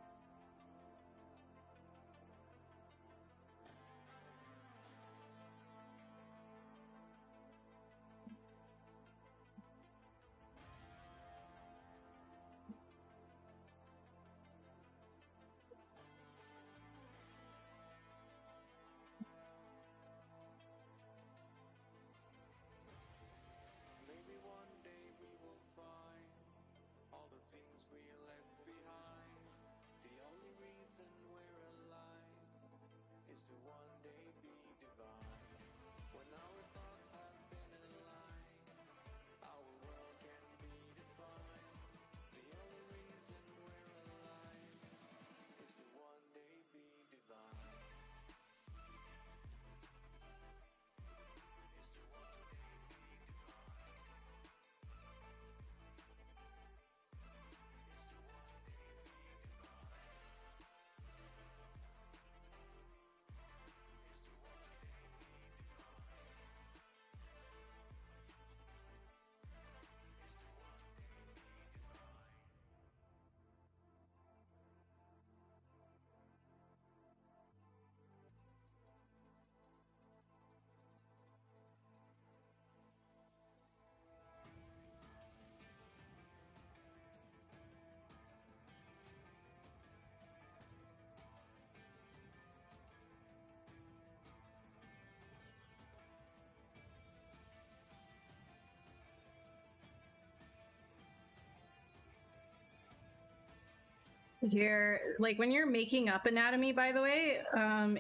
So here, like when you're making up anatomy, by the way,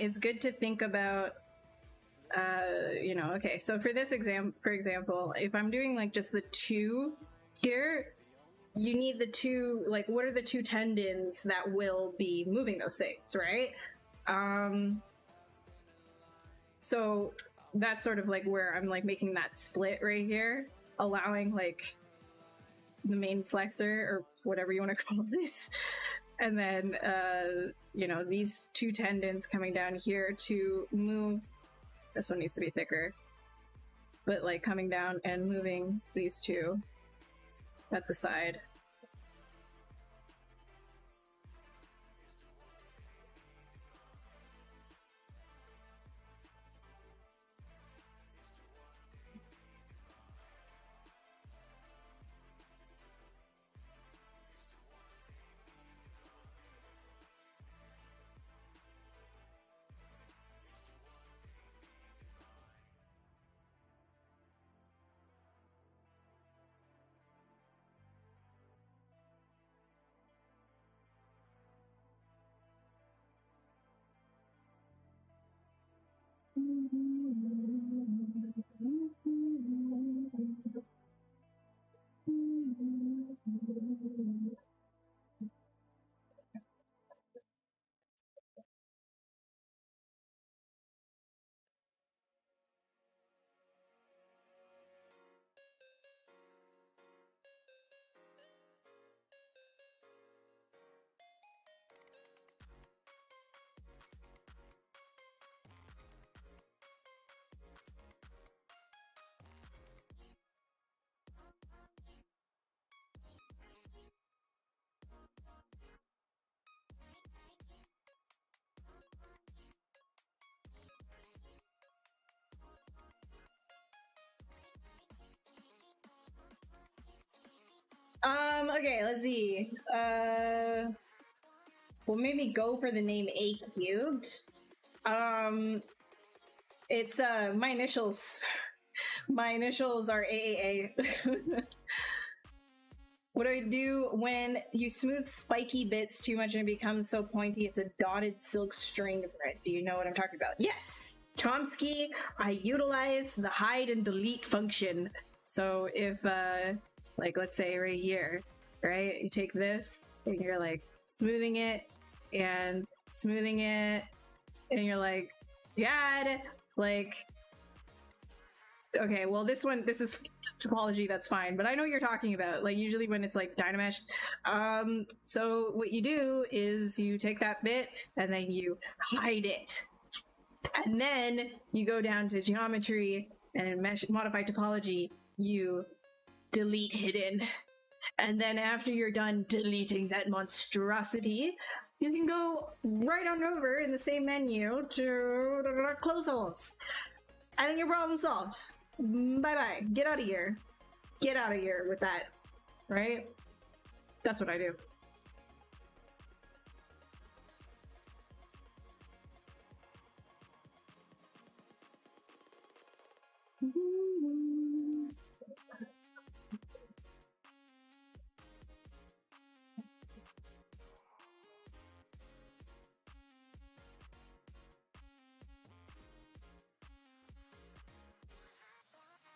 it's good to think about, you know, okay, so for this for example, if I'm doing like just the two here, you need the two, like what are the two tendons that will be moving those things, right? So that's sort of like where I'm like making that split right here, allowing like the main flexor or whatever you want to call this, and then you know, these two tendons coming down here to move. This one needs to be thicker, but like coming down and moving these two at the side. Okay, let's see. We'll maybe go for the name A cubed. It's my initials. My initials are AAA. What do I do when you smooth spiky bits too much and it becomes so pointy it's a dotted silk string thread? Do you know what I'm talking about? Yes! Chomsky, I utilize the hide and delete function. So if, like, let's say right here, right? You take this and you're like smoothing it, and you're like, God, like, okay, well this is topology, that's fine, but I know what you're talking about, like usually when it's like Dynamesh. So what you do is you take that bit and then you hide it. And then you go down to geometry and in modify topology, you delete hidden. And then after you're done deleting that monstrosity, you can go right on over in the same menu to close holes. I think your problem solved. Bye-bye. Get out of here. Get out of here with that. Right? That's what I do.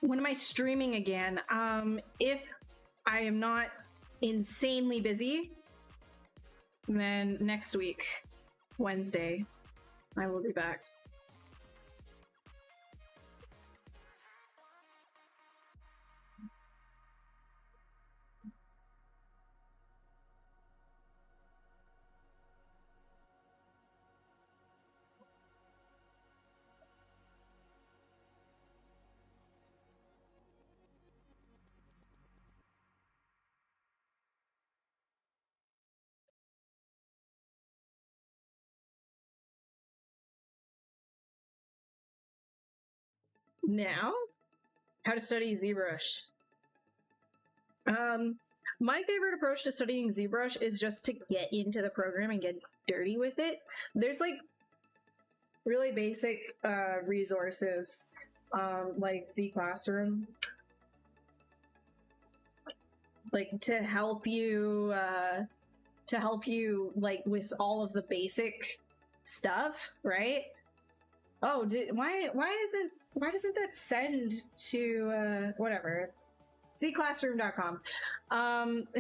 When am I streaming again? If I am not insanely busy, then next week, Wednesday, I will be back. Now, how to study ZBrush. My favorite approach to studying ZBrush is just to get into the program and get dirty with it. There's like really basic resources, like Z Classroom, like to help you to help you like with all of the basic stuff, right? Oh, why doesn't that send to whatever, zclassroom.com.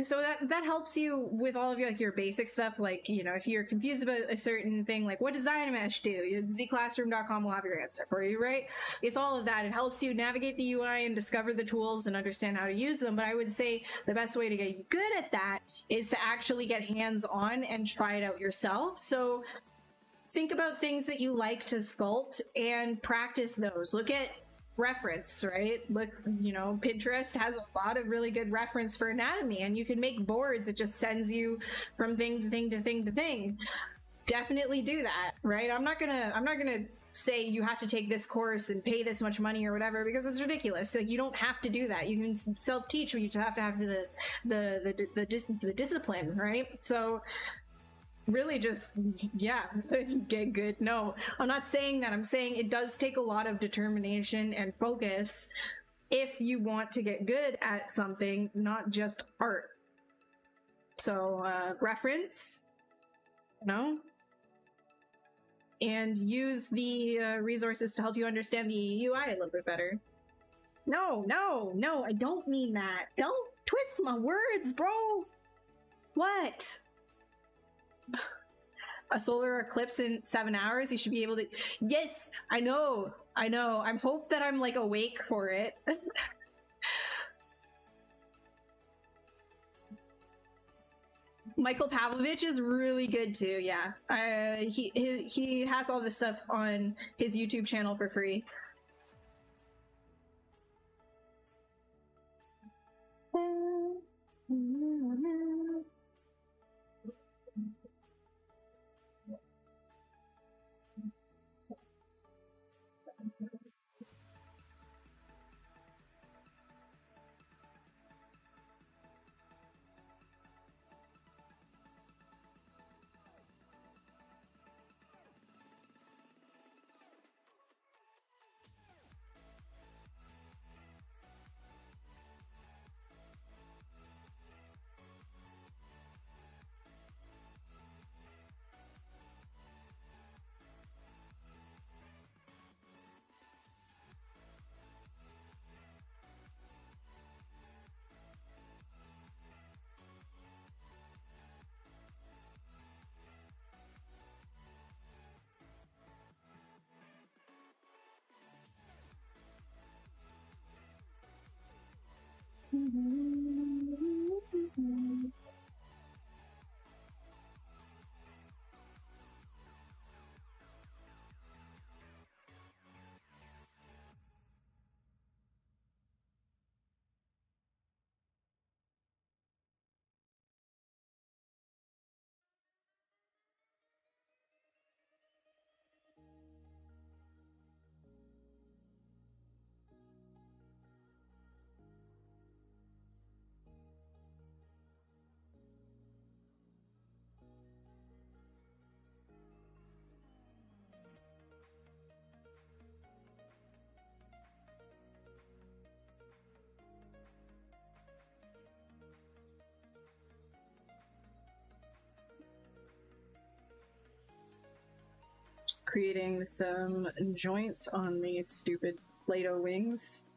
So that helps you with all of your like your basic stuff, like, you know, if you're confused about a certain thing, like what does Dynamesh do, zclassroom.com will have your answer for you, right? It's all of that. It helps you navigate the UI and discover the tools and understand how to use them. But I would say the best way to get good at that is to actually get hands-on and try it out yourself. So think about things that you like to sculpt and practice those. Look at reference, right? Look, you know, Pinterest has a lot of really good reference for anatomy, and you can make boards. It just sends you from thing to thing to thing to thing. Definitely do that, right? I'm not gonna say you have to take this course and pay this much money or whatever, because it's ridiculous. Like, you don't have to do that. You can self-teach, but you just have to have the discipline, right? So really just, yeah, get good. No, I'm not saying that. I'm saying it does take a lot of determination and focus if you want to get good at something, not just art. So reference, and use the resources to help you understand the UI a little bit better. No, I don't mean that. Don't twist my words, bro. What? A solar eclipse in 7 hours? You should be able to. Yes, I know. I'm hope that I'm like awake for it. Michael Pavlovich is really good too. Yeah, he has all this stuff on his YouTube channel for free. Just creating some joints on these stupid Play-Doh wings.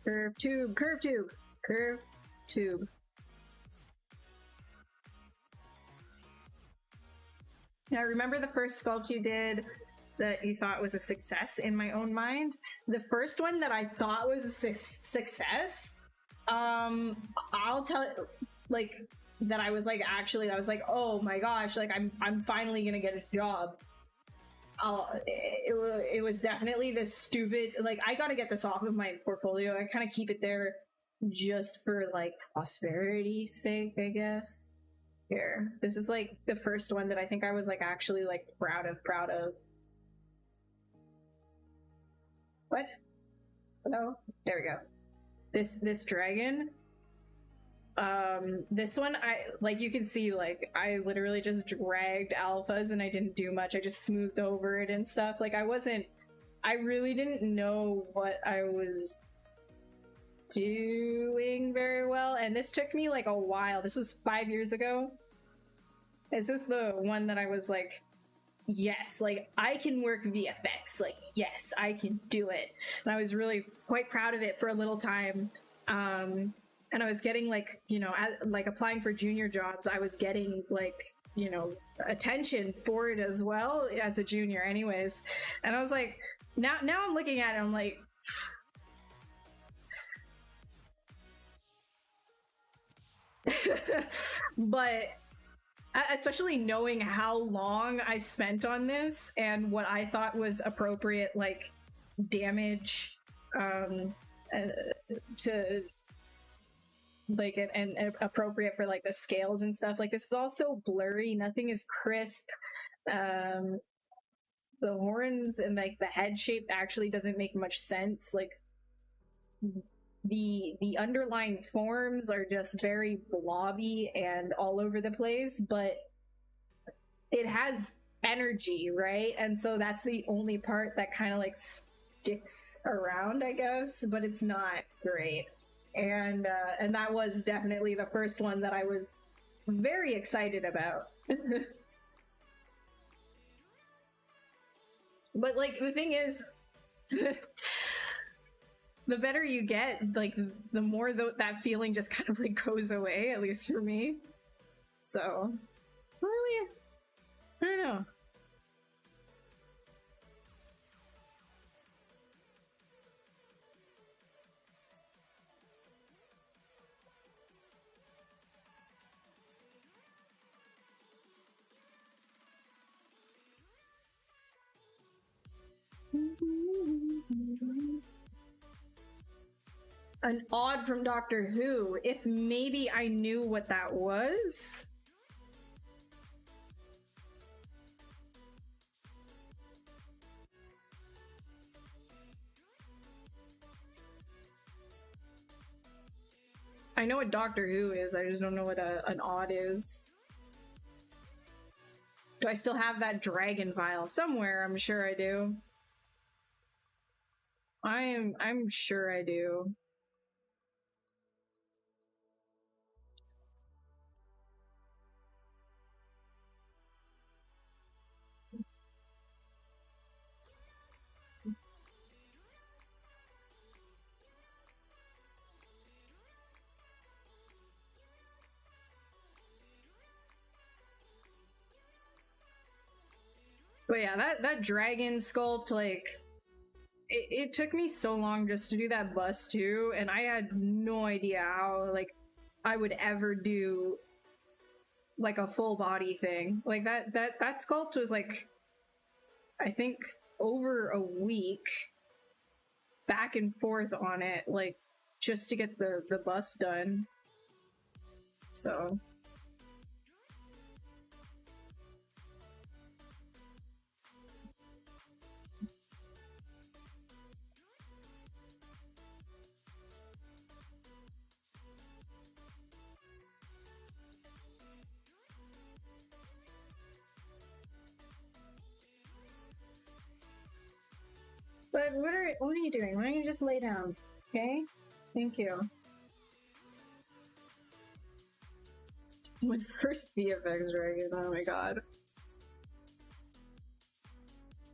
Curve tube. Now, remember the first sculpt you did that you thought was a success in my own mind? The first one that I thought was a success, I'll tell it, like, that I was like, oh my gosh, like I'm finally gonna get a job. It was definitely this stupid, like, I gotta get this off of my portfolio. I kind of keep it there just for like posperity's sake, I guess. Here, this is like the first one that I think I was like actually like proud of. What? Hello? There we go. This dragon. This one, like you can see, like I literally just dragged alphas and I didn't do much. I just smoothed over it and stuff. Like I really didn't know what I was doing very well, and this took me like a while. This was 5 years ago. Is this the one that I was like, yes, like I can work VFX, like yes, I can do it. And I was really quite proud of it for a little time. And I was getting like, you know, like applying for junior jobs, I was getting like, you know, attention for it as well as a junior anyways. And I was like, now I'm looking at it, I'm like, but especially knowing how long I spent on this and what I thought was appropriate, like damage to like and appropriate for like the scales and stuff. Like this is all so blurry, nothing is crisp. The horns and like the head shape actually doesn't make much sense. Like the underlying forms are just very blobby and all over the place, but it has energy, right? And so that's the only part that kind of like sticks around, I guess, but it's not great. And that was definitely the first one that I was very excited about. But like the thing is, the better you get, like the more that feeling just kind of like goes away, at least for me. So really, I don't know. An odd from Doctor Who. If maybe I knew what that was. I know what Doctor Who is, I just don't know what an odd is. Do I still have that dragon vial somewhere? I'm sure I do. I'm sure I do. But yeah, that dragon sculpt, like, it took me so long just to do that bust too, and I had no idea how, like, I would ever do, like, a full body thing. Like, that sculpt was, like, I think over a week back and forth on it, like, just to get the bust done. So... But what are you doing? Why don't you just lay down? Okay? Thank you. My first VFX dragon, oh my god.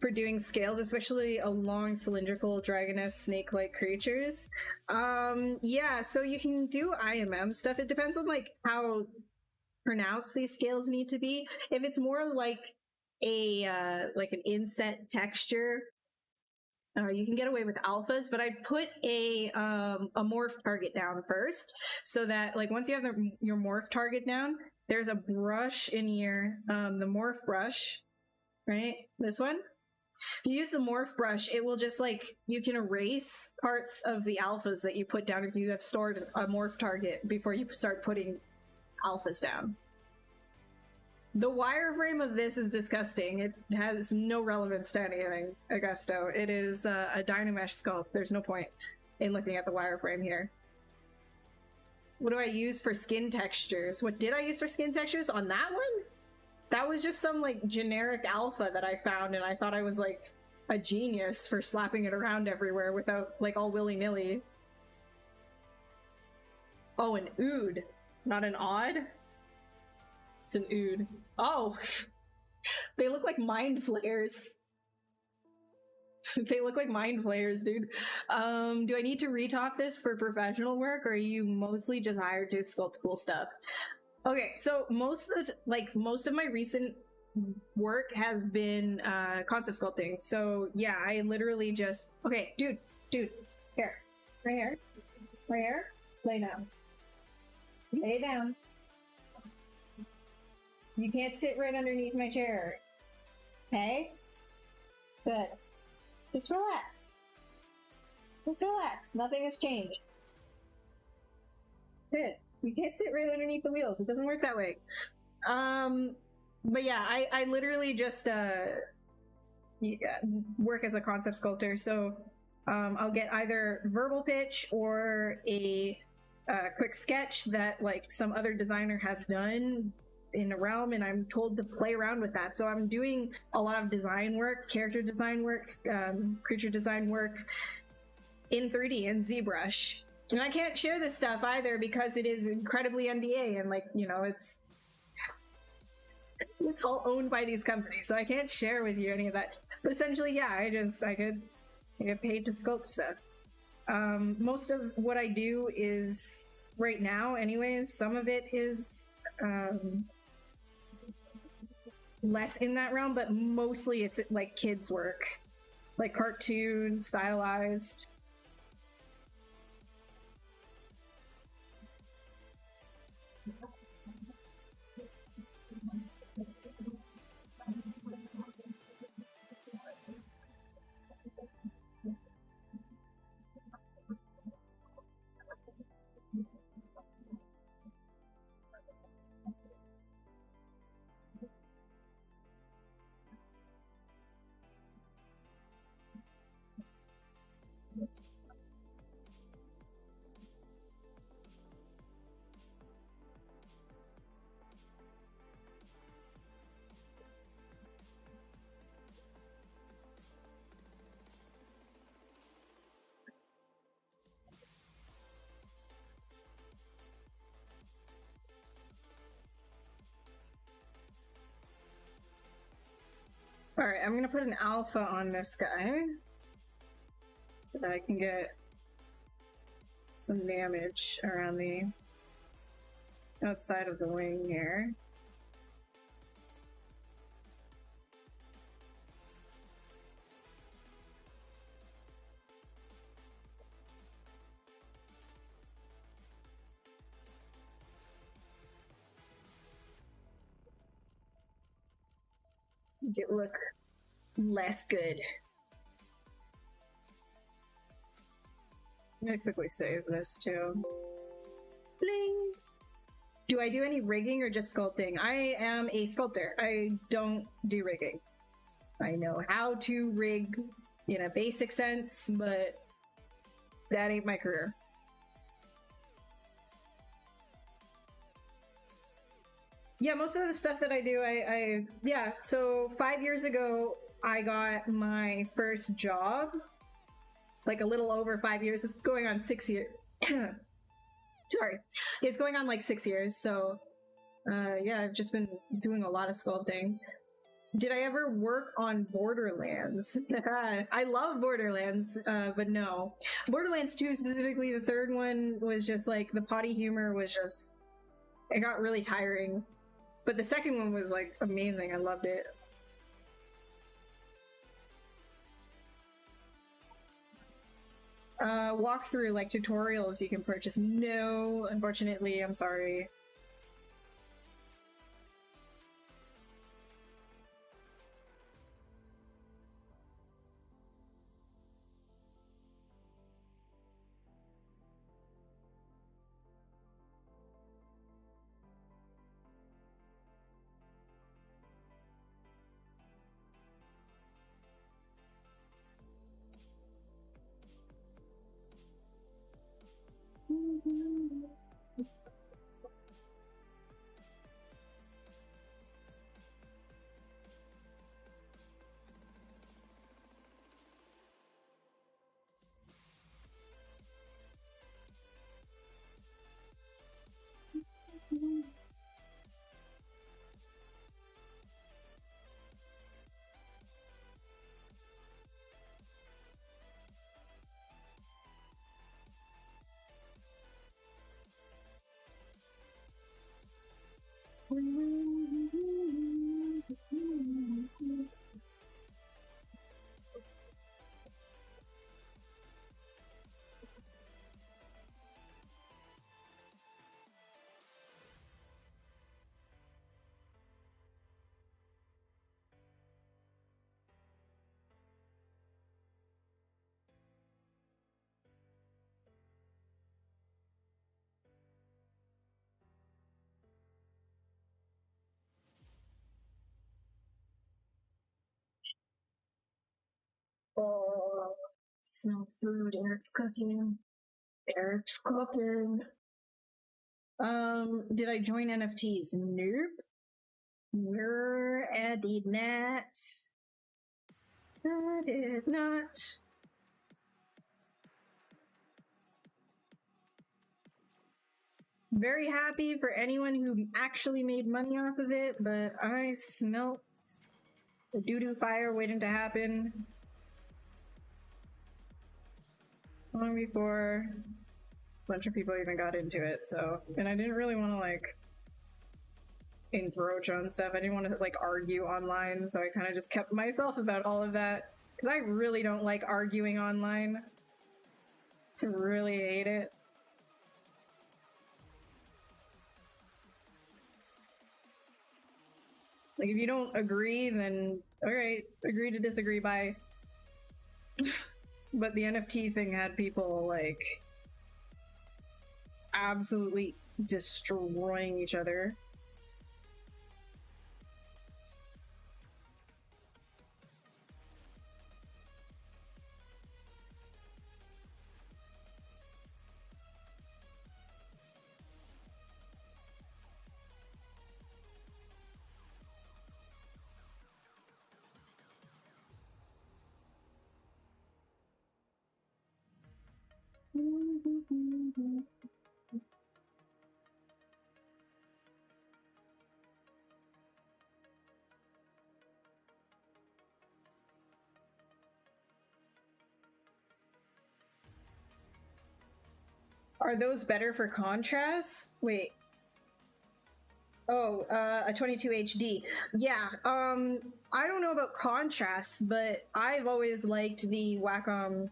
For doing scales, especially along cylindrical dragoness snake-like creatures. Yeah, so you can do IMM stuff. It depends on like how pronounced these scales need to be. If it's more like like an inset texture, you can get away with alphas, but I'd put a morph target down first, so that like once you have your morph target down, there's a brush in here, the morph brush, right? This one. If you use the morph brush, it will just like, you can erase parts of the alphas that you put down if you have stored a morph target before you start putting alphas down. The wireframe of this is disgusting. It has no relevance to anything, Augusto. It is a Dynamesh sculpt. There's no point in looking at the wireframe here. What do I use for skin textures? What did I use for skin textures on that one? That was just some like generic alpha that I found, and I thought I was like a genius for slapping it around everywhere without like all willy-nilly. Oh, an ood, not an odd. It's an ood. Oh, they look like mind flayers. They look like mind flayers, dude. Do I need to retop this for professional work, or are you mostly just hired to sculpt cool stuff? Okay, so most of my recent work has been concept sculpting. So yeah, I literally just dude, here, right here, lay down, lay down. You can't sit right underneath my chair. Okay, good. Just relax. Just relax. Nothing has changed. Good. You can't sit right underneath the wheels. It doesn't work that way. But yeah, I literally just work as a concept sculptor. So I'll get either verbal pitch or a quick sketch that like some other designer has done in a realm, and I'm told to play around with that. So I'm doing a lot of design work, character design work, creature design work in 3D in ZBrush. And I can't share this stuff either because it is incredibly NDA, and like, you know, it's all owned by these companies, so I can't share with you any of that. But essentially, yeah, I get paid to sculpt stuff. Most of what I do is right now, anyways, some of it is less in that realm, but mostly it's like kids work, like cartoon stylized. All right, I'm gonna put an alpha on this guy so that I can get some damage around the outside of the wing here. Make it look less good. I'm gonna quickly save this too. Bling! Do I do any rigging or just sculpting? I am a sculptor. I don't do rigging. I know how to rig in a basic sense, but that ain't my career. Yeah, most of the stuff that I do, yeah, so 5 years ago, I got my first job, like a little over 5 years. It's going on 6 years. Sorry. It's going on like 6 years, so yeah, I've just been doing a lot of sculpting. Did I ever work on Borderlands? I love Borderlands, but no. Borderlands 2 specifically, the third one was just like, the potty humor was just, it got really tiring. But the second one was like amazing. I loved it. Walkthrough, like tutorials you can purchase. No, unfortunately, I'm sorry. Smell food, Eric's cooking. Eric's cooking. Did I join NFTs? Nope. I did not. I did not. Very happy for anyone who actually made money off of it, but I smelt the doo-doo fire waiting to happen long before a bunch of people even got into it. So, and I didn't really want to like encroach on stuff. I didn't want to like argue online, so I kind of just kept myself about all of that because I really don't like arguing online. I really hate it. Like, if you don't agree, then alright, agree to disagree, bye. But the NFT thing had people, like, absolutely destroying each other. Are those better for contrast? Wait. Oh, a 22 HD. Yeah, I don't know about contrast, but I've always liked the Wacom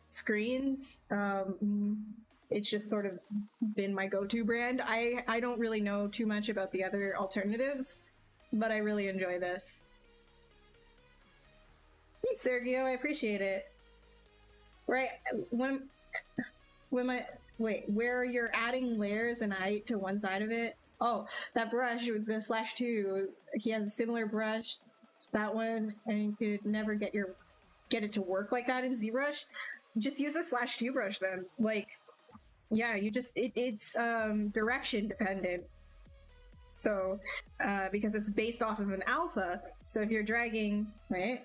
screens. It's just sort of been my go-to brand. I don't really know too much about the other alternatives, but I really enjoy this. Thanks, Sergio, I appreciate it. Right, where you're adding layers and height to one side of it. Oh, that brush with the /2, he has a similar brush to that one, and you could never get it to work like that in ZBrush. Just use a /2 brush then. Like, yeah, you just it's direction dependent. So because it's based off of an alpha, so if you're dragging, right?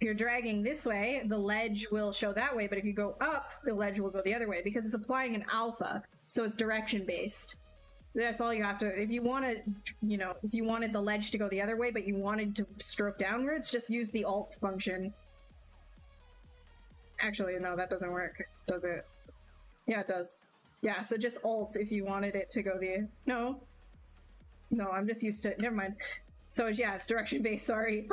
If you're dragging this way, the ledge will show that way, but if you go up, the ledge will go the other way because it's applying an alpha, so it's direction based. That's all you have to, if you want to, you know, if you wanted the ledge to go the other way, but you wanted to stroke downwards, just use the alt function. Actually, no, that doesn't work, does it? Yeah, it does. Yeah, so just alt if you wanted it to go the, no, I'm just used to, never mind. So yeah, it's direction based, sorry.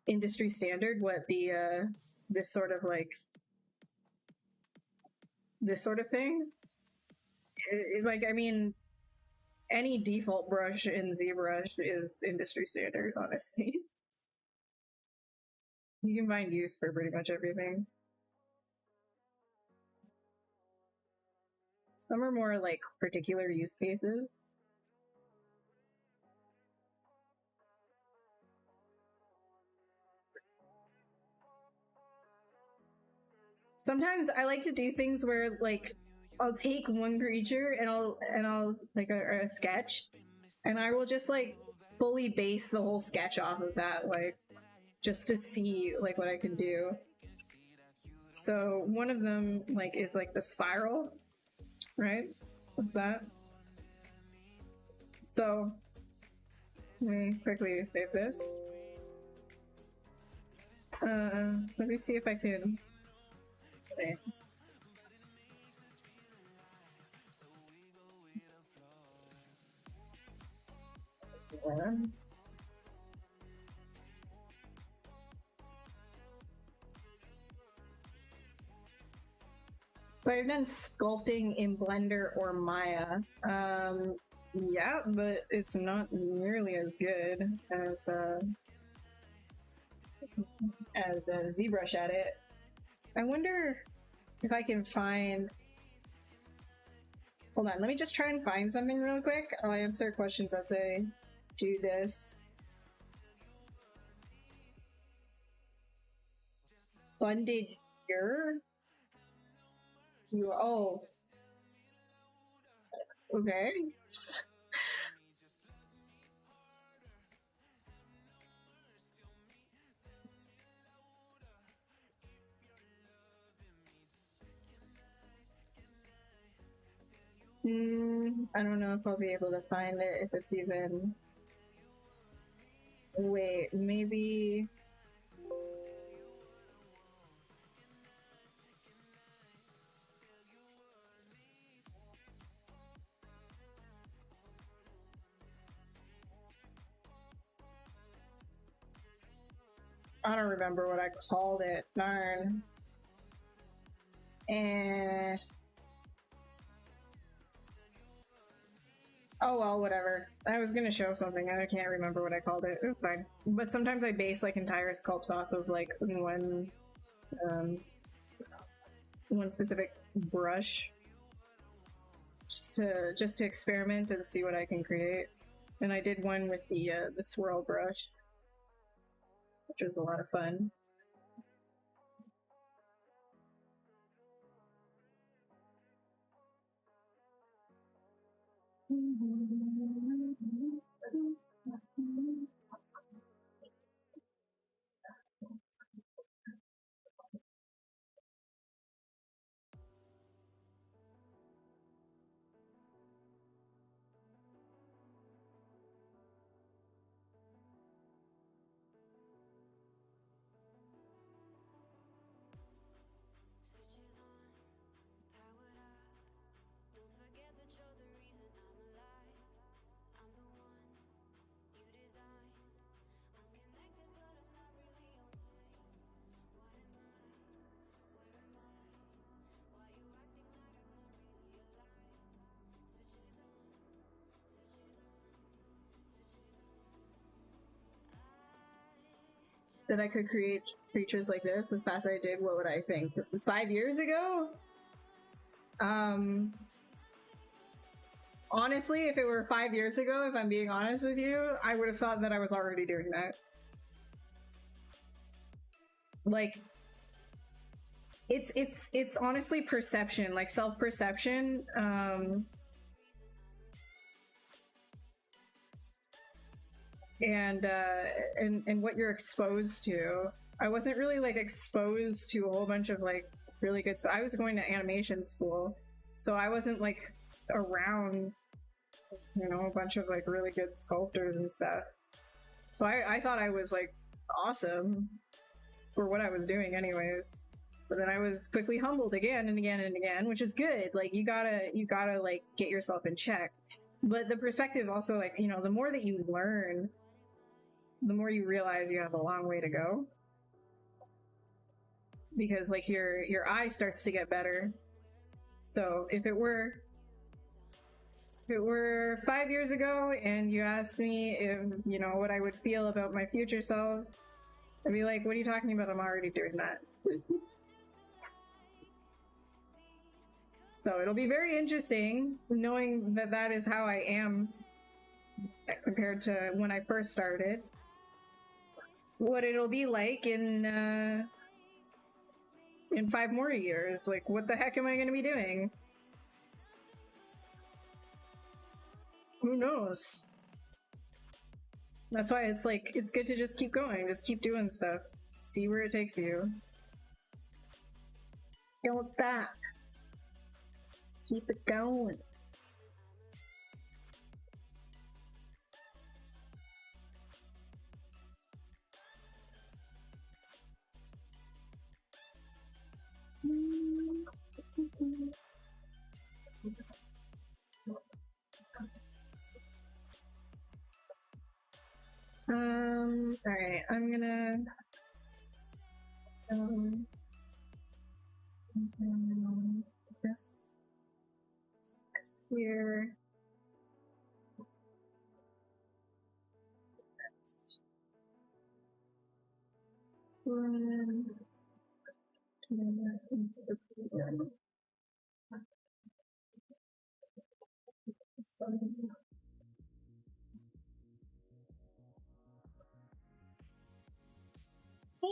Industry standard, what the this sort of thing, like, I mean, any default brush in ZBrush is industry standard, honestly. You can find use for pretty much everything. Some are more like particular use cases. Sometimes I like to do things where, like, I'll take one creature and I'll like a sketch, and I will just like fully base the whole sketch off of that, like, just to see like what I can do. So one of them like is like the spiral, right? What's that? So let me quickly save this. Let me see if I can. Okay. But I've done sculpting in Blender or Maya. Yeah, but it's not nearly as good as ZBrush at it. I wonder if I can find... Hold on, let me just try and find something real quick. I'll answer questions as I do this. Funded year? Oh. Okay. I don't know if I'll be able to find it, if it's even... Wait, maybe... I don't remember what I called it. Darn. Oh well, whatever. I was gonna show something, I can't remember what I called it. It's fine. But sometimes I base like entire sculpts off of like one specific brush. Just to experiment and see what I can create. And I did one with the swirl brush, which was a lot of fun. That I could create creatures like this as fast as I did, what would I think? 5 years ago? Honestly, if it were 5 years ago, if I'm being honest with you, I would have thought that I was already doing that. Like, it's honestly perception, like self-perception. And what you're exposed to. I wasn't really like exposed to a whole bunch of like really good stuff. I was going to animation school, so I wasn't like around, you know, a bunch of like really good sculptors and stuff. So I thought I was like awesome for what I was doing anyways. But then I was quickly humbled again and again and again, which is good. Like you gotta like get yourself in check. But the perspective also, like, you know, the more that you learn, the more you realize you have a long way to go. Because like your eye starts to get better. So if it were 5 years ago and you asked me if, you know, what I would feel about my future self, I'd be like, what are you talking about? I'm already doing that. So it'll be very interesting knowing that that is how I am compared to when I first started. What it'll be like in 5 more years. Like, what the heck am I going to be doing? Who knows? That's why it's like, it's good to just keep going. Just keep doing stuff. See where it takes you. Don't stop. Keep it going. Alright, I'm gonna this sphere. Next one. This one. Hey.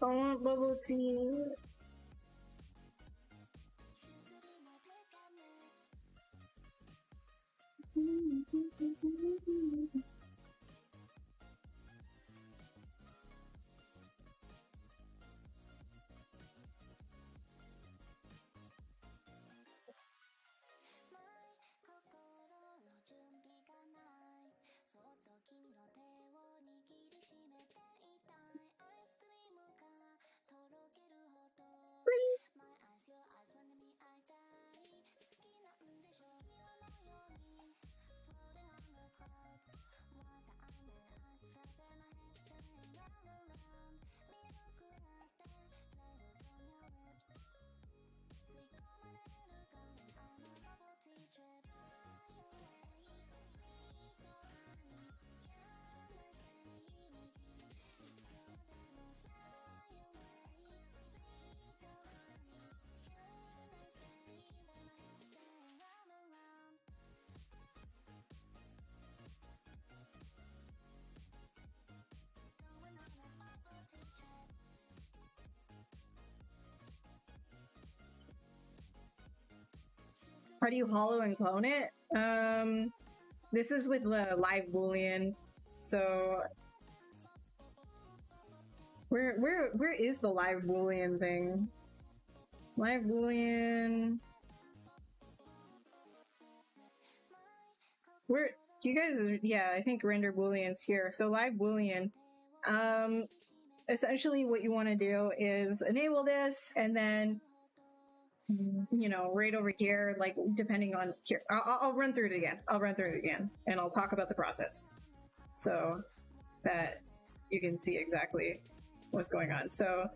I want bubble tea. How do you hollow and clone it? This is with the live boolean. So where is the live boolean thing? Live boolean. Where do you guys? Yeah, I think render boolean's here. So live boolean. Essentially, what you want to do is enable this, and then, you know, right over here, like depending on here, I'll run through it again. I'll run through it again, and I'll talk about the process so that you can see exactly what's going on. So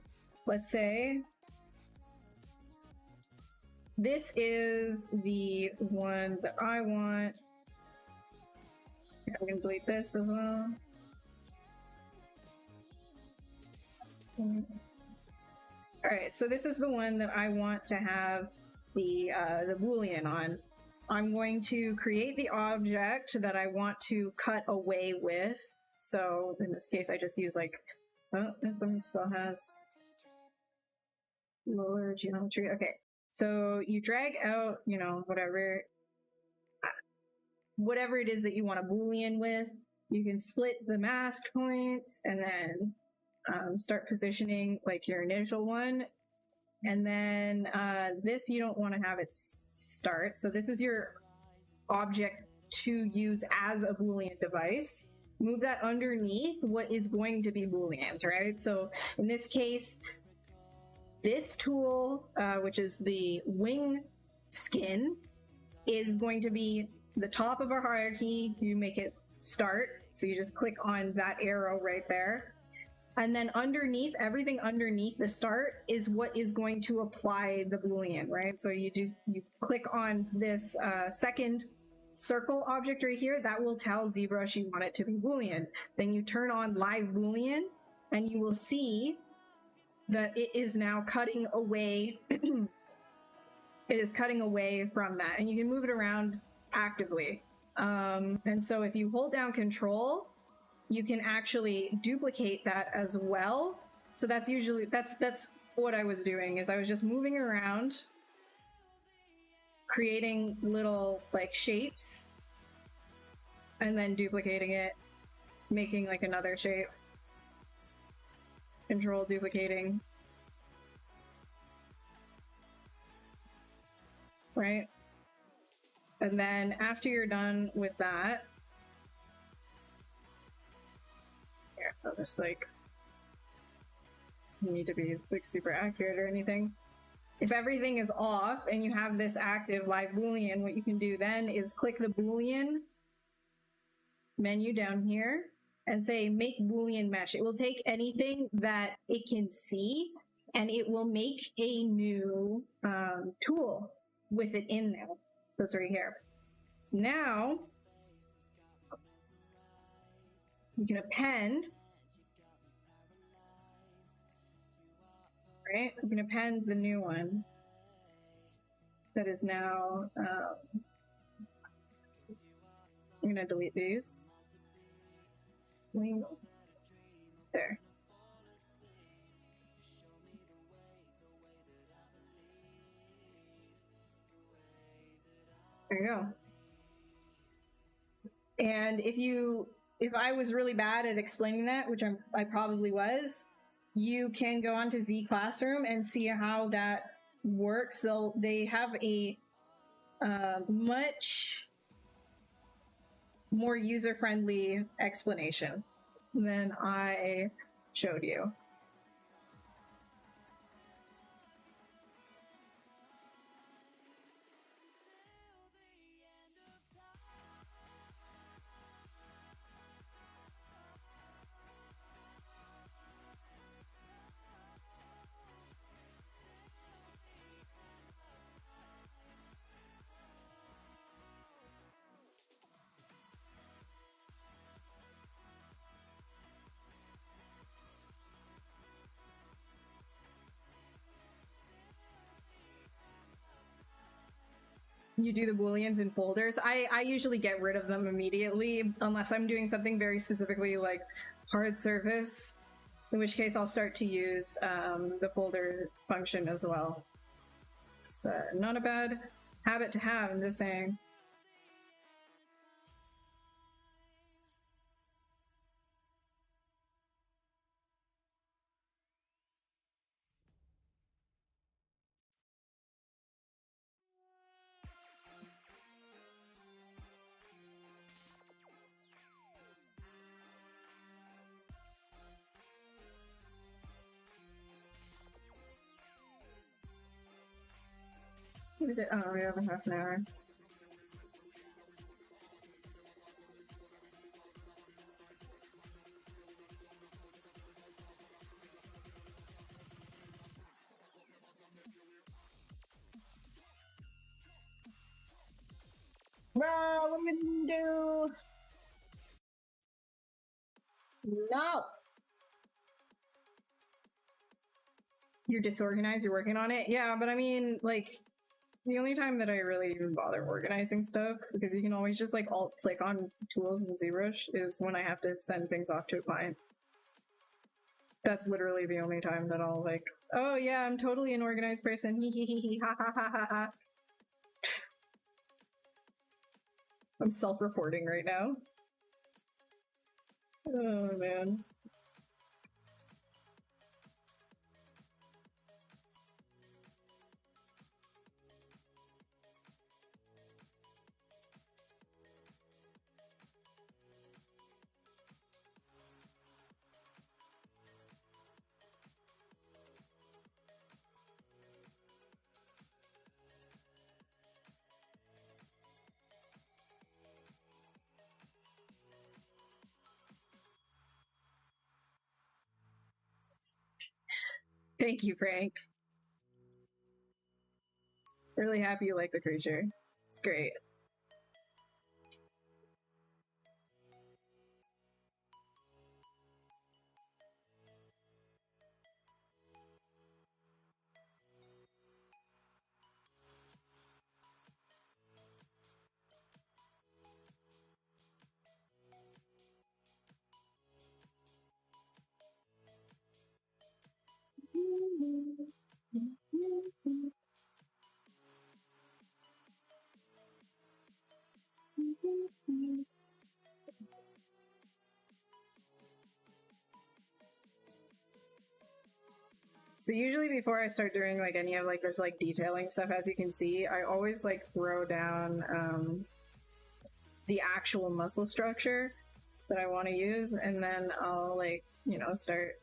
let's say this is the one that I want. I'm gonna delete this as well. All right, so this is the one that I want to have the boolean on. I'm going to create the object that I want to cut away with. So in this case, I just use like, oh, this one still has lower geometry. Okay, so you drag out, you know, whatever it is that you want a boolean with. You can split the mask points and then start positioning like your initial one. And then this, you don't want to have it start. So this is your object to use as a boolean device. Move that underneath what is going to be boolean, right? So in this case, this tool, which is the wing skin, is going to be the top of our hierarchy. You make it start. So you just click on that arrow right there. And then underneath, everything underneath the start is what is going to apply the boolean, right? So you click on this second circle object right here. That will tell ZBrush you want it to be boolean. Then you turn on live boolean, and you will see that it is now cutting away. It is cutting away from that, and you can move it around actively. And so if you hold down Control, you can actually duplicate that as well. So that's usually, that's what I was doing, is I was just moving around, creating little like shapes, and then duplicating it, making like another shape. Control, duplicating. Right? And then after you're done with that, I'll just like, you need to be like super accurate or anything. If everything is off and you have this active live Boolean, what you can do then is click the Boolean menu down here and say make Boolean mesh. It will take anything that it can see and it will make a new tool with it in there. That's right here. So now you can append, right? You can append the new one that is now, I'm gonna delete these. There. There you go. And if I was really bad at explaining that, which I probably was, you can go onto Z Classroom and see how that works. They have a much more user-friendly explanation than I showed you. You do the Booleans in folders. I usually get rid of them immediately unless I'm doing something very specifically like hard surface, in which case I'll start to use the folder function as well. It's not a bad habit to have, I'm just saying. What is it? Oh, we have a half an hour. Bro, what am I gonna do? No. You're disorganized, you're working on it? Yeah, but I mean, like, the only time that I really even bother organizing stuff, because you can always just like alt-click on tools in ZBrush, is when I have to send things off to a client. That's literally the only time that I'll like, oh yeah, I'm totally an organized person, ha ha ha ha ha. I'm self-reporting right now. Oh man. Thank you, Frank. Really happy you like the creature. It's great. So usually before I start doing like any of like this like detailing stuff, as you can see, I always like throw down the actual muscle structure that I want to use, and then I'll like, you know, start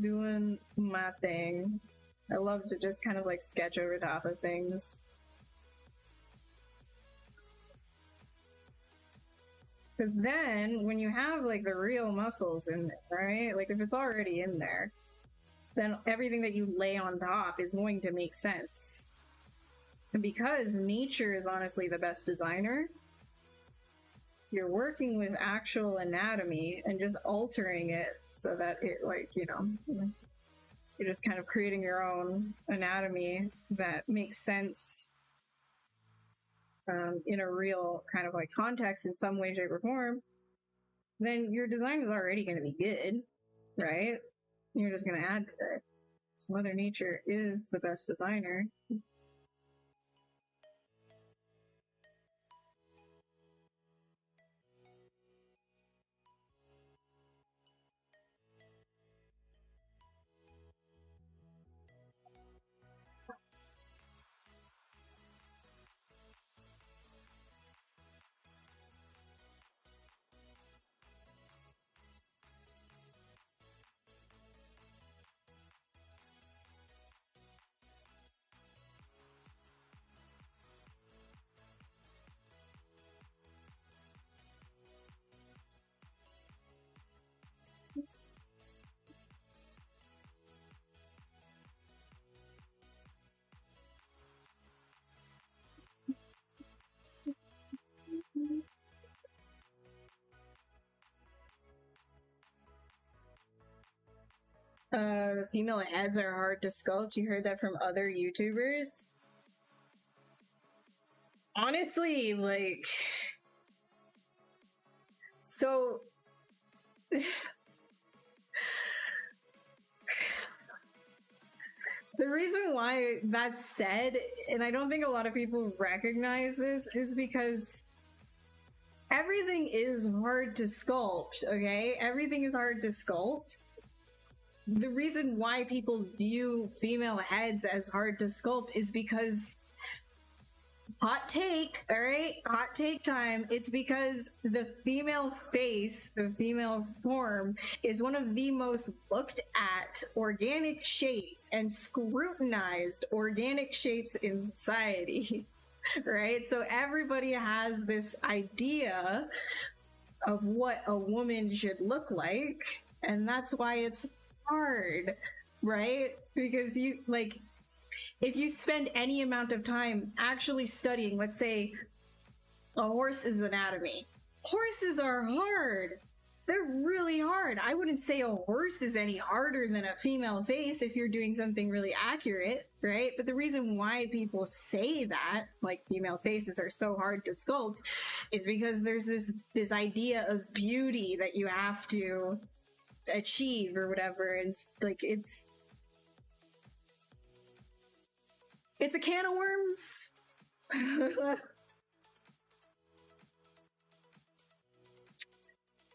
doing my thing. I love to just kind of like sketch over top of things. Because then when you have like the real muscles in there, right? Like if it's already in there, then everything that you lay on top is going to make sense. And because nature is honestly the best designer, you're working with actual anatomy and just altering it so that it, like, you know, you're just kind of creating your own anatomy that makes sense in a real kind of like context in some way, shape, or form. Then your design is already going to be good, right? You're just going to add to it. So Mother Nature is the best designer. The female heads are hard to sculpt. You heard that from other YouTubers? Honestly, like... So... The reason why that's said, and I don't think a lot of people recognize this, is because everything is hard to sculpt, okay? Everything is hard to sculpt. The reason why people view female heads as hard to sculpt is because, hot take, all right? Hot take time. It's because the female face, the female form, is one of the most looked at organic shapes and scrutinized organic shapes in society, right? So everybody has this idea of what a woman should look like, and that's why it's hard, right? Because you, like, if you spend any amount of time actually studying, let's say, a horse's anatomy, horses are hard. They're really hard. I wouldn't say a horse is any harder than a female face if you're doing something really accurate, right? But the reason why people say that, like, female faces are so hard to sculpt, is because there's this idea of beauty that you have to achieve or whatever. And like, it's a can of worms.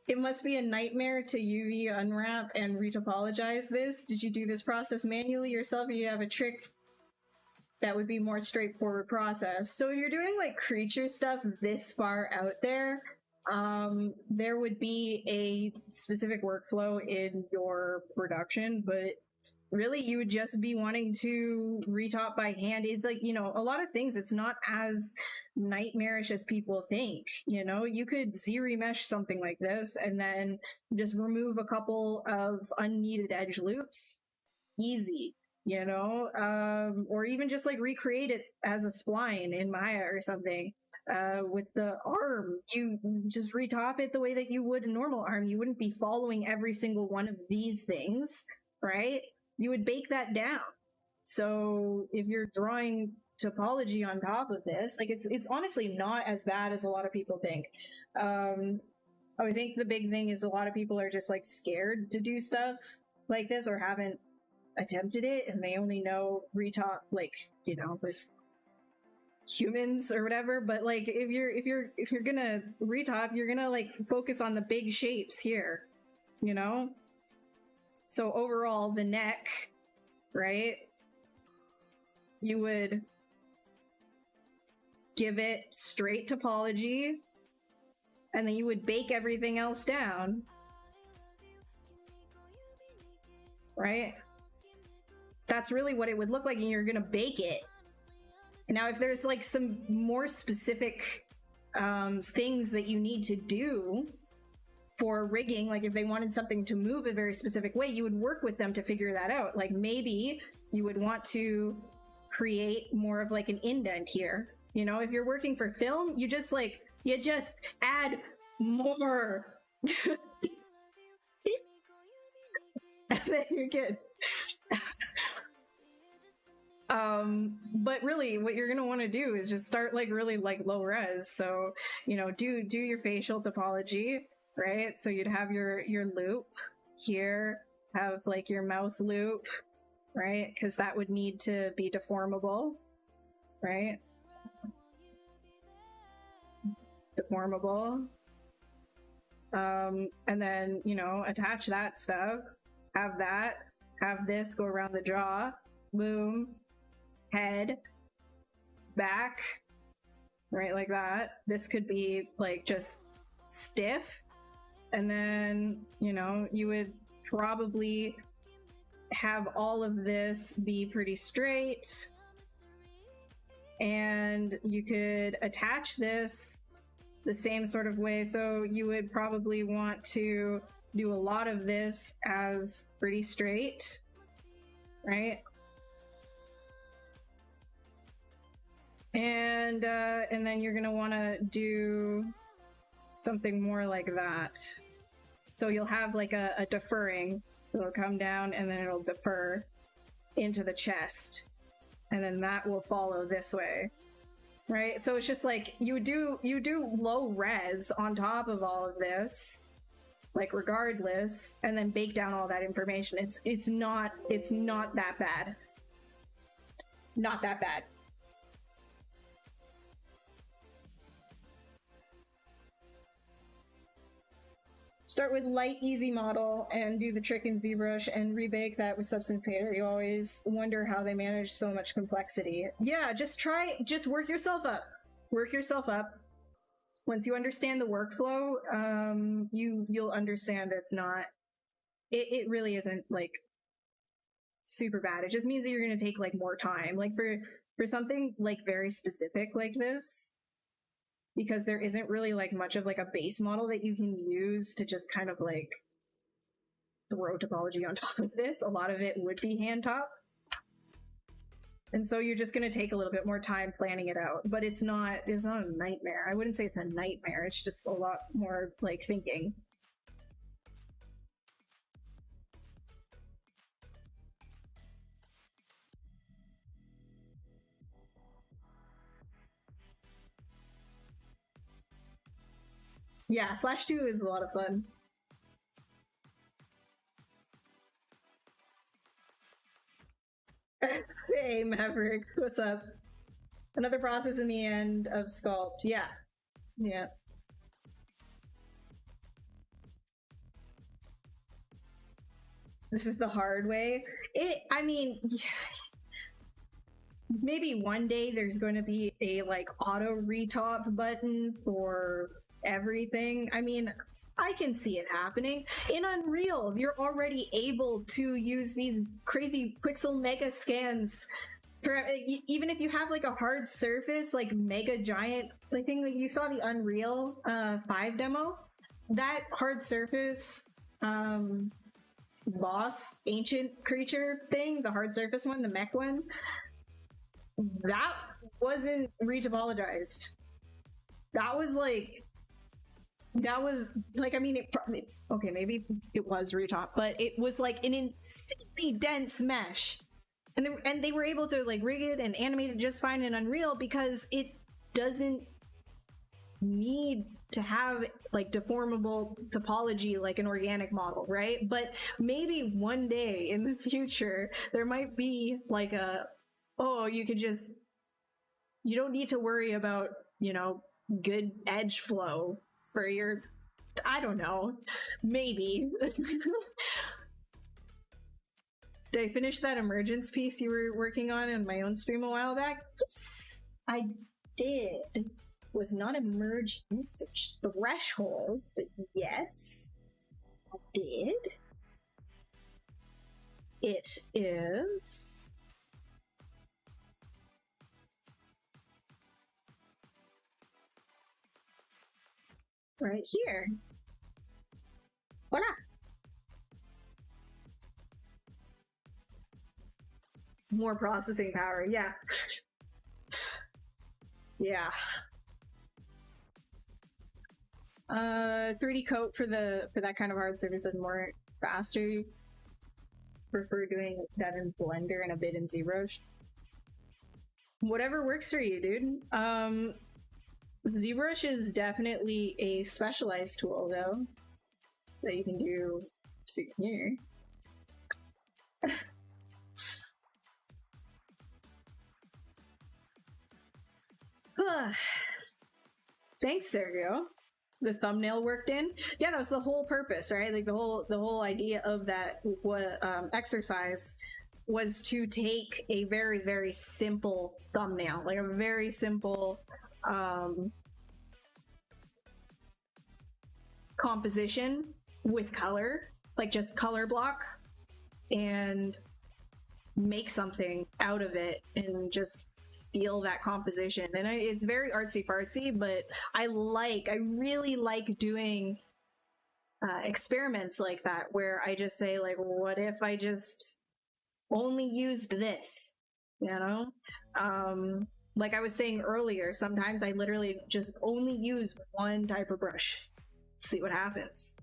It must be a nightmare to UV unwrap and retopologize this. Did you do this process manually yourself, or do you have a trick that would be more straightforward process? So if you're doing like creature stuff this far out there, there would be a specific workflow in your production, but really you would just be wanting to retop by hand. It's like, you know, a lot of things, it's not as nightmarish as people think. You know, you could ZBrush something like this and then just remove a couple of unneeded edge loops. Easy, you know, or even just like recreate it as a spline in Maya or something. With the arm, you just retop it the way that you would a normal arm. You wouldn't be following every single one of these things, right? You would bake that down. So if you're drawing topology on top of this, like, it's honestly not as bad as a lot of people think. I think the big thing is a lot of people are just like scared to do stuff like this or haven't attempted it, and they only know retop, like, you know, with humans or whatever. But like, if you're gonna retop, you're gonna like focus on the big shapes here, you know? So overall, the neck, right? You would give it straight topology, and then you would bake everything else down, right? That's really what it would look like, and you're gonna bake it. Now, if there's like some more specific things that you need to do for rigging, like if they wanted something to move a very specific way, you would work with them to figure that out. Like maybe you would want to create more of like an indent here. You know, if you're working for film, you just add more. And then you're good. But really what you're going to want to do is just start like really like low res. So, you know, do your facial topology, right? So you'd have your loop here, have like your mouth loop, right? Because that would need to be deformable, right? Deformable. And then, you know, attach that stuff, have this go around the jaw, boom, head, back, right, like that. This could be like just stiff, and then, you know, you would probably have all of this be pretty straight, and you could attach this the same sort of way. So you would probably want to do a lot of this as pretty straight, right? And then you're gonna want to do something more like that. So you'll have like a deferring. It'll come down and then it'll defer into the chest, and then that will follow this way, right? So it's just like you do low res on top of all of this, like regardless, and then bake down all that information. It's not that bad. Not that bad. Start with light, easy model and do the trick in ZBrush and rebake that with Substance Painter. You always wonder how they manage so much complexity. Yeah, just work yourself up. Work yourself up. Once you understand the workflow, you'll understand it really isn't like super bad. It just means that you're going to take like more time. Like for something like very specific like this, because there isn't really like much of like a base model that you can use to just kind of like throw topology on top of this. A lot of it would be hand top. And so you're just going to take a little bit more time planning it out, but it's not a nightmare. I wouldn't say it's a nightmare. It's just a lot more like thinking. Yeah, /2 is a lot of fun. Hey, Maverick, what's up? Another process in the end of Sculpt. Yeah. Yeah. This is the hard way. I mean, maybe one day there's going to be a like auto retop button for everything. I mean, I can see it happening. In Unreal, you're already able to use these crazy pixel mega scans for even if you have like a hard surface, like mega giant, like thing that you saw the Unreal 5 demo, that hard surface boss ancient creature thing, the hard surface one, the mech one, that wasn't retopologized. That was like, I mean, it probably, okay, maybe it was retop, but it was like an insanely dense mesh. And they were able to like rig it and animate it just fine in Unreal because it doesn't need to have like deformable topology like an organic model, right? But maybe one day in the future, there might be like you don't need to worry about, you know, good edge flow for your, I don't know, maybe. Did I finish that emergence piece you were working on in my own stream a while back? Yes, I did. was not a merge usage threshold, but yes, I did. It is right here. Voila! More processing power, yeah. Yeah. 3D coat for that kind of hard surface is more faster. Prefer doing that in Blender and a bit in ZBrush. Whatever works for you, dude. ZBrush is definitely a specialized tool, though, that you can do. See here. Thanks, Sergio. The thumbnail worked in. Yeah, that was the whole purpose, right? Like the whole idea of that exercise was to take a very, very simple thumbnail, like a very simple composition with color, like just color block, and make something out of it and just feel that composition. And it's very artsy fartsy, but I really like doing experiments like that, where I just say, like, what if I just only used this, you know? Like I was saying earlier, sometimes I literally just only use one type of brush, see what happens.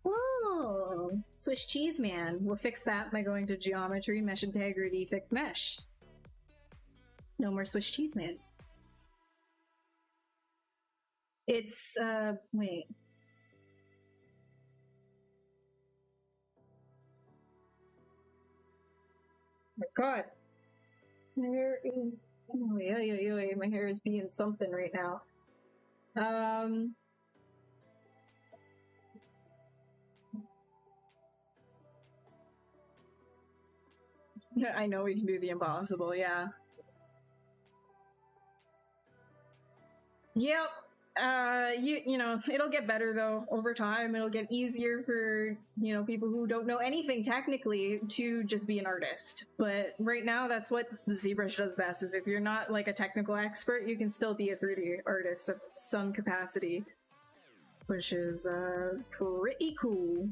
Oh, Swiss cheese man. We'll fix that by going to geometry, mesh integrity, fix mesh. No more Swiss cheese man. It's, wait. Oh my god. My hair is, oh, yeah, my hair is being something right now. I know we can do the impossible, yeah. Yep. You know, it'll get better though over time. It'll get easier for, you know, people who don't know anything technically to just be an artist. But right now, that's what the ZBrush does best, is if you're not like a technical expert, you can still be a 3D artist of some capacity, which is pretty cool.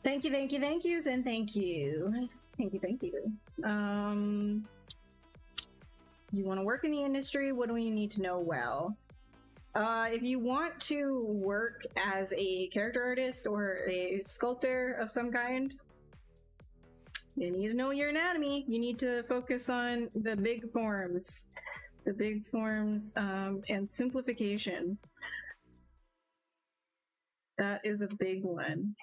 Thank you, thank you, thank yous, and thank you. Thank you, thank you. You want to work in the industry? What do we need to know well? If you want to work as a character artist or a sculptor of some kind, you need to know your anatomy. You need to focus on the big forms. The big forms and simplification. That is a big one.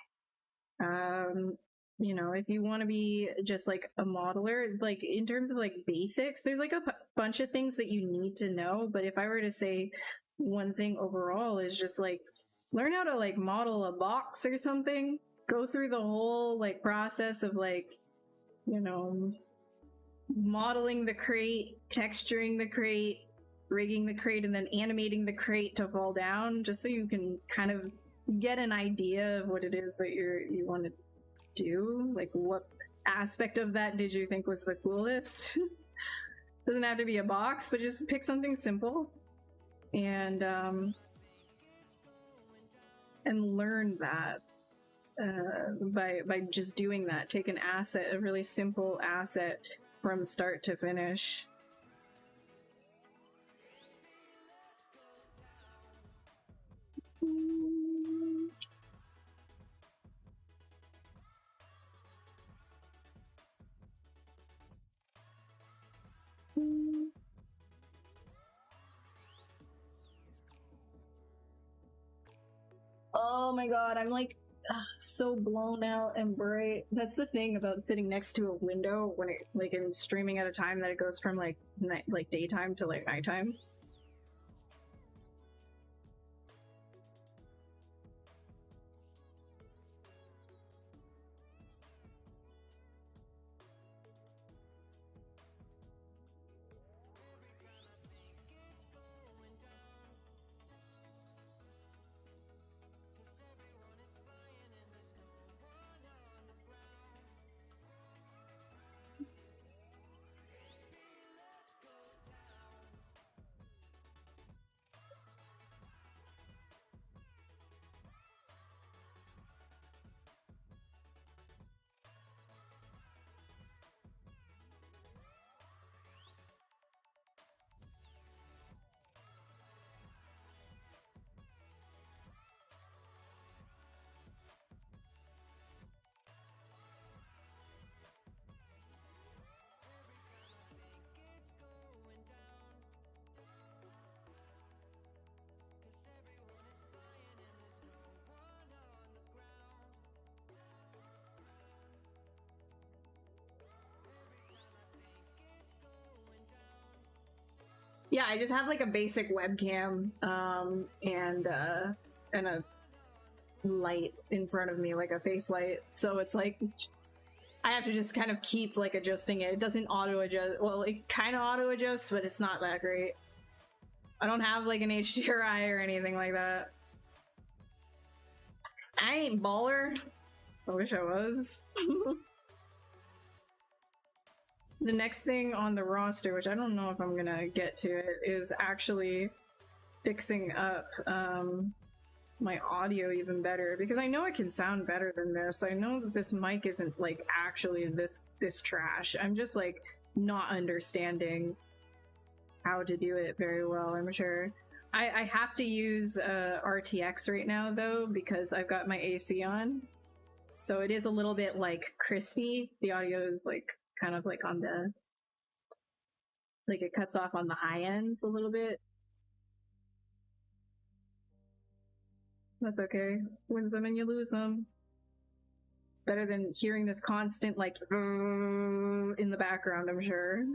You know, if you want to be just like a modeler, like in terms of like basics, there's like a bunch of things that you need to know. But if I were to say one thing overall is just like learn how to like model a box or something, go through the whole like process of like, you know, modeling the crate, texturing the crate, rigging the crate, and then animating the crate to fall down, just so you can kind of get an idea of what it is that you want to do. Like, what aspect of that did you think was the coolest? Doesn't have to be a box, but just pick something simple and learn that by just doing that. Take an asset, a really simple asset, from start to finish. Oh my god, I'm like so blown out and bright. That's the thing about sitting next to a window when it like in streaming at a time, that it goes from like daytime to like nighttime. Yeah, I just have like a basic webcam and a light in front of me, like a face light. So it's like I have to just kind of keep like adjusting it. It doesn't auto adjust. Well, it kind of auto adjusts, but it's not that great. I don't have like an HDRI or anything like that. I ain't baller. I wish I was. The next thing on the roster, which I don't know if I'm gonna get to it, is actually fixing up my audio even better, because I know it can sound better than this. I know that this mic isn't like actually this trash. I'm just like not understanding how to do it very well, I'm sure. I have to use RTX right now though, because I've got my AC on. So it is a little bit like crispy. The audio is like kind of like on the, like it cuts off on the high ends a little bit. That's okay. Win some and you lose some. It's better than hearing this constant like in the background, I'm sure.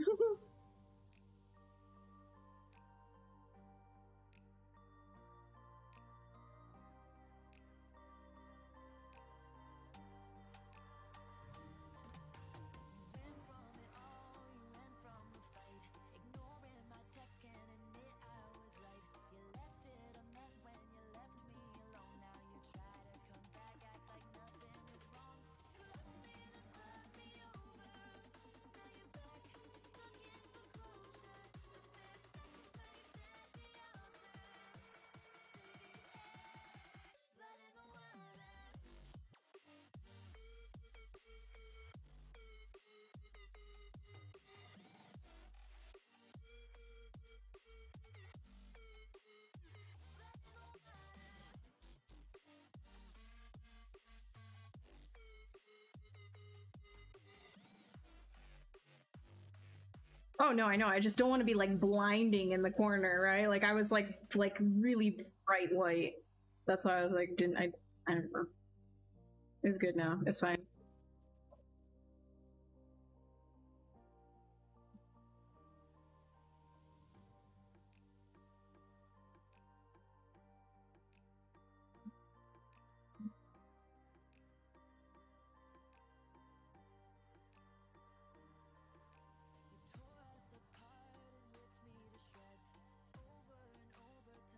Oh no, I know. I just don't want to be like blinding in the corner, right? Like I was like really bright white. That's why I was like, I don't know. It's good now. It's fine.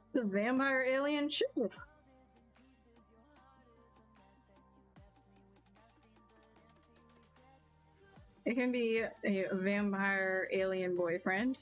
It's a vampire alien ship. It can be a vampire alien boyfriend.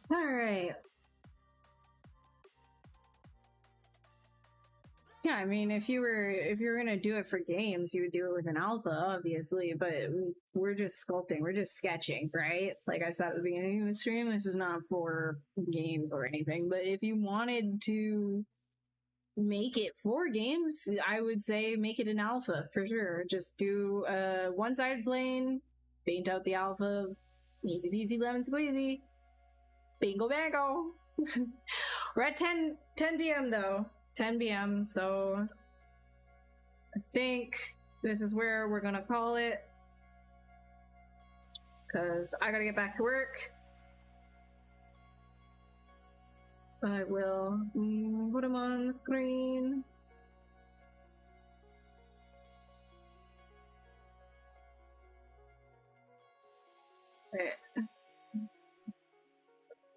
All right. Yeah, I mean, if you were gonna do it for games, you would do it with an alpha, obviously. But we're just sculpting, we're just sketching, right? Like I said at the beginning of the stream, this is not for games or anything. But if you wanted to make it for games, I would say make it an alpha for sure. Just do a one-sided plane, paint out the alpha, easy peasy lemon squeezy. Bingo bango. We're at 10 p.m. though. 10 p.m. So I think this is where we're gonna call it, because I gotta get back to work. I will put them on the screen. Wait.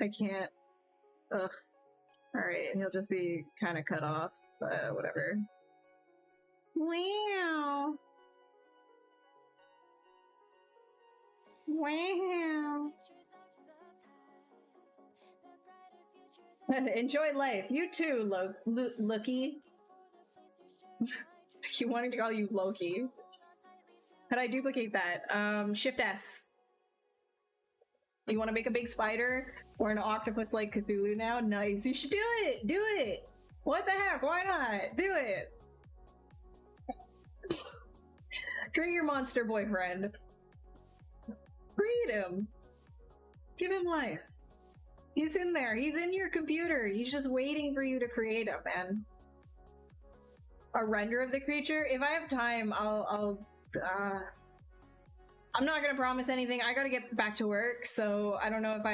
I can't. Ugh. Alright, he'll just be kind of cut off, but whatever. Wow. Wow. Enjoy life. You too, Loki. I keep wanting to call you Loki. How do I duplicate that? Shift S. You want to make a big spider or an octopus like Cthulhu now? Nice. You should do it. Do it. What the heck? Why not? Do it. Create your monster boyfriend. Create him. Give him life. He's in there. He's in your computer. He's just waiting for you to create him, man. A render of the creature? If I have time, I'm not gonna promise anything. I gotta get back to work, so I don't know if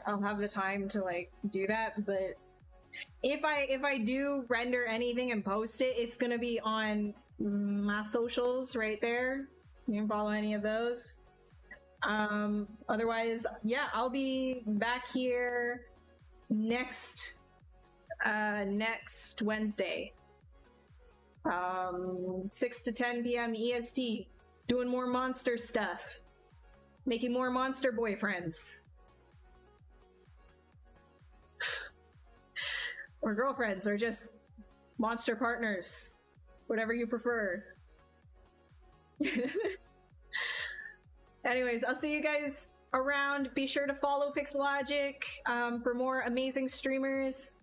I'll have the time to like do that. But if I do render anything and post it, it's gonna be on my socials right there. You can follow any of those. Otherwise, yeah, I'll be back here next Wednesday, 6 to 10 p.m. EST. Doing more monster stuff. Making more monster boyfriends. Or girlfriends, or just monster partners. Whatever you prefer. Anyways, I'll see you guys around. Be sure to follow Pixologic for more amazing streamers.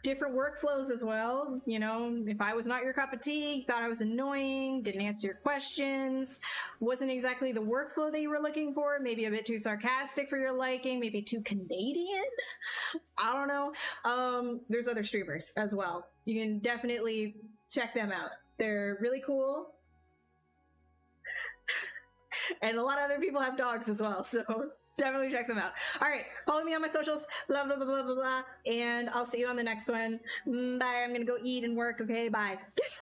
Different workflows as well. You know, if I was not your cup of tea, you thought I was annoying, didn't answer your questions, wasn't exactly the workflow that you were looking for, maybe a bit too sarcastic for your liking, maybe too Canadian, I don't know. There's other streamers as well. You can definitely check them out. They're really cool. And a lot of other people have dogs as well, so definitely check them out. All right, follow me on my socials, blah, blah, blah, blah, blah, blah, and I'll see you on the next one. Bye, I'm gonna go eat and work, okay, bye.